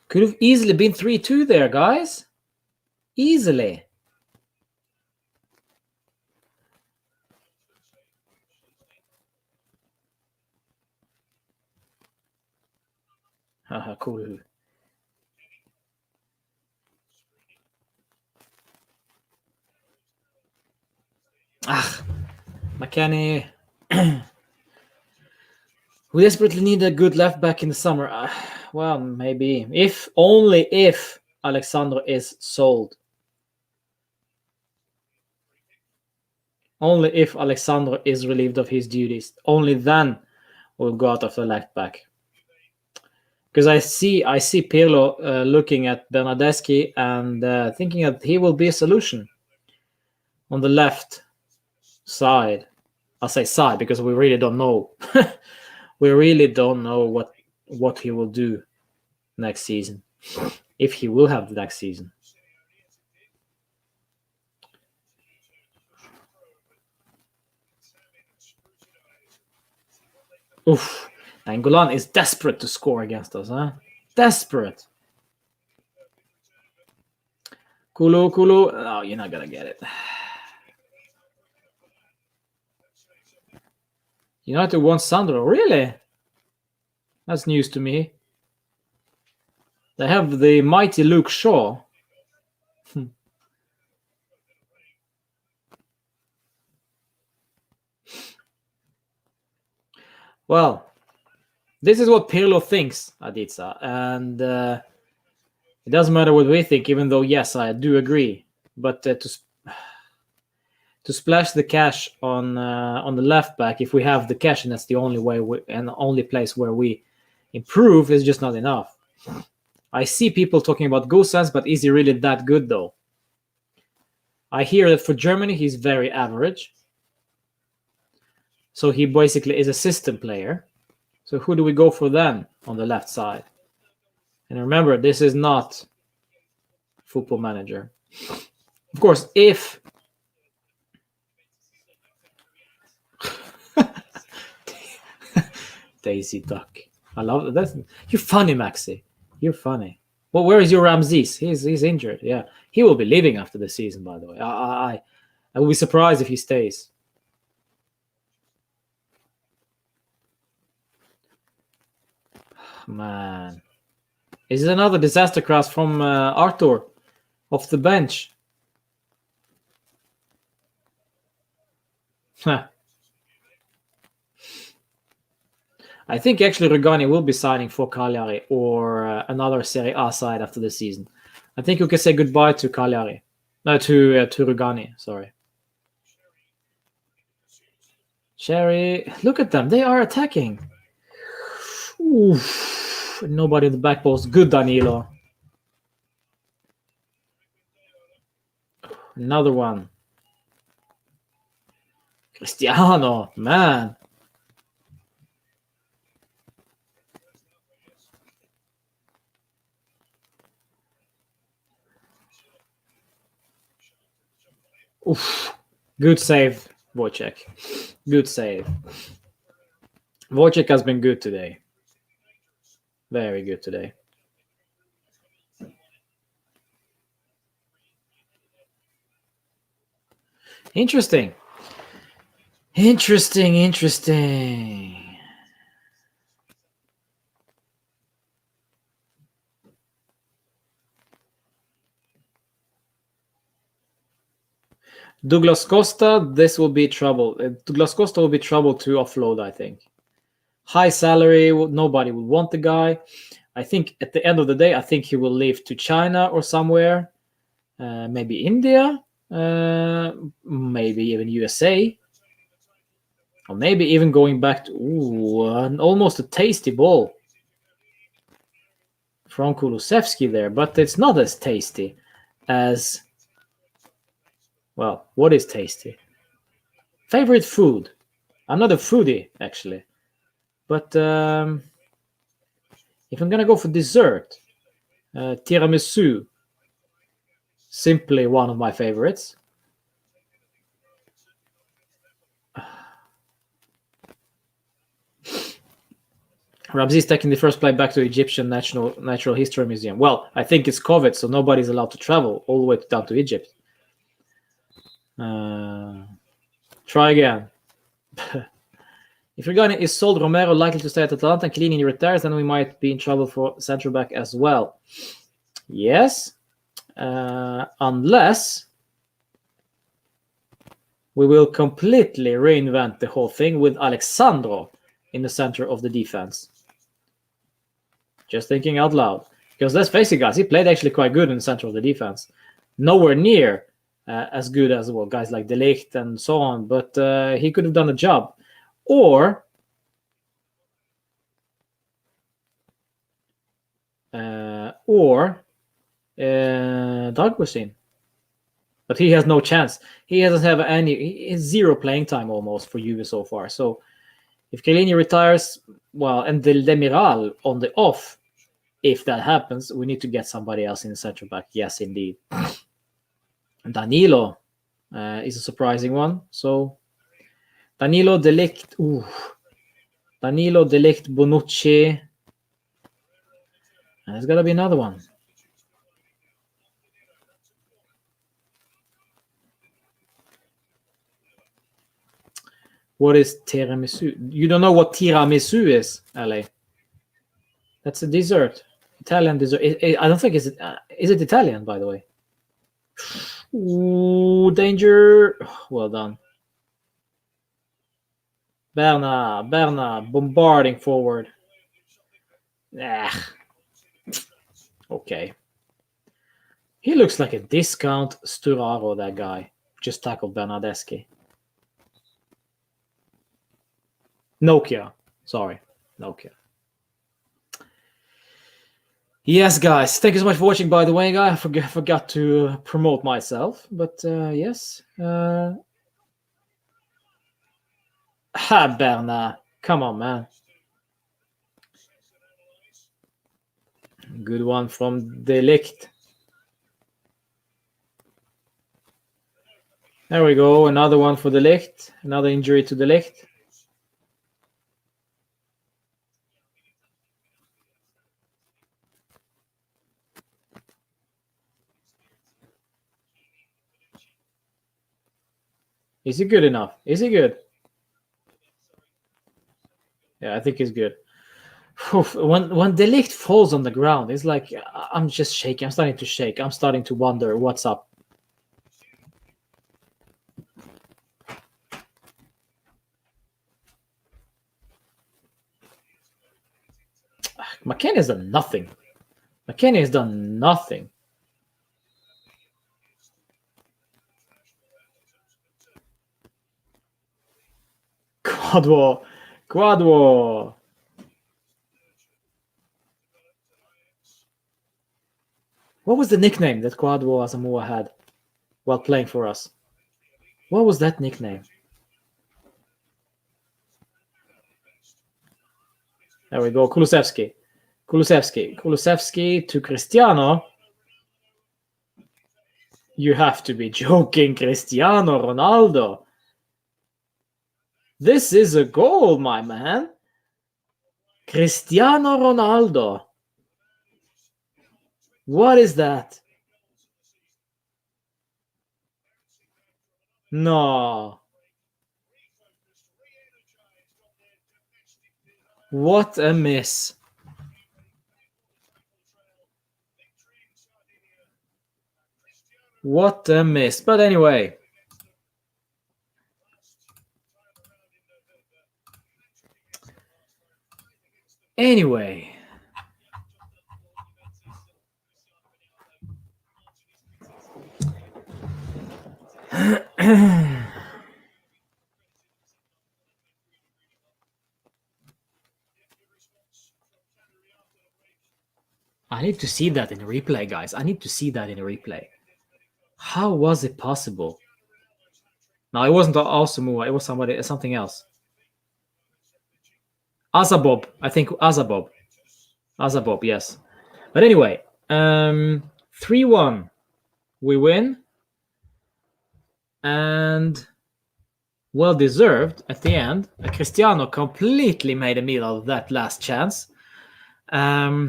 Could have easily been 3-2 there, guys. Easily. Haha, cool. McKennie. We desperately need a good left back in the summer. Well, maybe. Only if Alexandro is sold. Only if Alexandro is relieved of his duties. Only then we'll go out of the left back. Because I see Pirlo looking at Bernardeschi and thinking that he will be a solution on the left side. I'll say side because we really don't know. We really don't know what he will do next season, if he will have the next season. Oof. Angolan is desperate to score against us, huh? Desperate. Kulu. Oh, you're not gonna get it. United wants Sandro. Really? That's news to me. They have the mighty Luke Shaw. Well, this is what Pirlo thinks, Aditsa, and it doesn't matter what we think, even though, yes, I do agree. But to splash the cash on the left back, if we have the cash, and that's the only way and the only place where we improve, is just not enough. I see people talking about Gosens, but is he really that good, though? I hear that for Germany, he's very average. So he basically is a system player. So who do we go for then on the left side? And remember, this is not Football Manager. Of course, if Daisy Duck. I love that. You're funny, Maxi. You're funny. Well, where is your Ramses? He's injured. Yeah, he will be leaving after the season. By the way, I will be surprised if he stays. Man, is it another disaster cross from Arthur off the bench? Huh. I think actually Rugani will be signing for Cagliari or another Serie A side after the season. I think you can say goodbye to Cagliari. No, to Rugani, sorry. Cherry, look at them. They are attacking. Oof. Nobody in the back post. Good, Danilo. Another one. Cristiano, man. Oof. Good save, Wojciech. Good save. Wojciech has been good today. Very good today. Interesting. Douglas Costa, this will be trouble. Douglas Costa will be trouble to offload, I think. High salary, nobody will want the guy. I think at the end of the day, I think he will leave to China or somewhere. Maybe India, maybe even USA. Or maybe even going back to almost a tasty ball from Kulusevsky there, but it's not as tasty as, well, what is tasty? Favorite food? I'm not a foodie, actually. But if I'm going to go for dessert, tiramisu, simply one of my favorites. Ramses taking the first flight back to Egyptian Natural History Museum. Well, I think it's COVID, so nobody's allowed to travel all the way down to Egypt. Try again. If Rugani is sold, Romero likely to stay at Atalanta, and Chiellini retires, then we might be in trouble for central back as well. Yes, unless we will completely reinvent the whole thing with Alexandro in the center of the defense. Just thinking out loud. Because let's face it, guys, he played actually quite good in the center of the defense. Nowhere near as good as, well, guys like De Ligt and so on, but he could have done a job. Or Dragusin. But he has no chance. He doesn't have he has zero playing time almost for Juve so far. So if Chiellini retires, well, and the Demiral on the off, if that happens, we need to get somebody else in the central back. Yes, indeed. Danilo is a surprising one. So Danilo, De Ligt, Danilo, De Ligt, Bonucci. And there's got to be another one. What is tiramisu? You don't know what tiramisu is, Ali? That's a dessert. Italian dessert. I don't think is it Italian, by the way? Ooh, danger. Well done. Berna, bombarding forward. Okay. He looks like a discount Sturaro, that guy. Just tackled Bernardeschi. Nokia. Sorry. Nokia. Yes, guys. Thank you so much for watching, by the way, guys. I forgot to promote myself. But yes. Bernard. Come on, man. Good one from De Ligt. There we go. Another one for De Ligt. Another injury to De Ligt. Is he good enough? Is he good? Yeah, I think he's good. When De Ligt falls on the ground, it's like I'm just shaking. I'm starting to shake. I'm starting to wonder what's up. McKennie has done nothing. McKennie has done nothing. Quadwo. What was the nickname that Quadwo Asamoah had while playing for us? What was that nickname? There we go. Kulusevsky to Cristiano. You have to be joking, Cristiano Ronaldo. This is a goal, my man. Cristiano Ronaldo. What is that? No. What a miss. What a miss. But anyway. Anyway. I need to see that in a replay, guys. I need to see that in a replay. How was it possible? No, it wasn't Asamoah. It was something else. Azabob. I think Azabob. Azabob, yes. But anyway, 3-1. We win. And well deserved at the end. Cristiano completely made a meal out of that last chance. How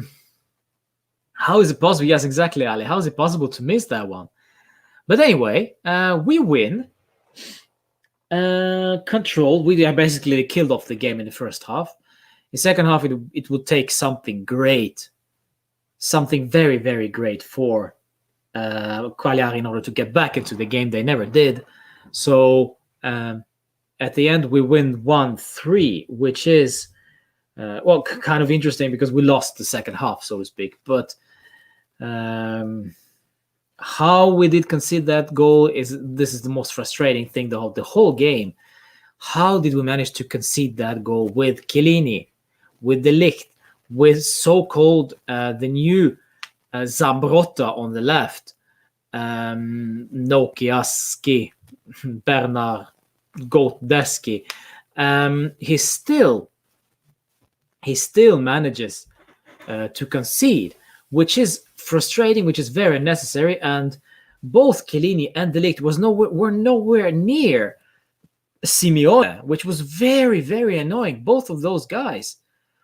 is it possible? Yes, exactly, Ali. How is it possible to miss that one? But anyway, we win. Control. We basically killed off the game in the first half. In the second half, it would take something great. Something very, very great for Cagliari in order to get back into the game. They never did. So at the end, we win 1-3, which is, kind of interesting because we lost the second half, so to speak. But how we did concede that goal this is the most frustrating thing the whole game. How did we manage to concede that goal with Chiellini, with De Ligt, with so-called the new Zambrotta on the left, Nokiaski, Bernard Goatdeski. He still manages to concede, which is frustrating, which is very unnecessary. And both Chiellini and De Ligt were nowhere near Simeone, which was very, very annoying. Both of those guys.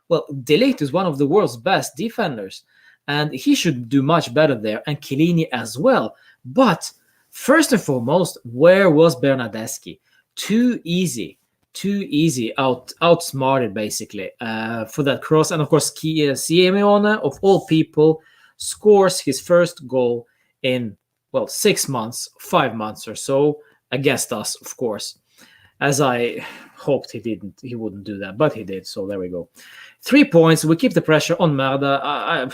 Well, De Ligt is one of the world's best defenders, and he should do much better there, and Chiellini as well. But first and foremost, where was Bernardeschi? Too easy too easy, outsmarted basically for that cross. And of course, Simeone, of all people, scores his first goal in 6 months, 5 months or so against us, of course. As I hoped he wouldn't do that, but he did. So there we go. 3 points. We keep the pressure on Merda.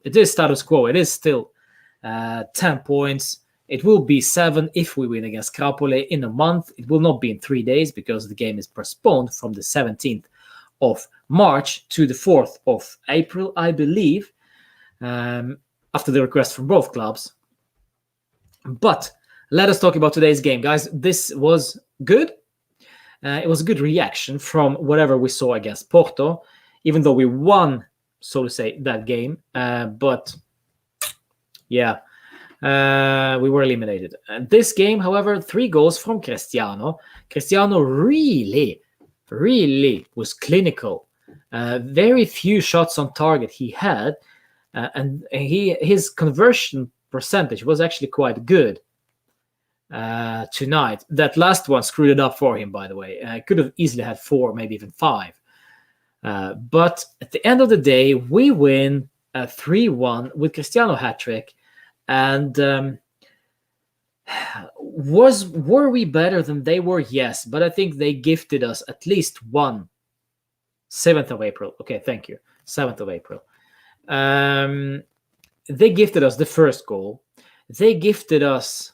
It is status quo. It is still 10 points. It will be 7 if we win against Crapole in a month. It will not be in 3 days because the game is postponed from the 17th of March to the 4th of April, I believe, after the request from both clubs. But let us talk about today's game, guys. This was good. It was a good reaction from whatever we saw against Porto, even though we won, so to say, that game. But yeah, we were eliminated. This game, however, 3 goals from Cristiano. Cristiano really was clinical. Very few shots on target he had, and his conversion percentage was actually quite good tonight. That last one screwed it up for him, by the way. Could have easily had 4, maybe even 5. But at the end of the day, we win 3-1 with Cristiano hat-trick. And were we better than they were? Yes, but I think they gifted us at least one. 7th of April. Okay, thank you. 7th of April. They gifted us the first goal. They gifted us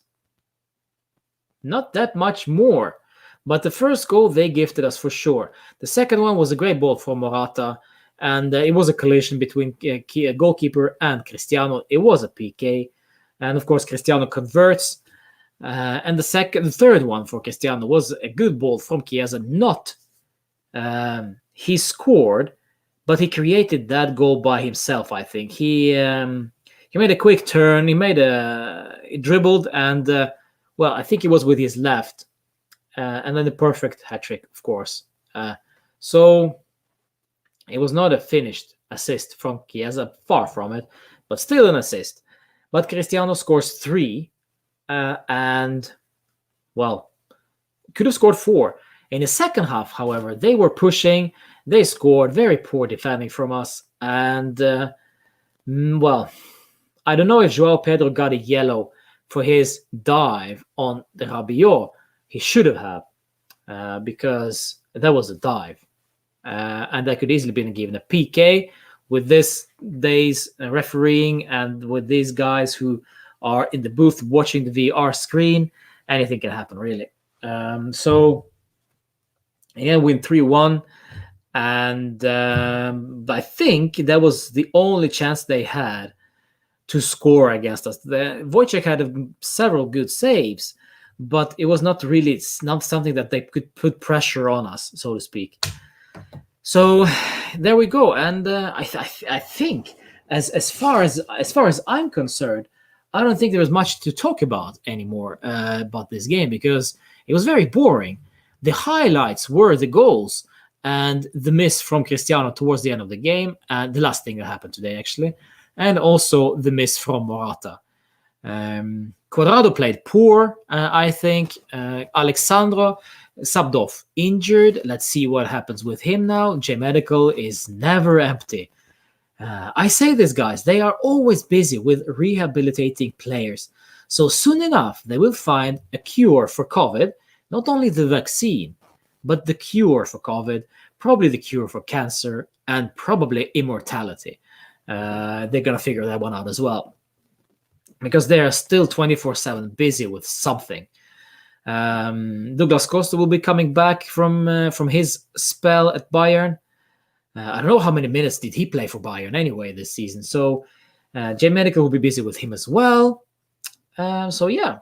not that much more, but the first goal they gifted us for sure. The second one was a great ball from Morata, and it was a collision between goalkeeper and Cristiano. It was a PK, and of course Cristiano converts. And the third one for Cristiano was a good ball from Chiesa. He scored, but he created that goal by himself. I think he made a quick turn. He dribbled, and I think it was with his left, and then the perfect hat trick, of course. So it was not a finished assist from Chiesa, far from it, but still an assist. But Cristiano scores 3, and could have scored 4. In the second half, however, they were pushing. They scored. Very poor defending from us. And, I don't know if Joao Pedro got a yellow for his dive on the Rabiot. He should have because that was a dive. And that could easily been given a PK. With this day's refereeing and with these guys who are in the booth watching the VR screen, anything can happen, really. So, again, win 3-1. And I think that was the only chance they had to score against us. Wojciech had several good saves, but it was not something that they could put pressure on us, so to speak. So there we go. And I think as far as I'm concerned, I don't think there was much to talk about anymore about this game, because it was very boring. The highlights were the goals and the miss from Cristiano towards the end of the game, and the last thing that happened today, actually, and also the miss from Morata. Cuadrado played poor, I think. Alexandro subbed off injured. Let's see what happens with him now. J-Medical is never empty. I say this, guys, they are always busy with rehabilitating players. So soon enough, they will find a cure for COVID, not only the vaccine, but the cure for COVID, probably the cure for cancer, and probably immortality. They're going to figure that one out as well, because they are still 24/7 busy with something. Douglas Costa will be coming back from his spell at Bayern. I don't know how many minutes did he play for Bayern anyway this season. So J-Medical will be busy with him as well. So yeah,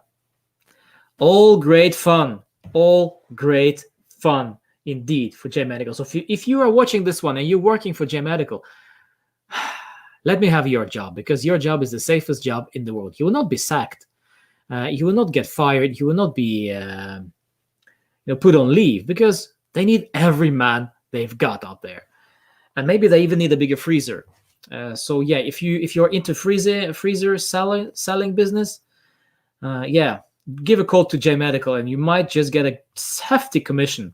all great fun. All great fun indeed for J-Medical. So if you are watching this one and you're working for J-Medical, let me have your job, because your job is the safest job in the world. You will not be sacked. You will not get fired. You will not be put on leave, because they need every man they've got out there. And maybe they even need a bigger freezer. So yeah, if you're into freezer selling business, give a call to J-Medical and you might just get a hefty commission.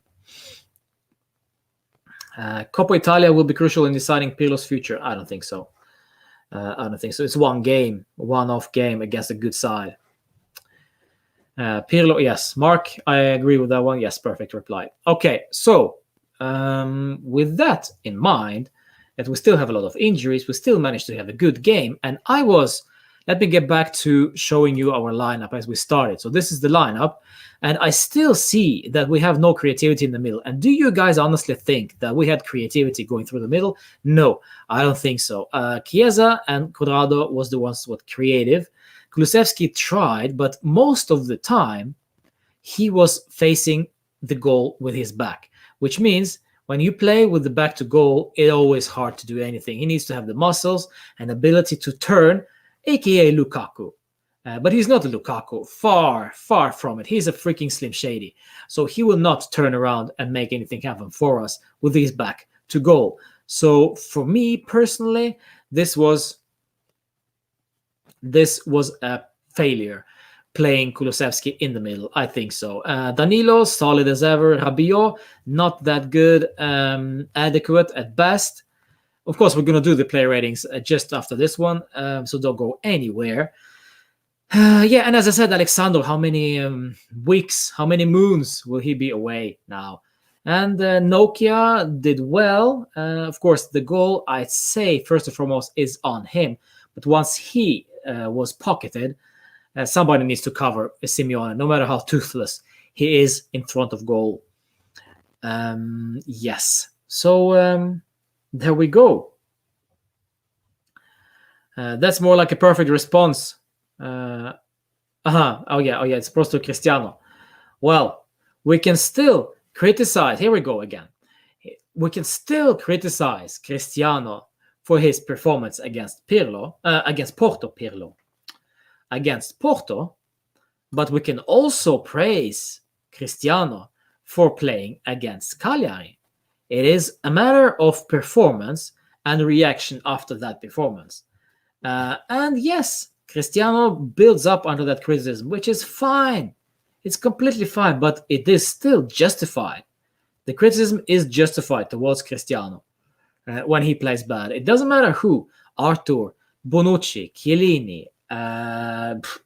Coppa Italia will be crucial in deciding Pirlo's future. I don't think so. It's one game, one-off game against a good side. Pirlo, yes. Mark, I agree with that one. Yes, perfect reply. Okay, so with that in mind, that we still have a lot of injuries, we still managed to have a good game. And let me get back to showing you our lineup as we started. So this is the lineup. And I still see that we have no creativity in the middle. And do you guys honestly think that we had creativity going through the middle? No, I don't think so. Chiesa and Corrado was the ones who were creative. Kulusevsky tried, but most of the time he was facing the goal with his back, which means when you play with the back to goal, it's always hard to do anything. He needs to have the muscles and ability to turn, aka Lukaku. But he's not a Lukaku, far, far from it. He's a freaking Slim Shady. So he will not turn around and make anything happen for us with his back to goal. So for me personally, this was a failure, playing Kulusevsky in the middle. I think so. Danilo, solid as ever. Rabiot, not that good, adequate at best. Of course, we're going to do the player ratings just after this one, so don't go anywhere. Yeah, and as I said, Alexander, how many weeks, how many moons will he be away now? And Nokia did well. Of course, the goal, I'd say, first and foremost, is on him. But once he was pocketed, somebody needs to cover Simeone, no matter how toothless he is in front of goal. Yes. So there we go. That's more like a perfect response. Oh yeah, it's supposed to Cristiano. Well, we can still criticize. Here we go again. We can still criticize Cristiano for his performance against Pirlo, against Porto, but we can also praise Cristiano for playing against Cagliari. It is a matter of performance and reaction after that performance. And yes, Cristiano builds up under that criticism, which is fine. It's completely fine, but it is still justified. The criticism is justified towards Cristiano when he plays bad. It doesn't matter who. Arthur, Bonucci, Chiellini,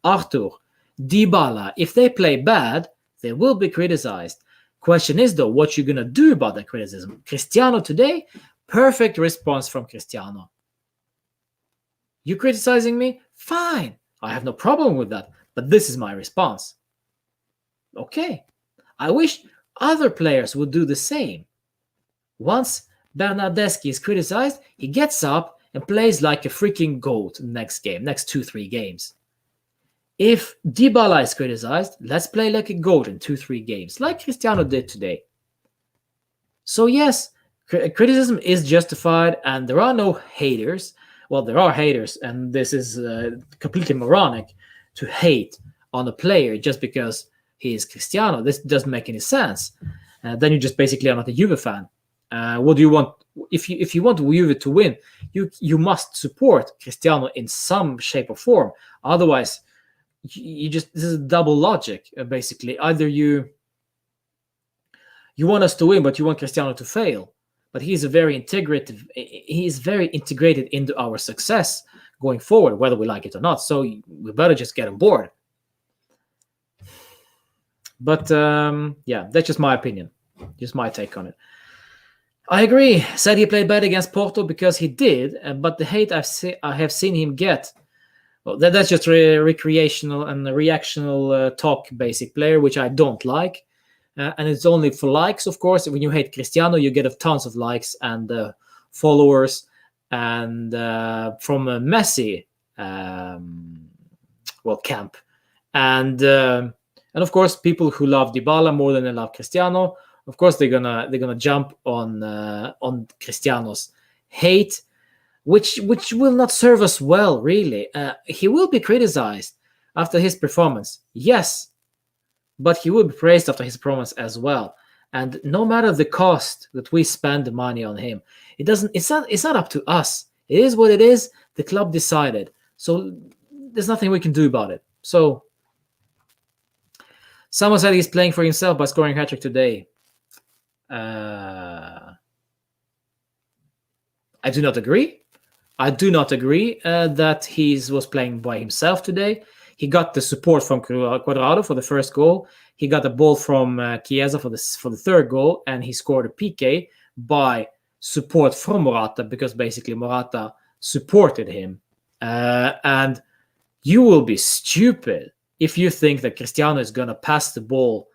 Arthur, Dybala. If they play bad, they will be criticized. Question is, though, what you're going to do about that criticism. Cristiano today, perfect response from Cristiano. You criticizing me? Fine. I have no problem with that. But this is my response. Okay. I wish other players would do the same. Once Bernardeschi is criticized, he gets up and plays like a freaking goat next game, next 2-3 games. If Dybala is criticized, let's play like a goat in 2-3 games, like Cristiano did today. So yes, criticism is justified, and there are no haters. Well, there are haters, and this is completely moronic to hate on a player just because he is Cristiano. This doesn't make any sense. Then you just basically are not a Juve fan. What do you want? If you want Juve to win, you must support Cristiano in some shape or form. Otherwise, this is double logic. Basically, either you want us to win, but you want Cristiano to fail. But he is very integrated into our success going forward, whether we like it or not. So we better just get on board. But yeah, that's just my opinion, just my take on it. I agree. Said he played bad against Porto because he did, but the hate I have seen him get, well, that's just recreational and reactional talk, basic player, which I don't like. And it's only for likes, of course. When you hate Cristiano, you get tons of likes and followers. And from Messi, camp. And of course, people who love Dybala more than they love Cristiano, of course, they're gonna jump on Cristiano's hate, which will not serve us well, really. He will be criticized after his performance, yes, but he will be praised after his performance as well. And no matter the cost that we spend the money on him, it's not up to us. It is what it is. The club decided, so there's nothing we can do about it. So someone said he's playing for himself by scoring a hat-trick today. I do not agree. I do not agree that he was playing by himself today. He got the support from Cuadrado for the first goal. He got a ball from Chiesa for the third goal, and he scored a PK by support from Morata, because basically Morata supported him. And you will be stupid if you think that Cristiano is going to pass the ball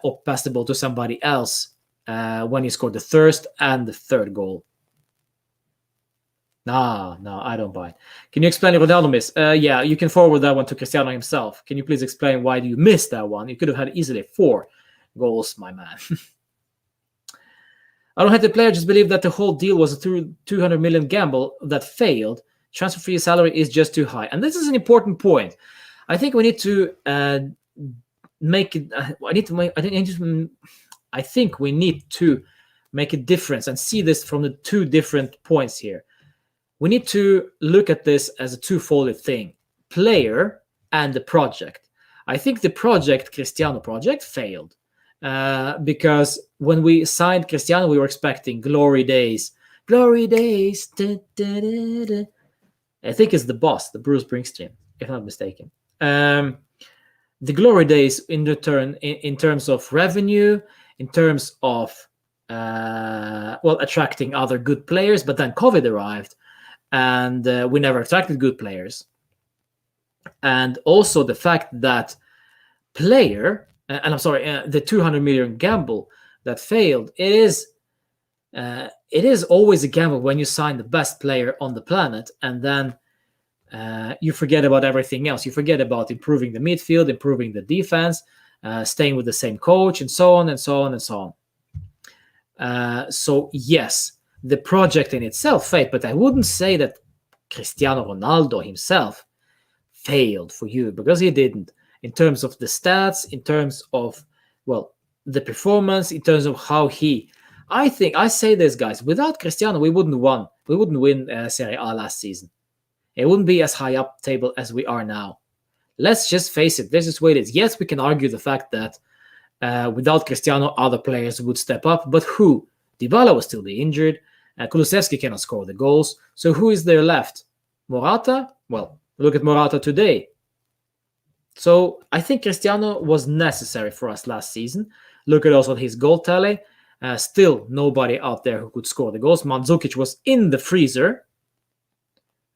or pass the ball to somebody else when he scored the first and the third goal. No, I don't buy it. Can you explain the Ronaldo miss? Yeah, you can forward that one to Cristiano himself. Can you please explain why you missed that one? You could have had easily 4 goals, my man. I don't hate the player, just believe that the whole deal was a 200 million gamble that failed. Transfer fee salary is just too high. And this is an important point. I think we need to make it. I think we need to make a difference and see this from the 2 different points here. We need to look at this as a two-folded thing: player and the project. I think the Cristiano project, failed because when we signed Cristiano, we were expecting glory days. Glory days. Da, da, da, da. I think it's the boss, the Bruce Springsteen, if I'm not mistaken. The glory days in terms of revenue, in terms of attracting other good players, but then COVID arrived, and we never attracted good players. And also the fact that the 200 million gamble that failed, it is always a gamble when you sign the best player on the planet, and then you forget about everything else. You forget about improving the midfield, improving the defense, staying with the same coach, and so on and so on and so on. So yes, the project in itself failed, but I wouldn't say that Cristiano Ronaldo himself failed for you, because he didn't. In terms of the stats, in terms of, the performance, in terms of how I say this, guys, without Cristiano, we wouldn't win Serie A last season. It wouldn't be as high up table as we are now. Let's just face it. This is what it is. Yes, we can argue the fact that without Cristiano, other players would step up, but who? Dybala will still be injured. Kulusevsky cannot score the goals. So who is there left? Morata? Well, look at Morata today. So I think Cristiano was necessary for us last season. Look at also his goal tally. Still nobody out there who could score the goals. Mandzukic was in the freezer.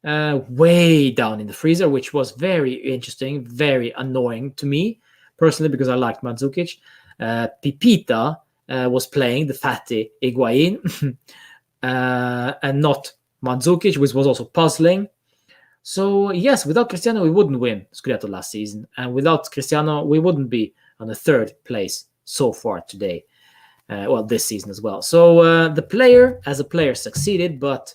Way down in the freezer, which was very interesting, very annoying to me personally, because I liked Mandzukic. Pipita was playing the fatty Higuain and not Mandzukic, which was also puzzling. So yes, without Cristiano, we wouldn't win Scudetto last season, and without Cristiano, we wouldn't be on the 3rd place so far today. This season as well. So the player, as a player, succeeded, but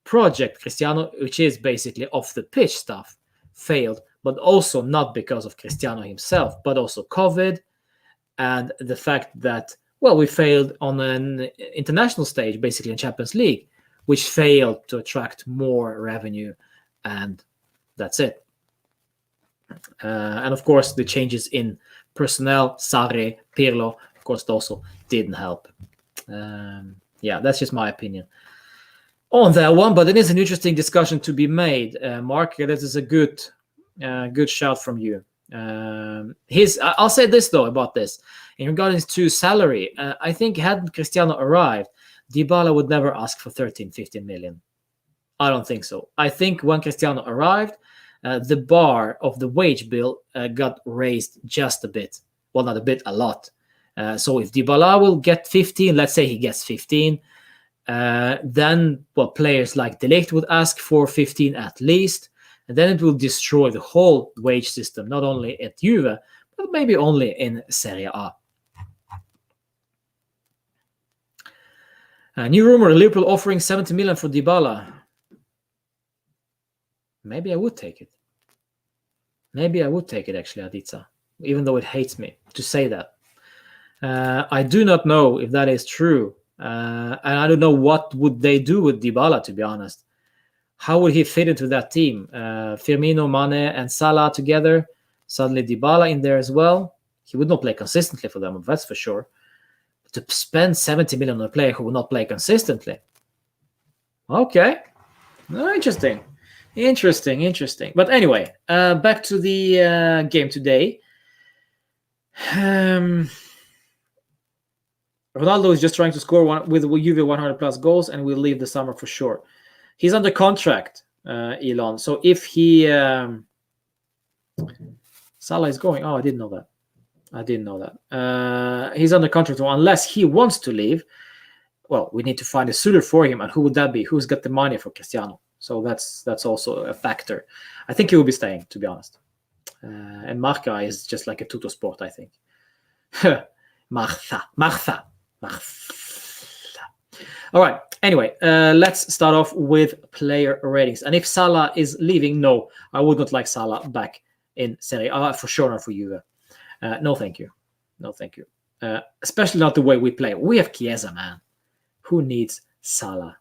project Cristiano, which is basically off the pitch stuff, failed, but also not because of Cristiano himself, but also COVID and the fact that, we failed on an international stage, basically in Champions League, which failed to attract more revenue, and that's it. And of course, the changes in personnel, Sarri, Pirlo, of course, also didn't help. That's just my opinion on that one, but it is an interesting discussion to be made. Mark, this is a good shout from you. I'll say this though about this in regards to salary. I think had Cristiano arrived, Dybala would never ask for 13-15 million. I don't think so. I think when Cristiano arrived, the bar of the wage bill got raised just a bit. Well, not a bit, a lot. So if Dybala will get 15, let's say he gets 15, then players like De Ligt would ask for 15 at least, and then it will destroy the whole wage system, not only at Juve, but maybe only in Serie A. New rumor: Liverpool offering 70 million for Dybala. Maybe I would take it. Actually, Adiza, even though it hates me to say that. I do not know if that is true. And I don't know what would they do with Dybala, to be honest. How would he fit into that team? Firmino, Mane, and Salah together. Suddenly Dybala in there as well. He would not play consistently for them, that's for sure. But to spend 70 million on a player who will not play consistently, Okay. Interesting. But anyway, back to the game today. Ronaldo is just trying to score with Juve 100 plus goals and will leave the summer for sure. He's under contract, Elon. So if he Salah is going. Oh, I didn't know that. He's under contract, so unless he wants to leave, well, we need to find a suitor for him. And who would that be? Who's got the money for Cristiano? So that's also a factor. I think he will be staying, to be honest. And Marca is just like a Tuttosport, I think. Martha. All right. Anyway, let's start off with player ratings. And if Salah is leaving, no, I would not like Salah back in Serie A, for sure not for Juve. No, thank you. Especially not the way we play. We have Chiesa, man. Who needs Salah?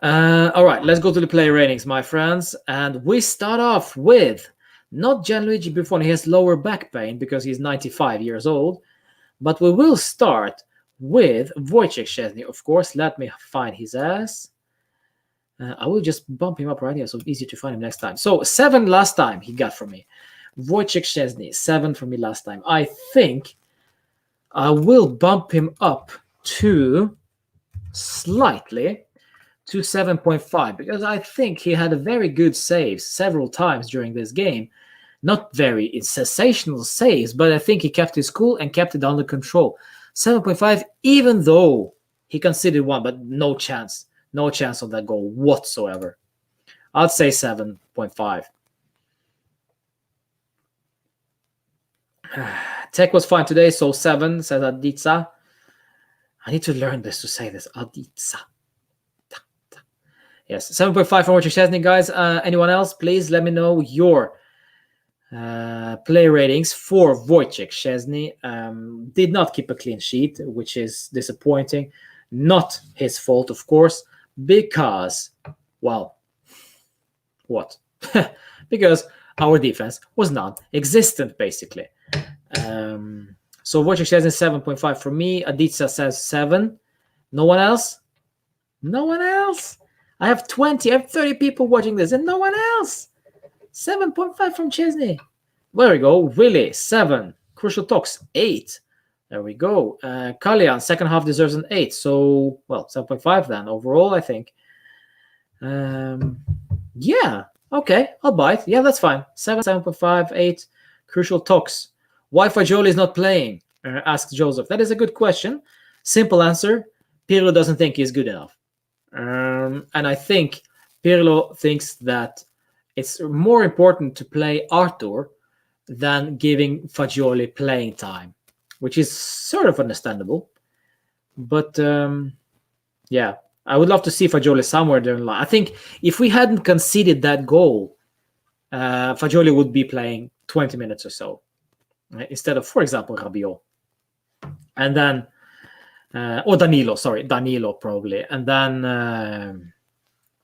All right, let's go to the player ratings, my friends. And we start off with not Gianluigi Buffon. He has lower back pain because he's 95 years old. But we will start with Wojciech Szczesny, of course. Let me find his ass. I will just bump him up right here, so it's easier to find him next time. So 7 last time he got from me. Wojciech Szczesny, 7 from me last time. I think I will bump him up to slightly to 7.5 because I think he had a very good saves several times during this game. Not very sensational saves, but I think he kept his cool and kept it under control. 7.5, even though he conceded one, but no chance of that goal whatsoever. I'd say 7.5. Tech was fine today, so 7, says Aditsa. I need to learn this to say this. Aditsa. Yes, 7.5 from Wojciech Szczesny, guys. Anyone else? Please let me know your play ratings for Wojciech Szczesny. Did not keep a clean sheet, which is disappointing. Not his fault, of course, because, well, what? Because our defense was non-existent, basically. So Wojciech Szczesny 7.5 for me. Aditsa says 7. No one else? I have 30 people watching this and no one else. 7.5 from Szczesny. There we go. Willie, 7. Crucial Talks, 8. There we go. Kalyan, second half deserves an 8. So, well, 7.5 then overall, I think. Yeah. Okay, I'll buy it. Yeah, that's fine. 7.5, 8. Crucial Talks. Why Fagioli is not playing? Asks Joseph. That is a good question. Simple answer. Pirlo doesn't think he's good enough. And I think Pirlo thinks that it's more important to play Arthur than giving Fagioli playing time, which is sort of understandable. But yeah, I would love to see Fagioli somewhere during the line. I think if we hadn't conceded that goal, Fagioli would be playing 20 minutes or so, right? Instead of, for example, Rabiot. And then, or Danilo probably. And then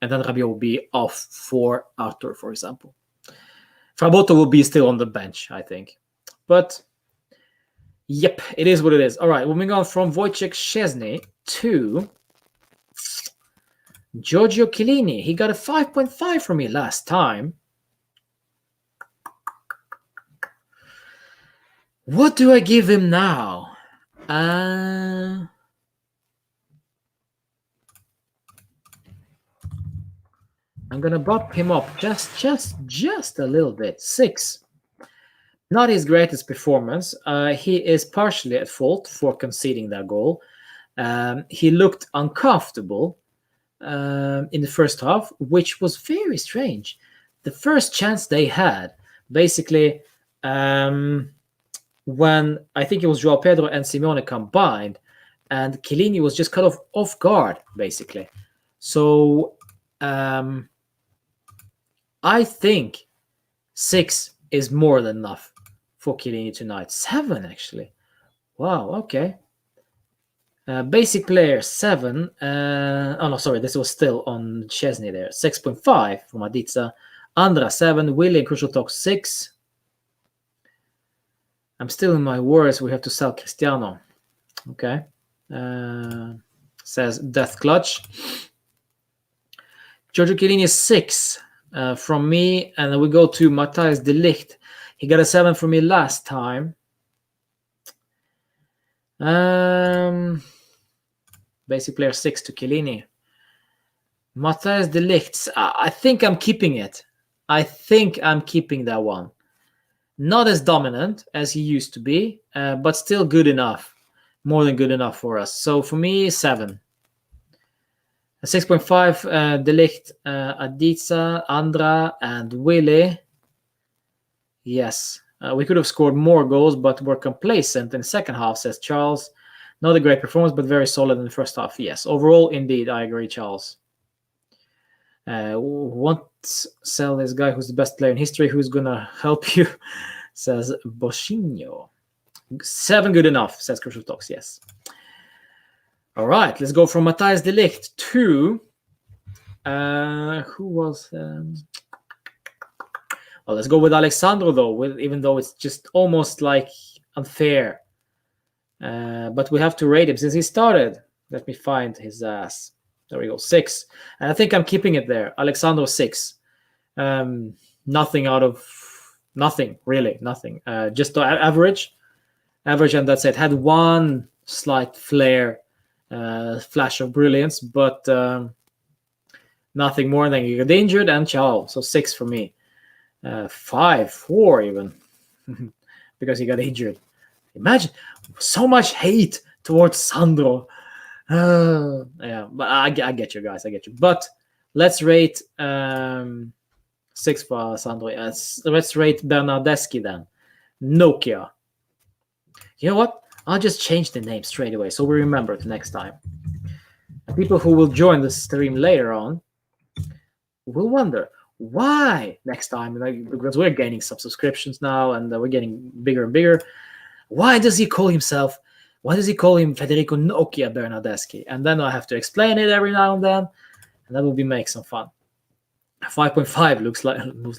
Rabiot will be off for Arthur, for example. Fraboto will be still on the bench, I think. But, yep, it is what it is. All right, moving on from Wojciech Szczesny to Giorgio Chiellini. He got a 5.5 from me last time. What do I give him now? I'm gonna bump him up just a little bit. 6. Not his greatest performance. He is partially at fault for conceding that goal. He looked uncomfortable in the first half, which was very strange. The first chance they had, basically, when I think it was Joao Pedro and Simeone combined, and Chiellini was just cut off guard, basically. So I think 6 is more than enough for Chiellini tonight. 7, actually. Wow, okay. Basic player, 7. Oh, no, sorry. This was still on Szczesny there. 6.5 from Aditsa. Andra, 7. Willie and Crucial Talk, 6. I'm still in my words. We have to sell Cristiano. Okay. says Death Clutch. Giorgio Chiellini is 6 from me, and then we go to Matthijs de Ligt. He got a 7 from me last time. Basic player 6 to Chiellini. Matthijs de Ligt. I think I'm keeping it. I think I'm keeping that one. Not as dominant as he used to be, but still good enough. More than good enough for us. So for me, 7. 6.5, De Ligt, Adiza, Andra, and Willy. Yes, we could have scored more goals, but were complacent in the second half, says Charles. Not a great performance, but very solid in the first half. Yes, overall, indeed, I agree, Charles. Won't sell this guy who's the best player in history. Who's going to help you, says Boshinho. 7 good enough, says Crucial Talks, yes. All right, let's go from Matthijs de Ligt to who was? Well, let's go with Alexandro though. Even though it's just almost like unfair, but we have to rate him since he started. Let me find his ass. There we go, 6, and I think I'm keeping it there. Alexandro 6. Nothing out of nothing, really, nothing. Just average, and that's it. Had one slight flare. Flash of brilliance, but nothing more than he got injured and ciao. So 6 for me. 5, 4 even, because he got injured. Imagine so much hate towards Sandro. Yeah, but I get you guys. I get you. But let's rate 6 for Sandro. Let's rate Bernardeschi then. Nokia. You know what? I'll just change the name straight away so we remember it next time. And people who will join the stream later on will wonder why next time, because we're gaining some subscriptions now and we're getting bigger and bigger. Why does he call him Federico Nokia Bernardeschi? And then I have to explain it every now and then, and that will make some fun. 5.5 looks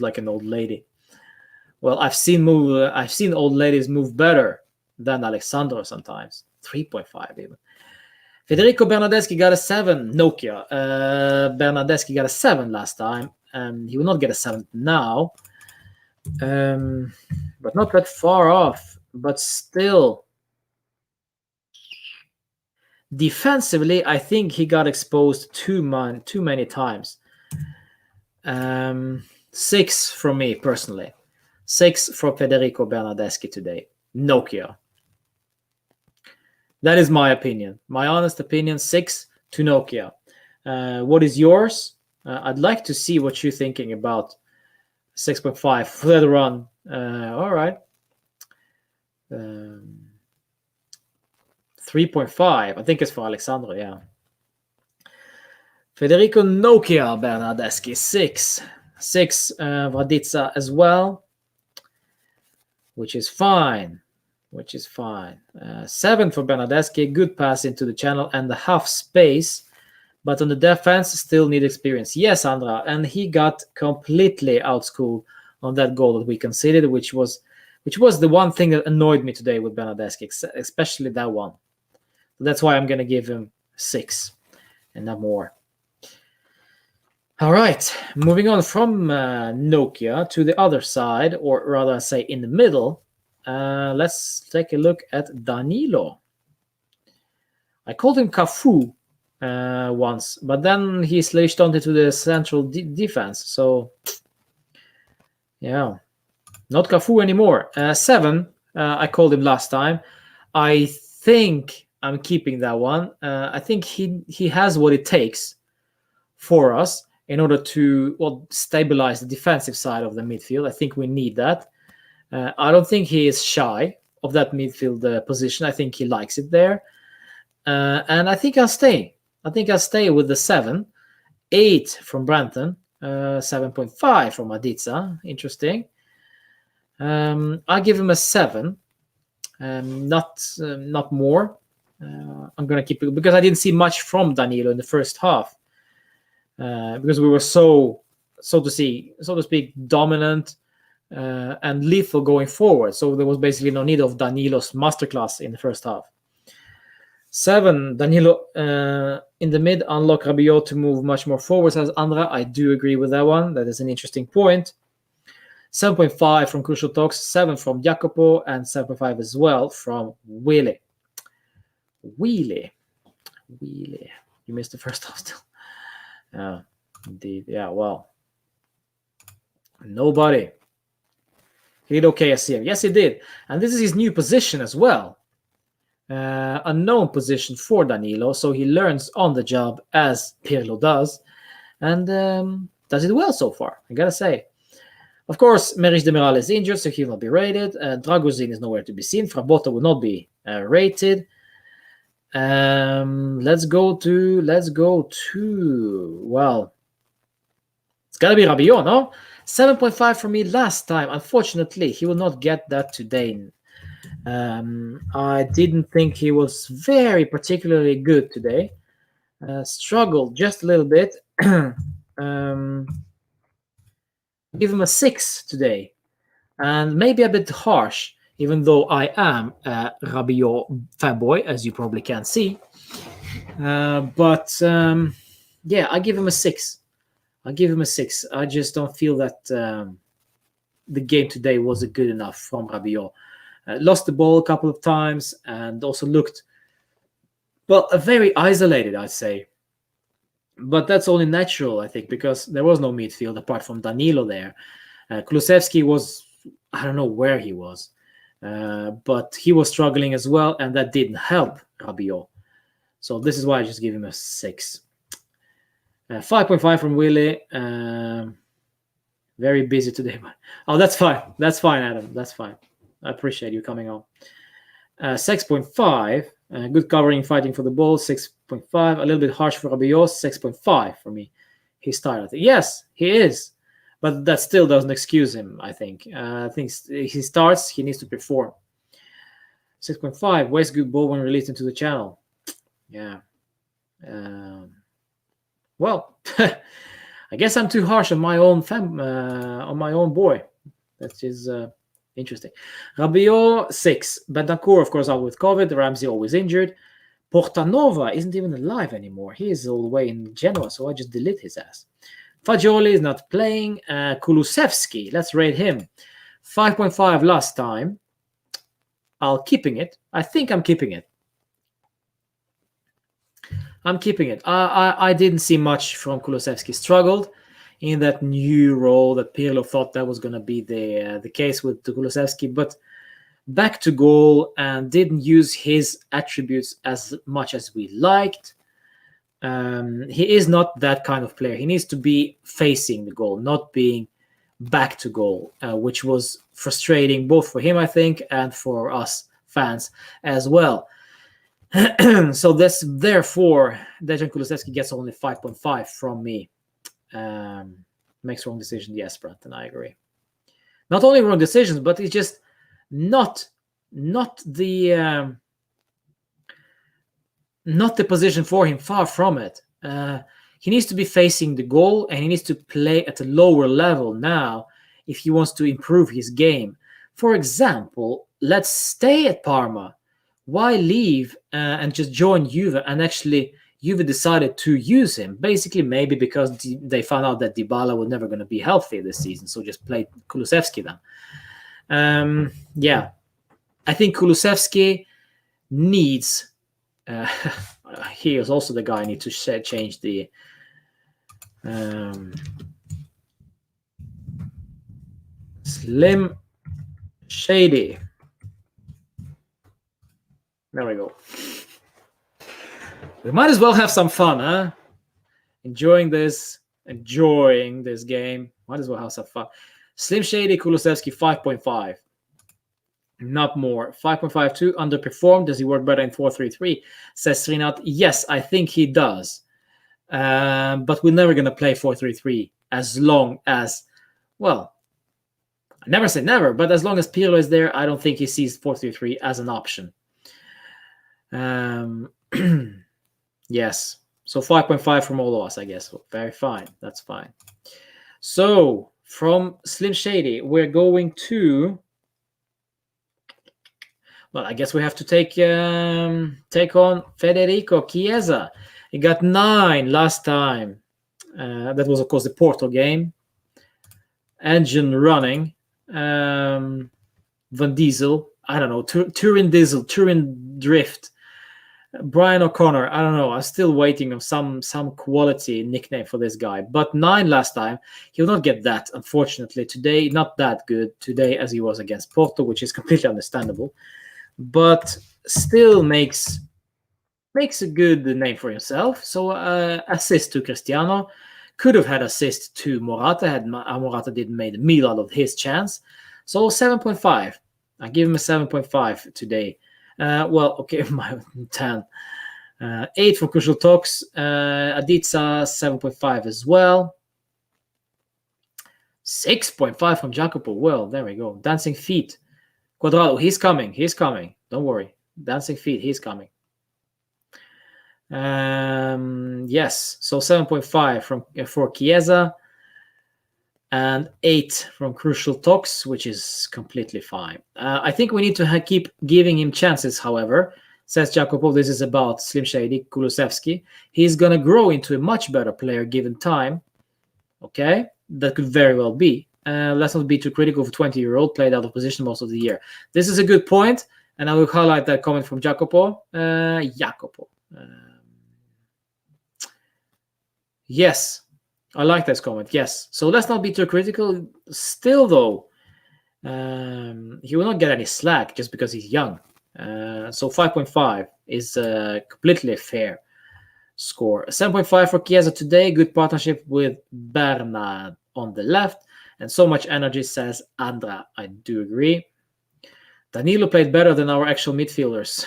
like an old lady. Well, I've seen old ladies move better than Alexandro sometimes. 3.5 even. Federico Bernardeschi got a 7. Nokia. Bernardeschi got a 7 last time. He will not get a 7 now. But not that far off. But still. Defensively, I think he got exposed too many times. 6 from me, personally. 6 for Federico Bernardeschi today. Nokia. That is my opinion. My honest opinion, 6 to Nokia. What is yours? I'd like to see what you're thinking about 6.5 further on. All right. 3.5. I think it's for Alexandro, yeah. Federico Nokia Bernardeschi, 6. 6 Vadica as well, which is fine. 7 for Bernardeschi, good pass into the channel and the half space, but on the defense still need experience. Yes, Andra, and he got completely outschooled on that goal that we conceded, which was the one thing that annoyed me today with Bernardeschi, especially that one. So that's why I'm going to give him 6 and not more. All right, moving on from Nokia to the other side, or rather I say in the middle. Let's take a look at Danilo. I called him Cafu once, but then he slashed onto the central defense. So, yeah, not Cafu anymore. 7, I called him last time. I think I'm keeping that one. I think he has what it takes for us in order to stabilize the defensive side of the midfield. I think we need that. I don't think he is shy of that midfield position. I think he likes it there. And I think I'll stay. With the 7. 8 from Branton. 7.5 from Adiza. Interesting. I'll give him a 7. Not more. I'm going to keep it because I didn't see much from Danilo in the first half. Because we were so to speak, dominant and lethal going forward. So there was basically no need of Danilo's masterclass in the first half. 7, Danilo in the mid, unlock Rabiot to move much more forward, says Andra. I do agree with that one. That is an interesting point. 7.5 from Crucial Talks, 7 from Jacopo, and 7.5 as well from Willie. You missed the first half still. Indeed. Yeah, well. Nobody. He did okay as here. Yes, he did. And this is his new position as well. Unknown position for Danilo. So he learns on the job as Pirlo does. And does it well so far, I gotta say. Of course, Meric Demiral is injured, so he will not be rated. Dragozin is nowhere to be seen. Frabotta will not be rated. Let's go to, well, it's gotta be Rabiot, no? 7.5 for me last time. Unfortunately, he will not get that today. I didn't think he was very particularly good today. Struggled just a little bit. Give him a 6 today, and maybe a bit harsh, even though I am a Rabiot fanboy, as you probably can see. But yeah, I give him a 6. I just don't feel that the game today was good enough from Rabiot. Lost the ball a couple of times and also looked, well, very isolated, I'd say. But that's only natural, I think, because there was no midfield apart from Danilo there. Kulusevsky was, I don't know where he was, but he was struggling as well, and that didn't help Rabiot. So this is why I just give him a 6. 5.5 from Willie. Very busy today. Oh, that's fine. That's fine, Adam. That's fine. I appreciate you coming on. 6.5. Good covering, fighting for the ball. 6.5. A little bit harsh for Rabiot. 6.5 for me. He's tired. Yes, he is. But that still doesn't excuse him, I think. I think he starts, he needs to perform. 6.5. Waste good ball when released into the channel. Yeah. Well, I guess I'm too harsh on my own boy. That is interesting. Rabiot 6. Bentancur, of course, out with COVID. Ramsey always injured. Portanova isn't even alive anymore. He is all the way in Genoa, so I just delete his ass. Fagioli is not playing. Kulusevsky, let's rate him. 5.5 last time. I'm keeping it. I think I'm keeping it. I didn't see much from Kulusevsky. Struggled in that new role that Pirlo thought that was going to be the case with Kulusevsky, but back to goal and didn't use his attributes as much as we liked. He is not that kind of player. He needs to be facing the goal, not being back to goal, which was frustrating both for him, I think, and for us fans as well. So therefore, Dejan Kulusevsky gets only 5.5 from me. Makes wrong decision, yes, Brent, and I agree. Not only wrong decisions, but it's just not the position for him. Far from it. He needs to be facing the goal, and he needs to play at a lower level now if he wants to improve his game. For example, let's stay at Parma. Why leave and just join Juve? And actually, Juve decided to use him, basically maybe because they found out that Dybala was never going to be healthy this season, so just play Kulusevsky then. Yeah, I think Kulusevsky needs... he is also the guy I need to change the... Slim Shady. There we go. We might as well have some fun, huh? Enjoying this game. Might as well have some fun. Slim Shady, Kulusevsky, 5.5. Not more. 5.52, underperformed. Does he work better in 4-3-3? Says Rinat. Yes, I think he does. But we're never going to play 4-3-3 as long as, well, I never say never, but as long as Pirlo is there, I don't think he sees 4-3-3 as an option. Yes. So 5.5 from all of us, I guess. Very fine. That's fine. So from Slim Shady, we're going to... Well, I guess we have to take on Federico Chiesa. He got 9 last time. That was, of course, the Porto game. Engine running. Van Diesel. I don't know. Turin Diesel. Turin Drift. Brian O'Connor. I don't know. I'm still waiting on some quality nickname for this guy. But 9 last time. He will not get that, unfortunately. Today, not that good. Today, as he was against Porto, which is completely understandable. But still makes a good name for himself. So assist to Cristiano. Could have had assist to Morata had Morata didn't make a meal out of his chance. So 7.5. I give him a 7.5 today. Well, okay, my 10. 8 for Crucial Talks. Adiza 7.5 as well. 6.5 from Jacopo. Well, there we go. Dancing Feet. Quadrado, he's coming. Don't worry. Dancing Feet, he's coming. Yes, so 7.5 for Chiesa and 8 from Crucial Talks, which is completely fine. I think we need to keep giving him chances, however. Says Jacopo, this is about Slim Shady, Kulusevsky. He's going to grow into a much better player given time. Okay, that could very well be. Let's not be too critical of a 20-year-old played out of position most of the year. This is a good point, and I will highlight that comment from Jacopo. Yes, I like this comment. Yes, so let's not be too critical. Still, though, he will not get any slack just because he's young. So 5.5 is completely fair score. 7.5 for Chiesa today. Good partnership with Bernard on the left. And so much energy, says Andra. I do agree. Danilo played better than our actual midfielders.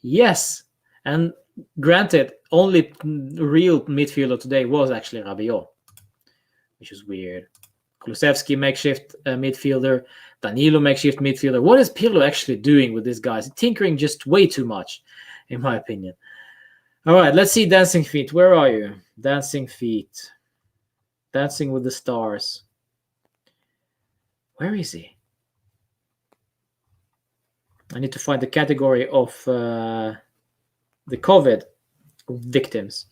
Yes. And granted, only real midfielder today was actually Rabiot, which is weird. Kulusevsky, makeshift midfielder. Danilo, makeshift midfielder. What is Pirlo actually doing with these guys? Tinkering just way too much, in my opinion. All right, let's see Dancing Feet. Where are you? Dancing Feet. Dancing with the Stars. Where is he? I need to find the category of the COVID victims.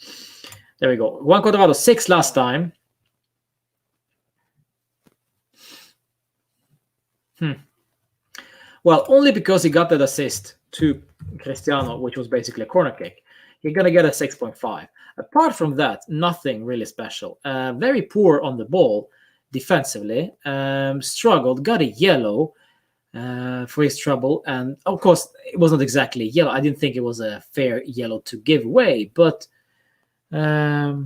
There we go. Juan Cuadrado, 6 last time. Well, only because he got that assist to Cristiano, which was basically a corner kick. You're going to get a 6.5. Apart from that, nothing really special. Very poor on the ball defensively. Struggled, got a yellow for his trouble. And, of course, it wasn't exactly yellow. I didn't think it was a fair yellow to give away. But, yeah,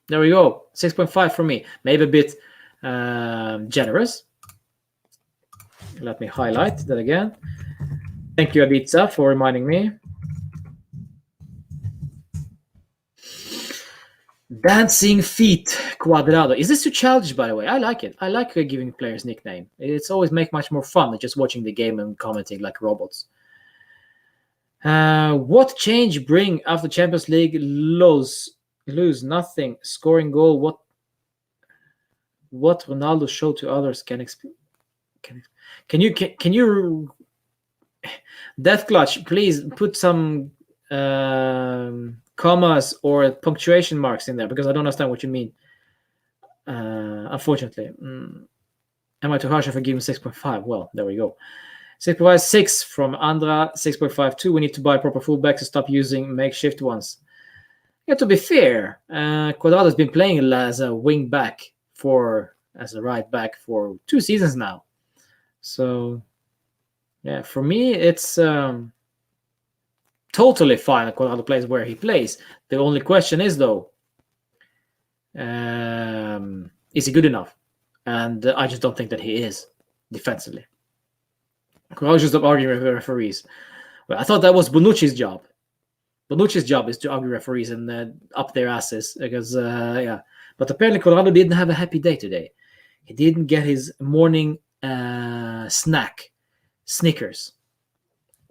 there we go. 6.5 for me. Maybe a bit generous. Let me highlight that again. Thank you, Adiza, for reminding me. Dancing Feet Cuadrado. Is this too childish, by the way? I like it. I like giving players nickname. It's always make much more fun than just watching the game and commenting like robots. What change bring after Champions League lose nothing, scoring goal? What Ronaldo showed to others can explain. Can you Death Clutch, please put some commas or punctuation marks in there, because I don't understand what you mean. Unfortunately. Am I too harsh if I give him 6.5? Well, there we go. 6.5, 6 from Andra, 6.52. We need to buy proper fullbacks to stop using makeshift ones. Yeah, to be fair, Cuadrado's been playing as a wing back as a right back for 2 seasons now. So, yeah, for me, it's totally fine that Cuadrado plays where he plays. The only question is, though, is he good enough? And I just don't think that he is defensively. I'll just stop arguing with referees. Well, I thought that was Bonucci's job. Bonucci's job is to argue referees and up their asses, because, yeah. But apparently Cuadrado didn't have a happy day today. He didn't get his morning snack, Snickers.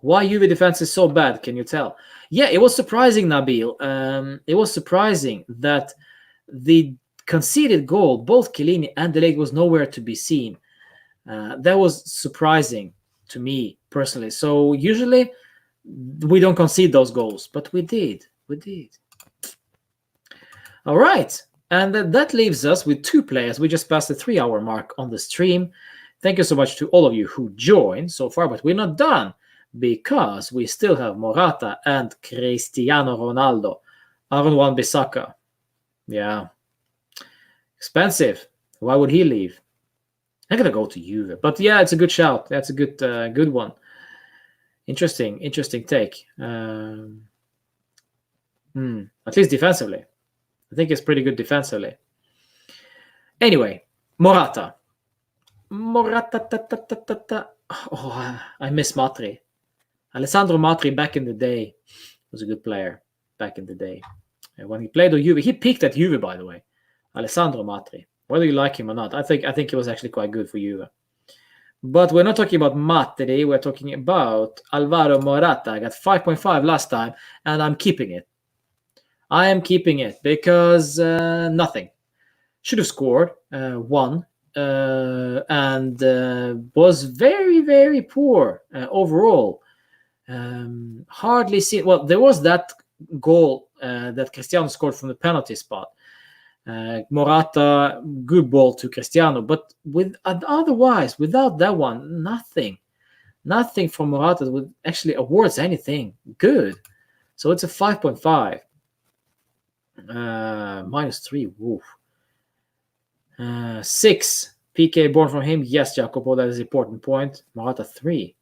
Why Juve defense is so bad, can you tell? Yeah, it was surprising, Nabil. It was surprising that the conceded goal, both Chiellini and De Ligt, was nowhere to be seen. That was surprising to me personally. So usually we don't concede those goals, but we did. We did. All right. And that leaves us with 2 players. We just passed the 3-hour mark on the stream. Thank you so much to all of you who joined so far, but we're not done because we still have Morata and Cristiano Ronaldo. Aaron Wan-Bissaka. Yeah. Expensive. Why would he leave? I'm going to go to Juve. But yeah, it's a good shout. That's a good one. Interesting take. At least defensively. I think it's pretty good defensively. Anyway, Morata. Oh, I miss Matri. Alessandro Matri back in the day was a good player back in the day. And when he played at Juve, he peaked at Juve, by the way. Alessandro Matri. Whether you like him or not, I think he was actually quite good for Juve. But we're not talking about Matri. We're talking about Alvaro Morata. I got 5.5 last time, and I'm keeping it. I am keeping it because nothing. Should have scored 1 and was very, very poor overall. Hardly seen. Well, there was that goal that Cristiano scored from the penalty spot. Morata, good ball to Cristiano, but otherwise, without that one, nothing from Morata would actually awards anything good. So it's a 5.5. -3. Woof. 6 PK born from him. Yes, Jacopo, that is an important point. Morata 3.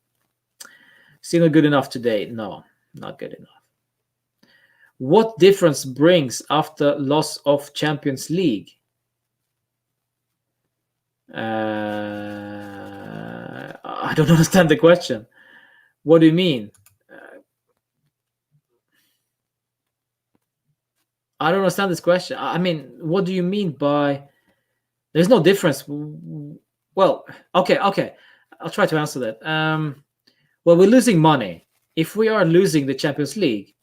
Still not good enough today. No, not good enough. What difference brings after loss of Champions League? I don't understand the question. What do you mean? I don't understand this question. I mean, what do you mean by there's no difference? Well, okay. I'll try to answer that. Well, we're losing money. If we are losing the Champions League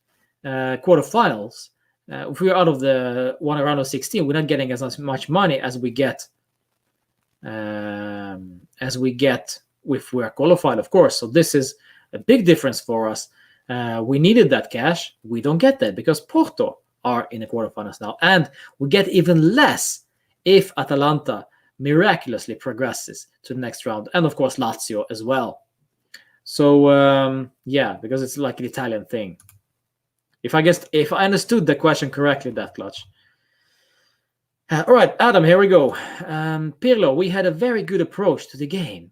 quarterfinals, if we're out of the one round of 16, we're not getting as much money as we get if we're qualified, of course. So this is a big difference for us. We needed that cash. We don't get that because Porto are in the quarterfinals now, and we get even less if Atalanta miraculously progresses to the next round, and of course Lazio as well. So yeah, because it's like an Italian thing. If I understood the question correctly, that clutch. All right, Adam, here we go. Pirlo, we had a very good approach to the game.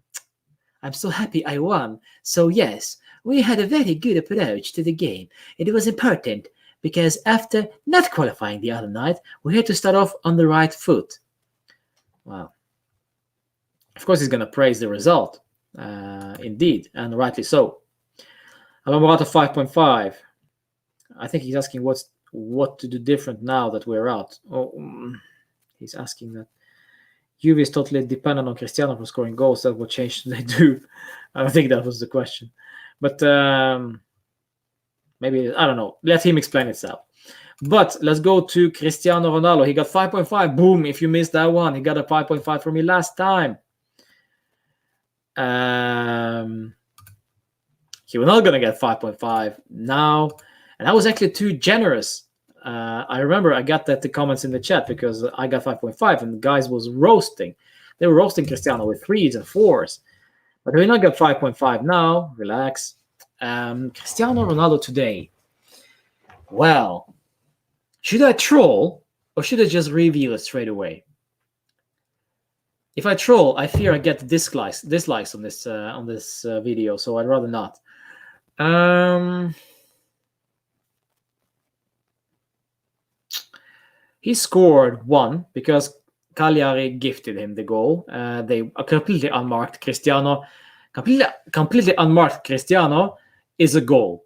I'm so happy I won. So yes, we had a very good approach to the game. It was important because after not qualifying the other night, we had to start off on the right foot. Wow. Of course, he's going to praise the result. Indeed, and rightly so. Morata 5.5. I think he's asking what to do different now that we're out. He's asking that Juve is totally dependent on Cristiano for scoring goals. That what change should they do? I don't think that was the question. But maybe, I don't know. Let him explain itself. But let's go to Cristiano Ronaldo. He got 5.5. Boom. If you missed that one, he got a 5.5 from me last time. He was not going to get 5.5 now. And I was actually too generous. I remember I got the comments in the chat because I got 5.5 and the guys was roasting. They were roasting Cristiano with 3s and 4s. But we not got 5.5 now. Relax. Cristiano Ronaldo today. Well, should I troll or should I just reveal it straight away? If I troll, I fear I get dislikes on this video, so I'd rather not. He scored 1 because Cagliari gifted him the goal. They completely unmarked Cristiano. Completely unmarked Cristiano is a goal.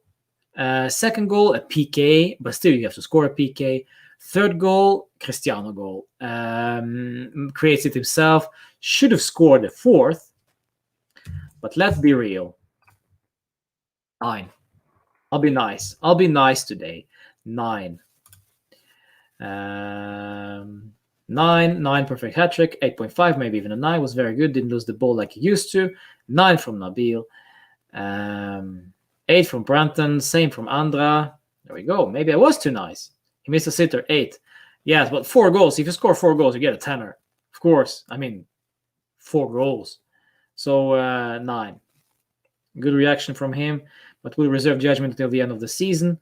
Second goal, a PK, but still you have to score a PK. Third goal, Cristiano goal. Creates it himself. Should have scored the 4th. But let's be real. 9. I'll be nice. I'll be nice today. 9. 9 9 perfect hat trick, 8.5, maybe even a 9, was very good. Didn't lose the ball like he used to. 9 from Nabil, 8 from Branton, same from Andra. There we go. Maybe I was too nice. He missed a sitter, 8. Yes, but 4 goals. If you score 4 goals, you get a tenner. Of course. I mean, 4 goals. So 9. Good reaction from him, but we'll reserve judgment until the end of the season.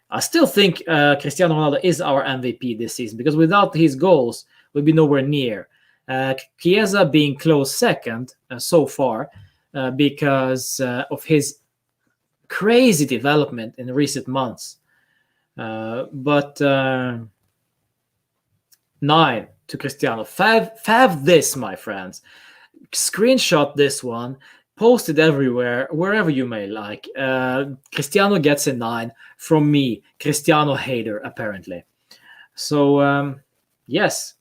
I still think Cristiano Ronaldo is our MVP this season, because without his goals, we'd be nowhere near. Chiesa being close second so far because of his crazy development in recent months. But 9 to Cristiano. Fav this, my friends. Screenshot this one. Post it everywhere, wherever you may like. Cristiano gets a 9 from me, Cristiano hater, apparently. So, yes.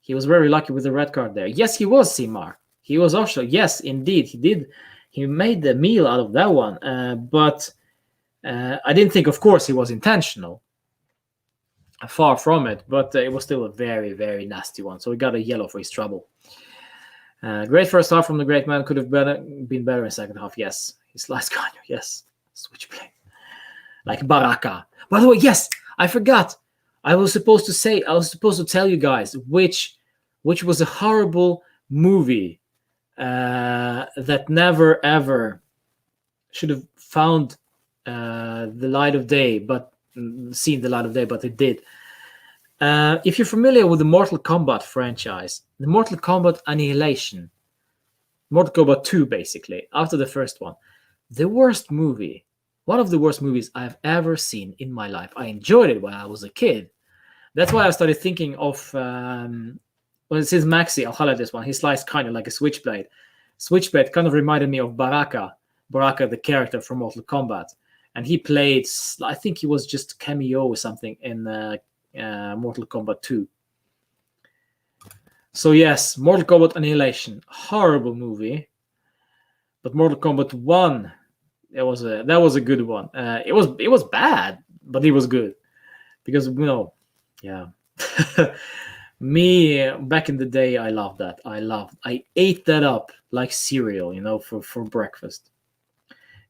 He was very lucky with the red card there. Yes, he was, Simar. He was also, yes, indeed, he did. He made the meal out of that one. But I didn't think, of course, he was intentional. Far from it. But it was still a very, very nasty one. So he got a yellow for his trouble. Great first half from the great man. Could have been better in second half. Yes. He sliced Kanyo. Yes. Switchblade. Like Baraka. By the way, yes, I forgot. I was supposed to tell you guys which was a horrible movie that never ever should have found the light of day, but seen the light of day, but it did. If you're familiar with the Mortal Kombat franchise, the Mortal Kombat Annihilation, Mortal Kombat 2, basically, after the first one, the worst movie, one of the worst movies I've ever seen in my life. I enjoyed it when I was a kid. That's why I started thinking of, well, it says Maxi, I'll highlight this one. He sliced kind of like a switchblade. Switchblade kind of reminded me of Baraka, the character from Mortal Kombat. And he played, I think he was just cameo or something in Mortal Kombat 2. So yes, Mortal Kombat Annihilation, horrible movie. But Mortal Kombat 1, that was a good one. It was bad, but it was good because yeah. Me back in the day, I loved that. I ate that up like cereal, for breakfast.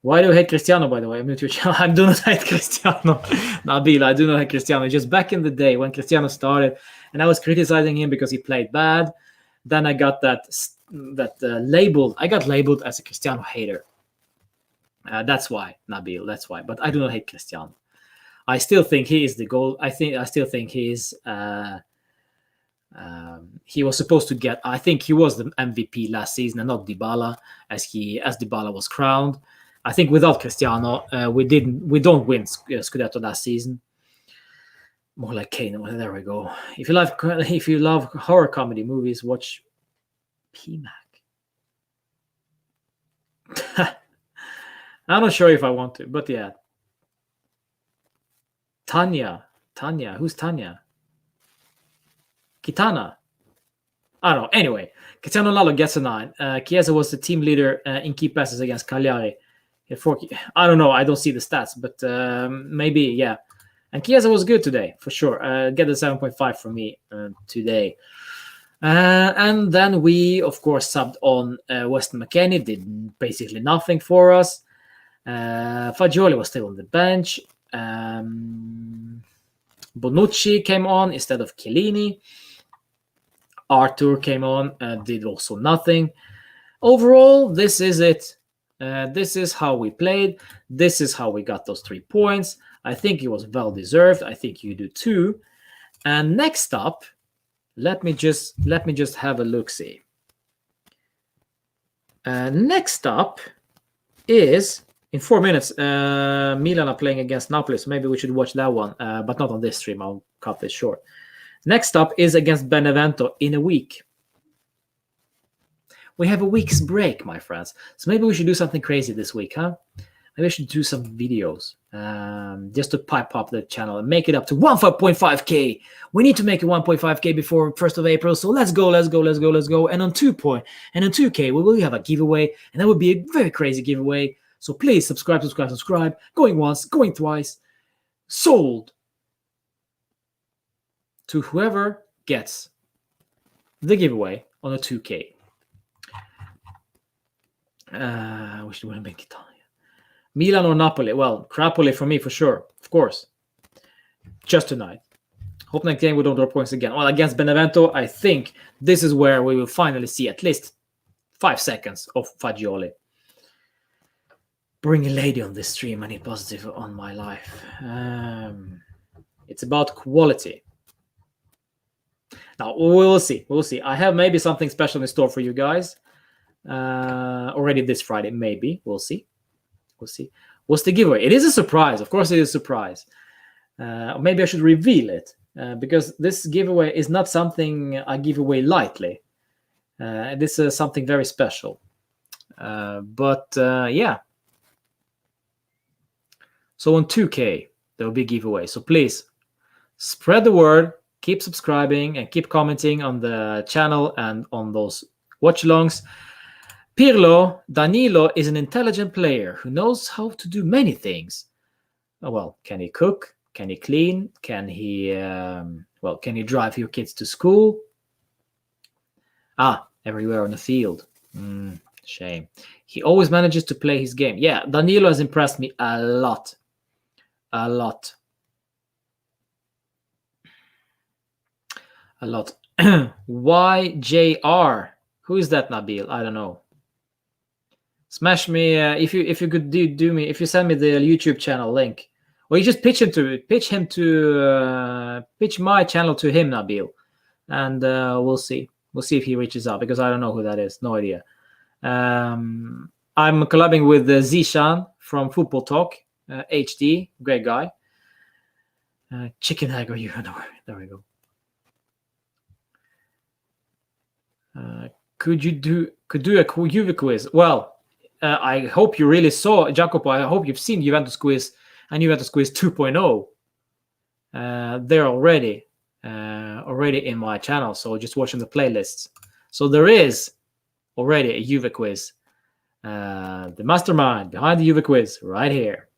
Why do I hate Cristiano, by the way? I'm new to your channel. I do not hate Cristiano. Nabil, I do not hate Cristiano. Just back in the day when Cristiano started and I was criticizing him because he played bad, then I got that labeled. I got labeled as a Cristiano hater. That's why, Nabil. That's why. But I do not hate Cristiano. I still think he is the goal. I still think he is. He was supposed to get. I think he was the MVP last season, and not Dybala, as Dybala was crowned. I think without Cristiano, we don't win Scudetto last season. More like Kane. Well, there we go. If you love horror comedy movies, watch PMAC. I'm not sure if I want to, but yeah. Tanya, who's Tanya? Kitana. I don't know. Anyway, Cristiano Ronaldo gets a 9. Chiesa was the team leader in key passes against Cagliari. I don't know. I don't see the stats, but maybe, yeah. And Chiesa was good today, for sure. Get a 7.5 from me today. And then we, of course, subbed on Weston McKennie. Did basically nothing for us. Fagioli was still on the bench. Bonucci came on instead of Chiellini. Arthur came on, did also nothing. Overall, this is it. This is how we played. This is how we got those 3 points. I think it was well deserved. I think you do too. And next up, let me just have a look-see. Next up is in 4 minutes. Milan are playing against Napoli, so maybe we should watch that one, but not on this stream. I'll cut this short. Next up is against Benevento in a week. We have a week's break, my friends. So maybe we should do something crazy this week, huh? Maybe I should do some videos just to pipe up the channel and make it up to 1.5K. We need to make it 1.5K before 1st of April. So let's go. And on 2K, we will have a giveaway. And that would be a very crazy giveaway. So please subscribe. Going once, going twice. Sold to whoever gets the giveaway on a 2K. I wish it would have been Italia. Milan or Napoli? Well, Napoli for me, for sure. Of course. Just tonight. Hope next game we don't drop points again. Well, against Benevento, I think this is where we will finally see at least 5 seconds of Fagioli. Bring a lady on this stream. I need positive on my life. It's about quality. Now, we'll see. We'll see. I have maybe something special in store for you guys. Already this Friday, maybe. We'll see. We'll see. What's the giveaway? It is a surprise. Of course, it is a surprise. Maybe I should reveal it. Because this giveaway is not something I give away lightly. This is something very special. Yeah. So on 2K, there will be a giveaway. So please, spread the word, keep subscribing, and keep commenting on the channel and on those watch-alongs. Pirlo, Danilo is an intelligent player who knows how to do many things. Well, can he cook? Can he clean? Can he, can he drive your kids to school? Everywhere on the field. Shame. He always manages to play his game. Yeah, Danilo has impressed me a lot. A lot. A lot. YJR. Who is that, Nabil? I don't know. Smash me if you could do me, if you send me the YouTube channel link. Or you just pitch my channel to him, Nabil, and we'll see. We'll see if he reaches out, because I don't know who that is. No idea. I'm collabing with Zishan from Football Talk HD. Great guy. Chicken egg or you? There we go. Could do a Juve quiz? Well, I hope you really saw, Jacopo. I hope you've seen Juventus quiz. And Juventus Quiz 2.0. They're already in my channel, so just watching the playlists. So there is already a Juve Quiz. The mastermind behind the Juve Quiz right here.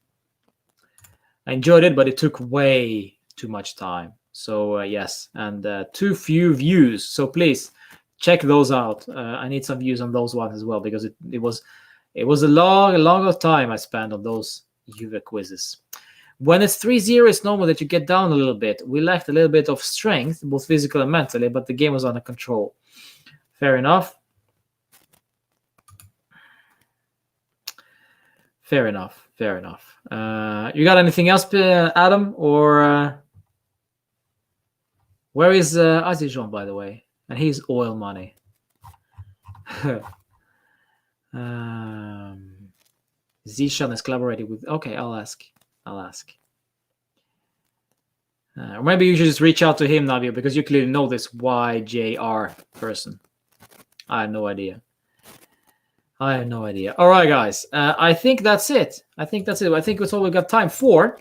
I enjoyed it, but it took way too much time. So yes, and too few views. So please check those out. I need some views on those ones as well, because it was a long time I spent on those Juve quizzes. When it's 3-0, it's normal that you get down a little bit. We lacked a little bit of strength, both physical and mentally, but the game was under control. Fair enough. Fair enough. Fair enough. You got anything else, Adam? Or where is Azijon, by the way? And he's oil money. Zishan is collaborating with. Okay, I'll ask. Or maybe you should just reach out to him, Navio, because you clearly know this YJR person. I have no idea. All right, guys. I think that's it. I think that's all we've got time for.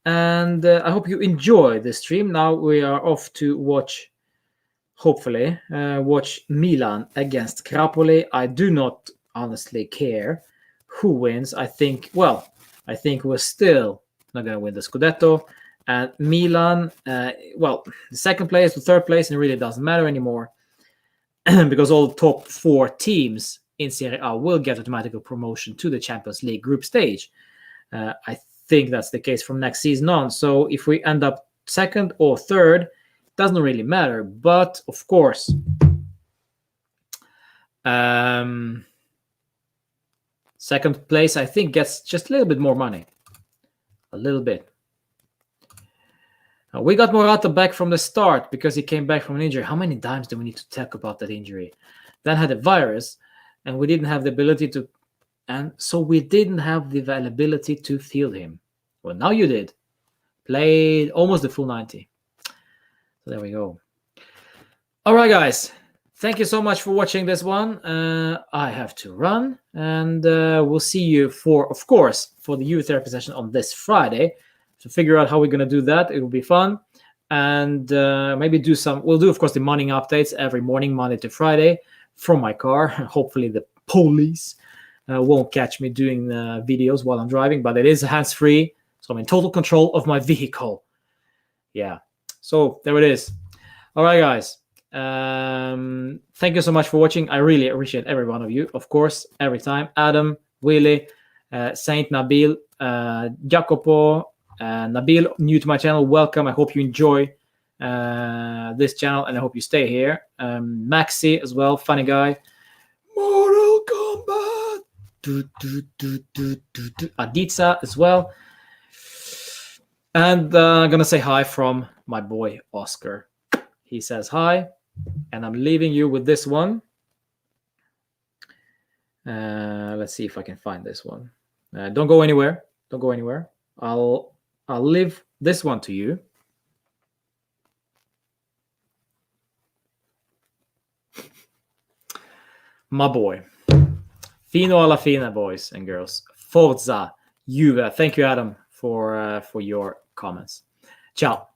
And I hope you enjoy the stream. Now we are off to watch, hopefully, watch Milan against Napoli. I do not honestly care who wins. I think we're still not going to win the Scudetto. And Milan, the second place, the third place, and it really doesn't matter anymore because all the top 4 teams in Serie A will get automatic promotion to the Champions League group stage. I think that's the case from next season on. So if we end up second or third, it doesn't really matter. But of course, second place, I think, gets just a little bit more money. A little bit. We got Morata back from the start because he came back from an injury. How many times do we need to talk about that injury? Then had a virus, and we didn't have the ability to, and so we didn't have the availability to field him. Well, now you did. Played almost the full 90. So there we go. All right, guys. Thank you so much for watching this one. I have to run, and we'll see you for the youth therapy session on this Friday. To figure out how we're going to do that. It will be fun. And maybe we'll do, of course, the morning updates every morning, Monday to Friday, from my car. Hopefully the police won't catch me doing videos while I'm driving, but it is hands-free. So I'm in total control of my vehicle. Yeah. So there it is. All right, guys. Thank you so much for watching. I really appreciate every one of you, of course, every time. Adam, Willie, Saint Nabil, Jacopo, Nabil, new to my channel. Welcome. I hope you enjoy this channel, and I hope you stay here. Maxi as well, funny guy. Mortal Kombat. Aditsa as well. And I'm gonna say hi from my boy Oscar. He says hi, and I'm leaving you with this one. Let's see if I can find this one. Don't go anywhere. Don't go anywhere. I'll leave this one to you. My boy. Fino alla fina, boys and girls. Forza Juve. Thank you, Adam, for your comments. Ciao.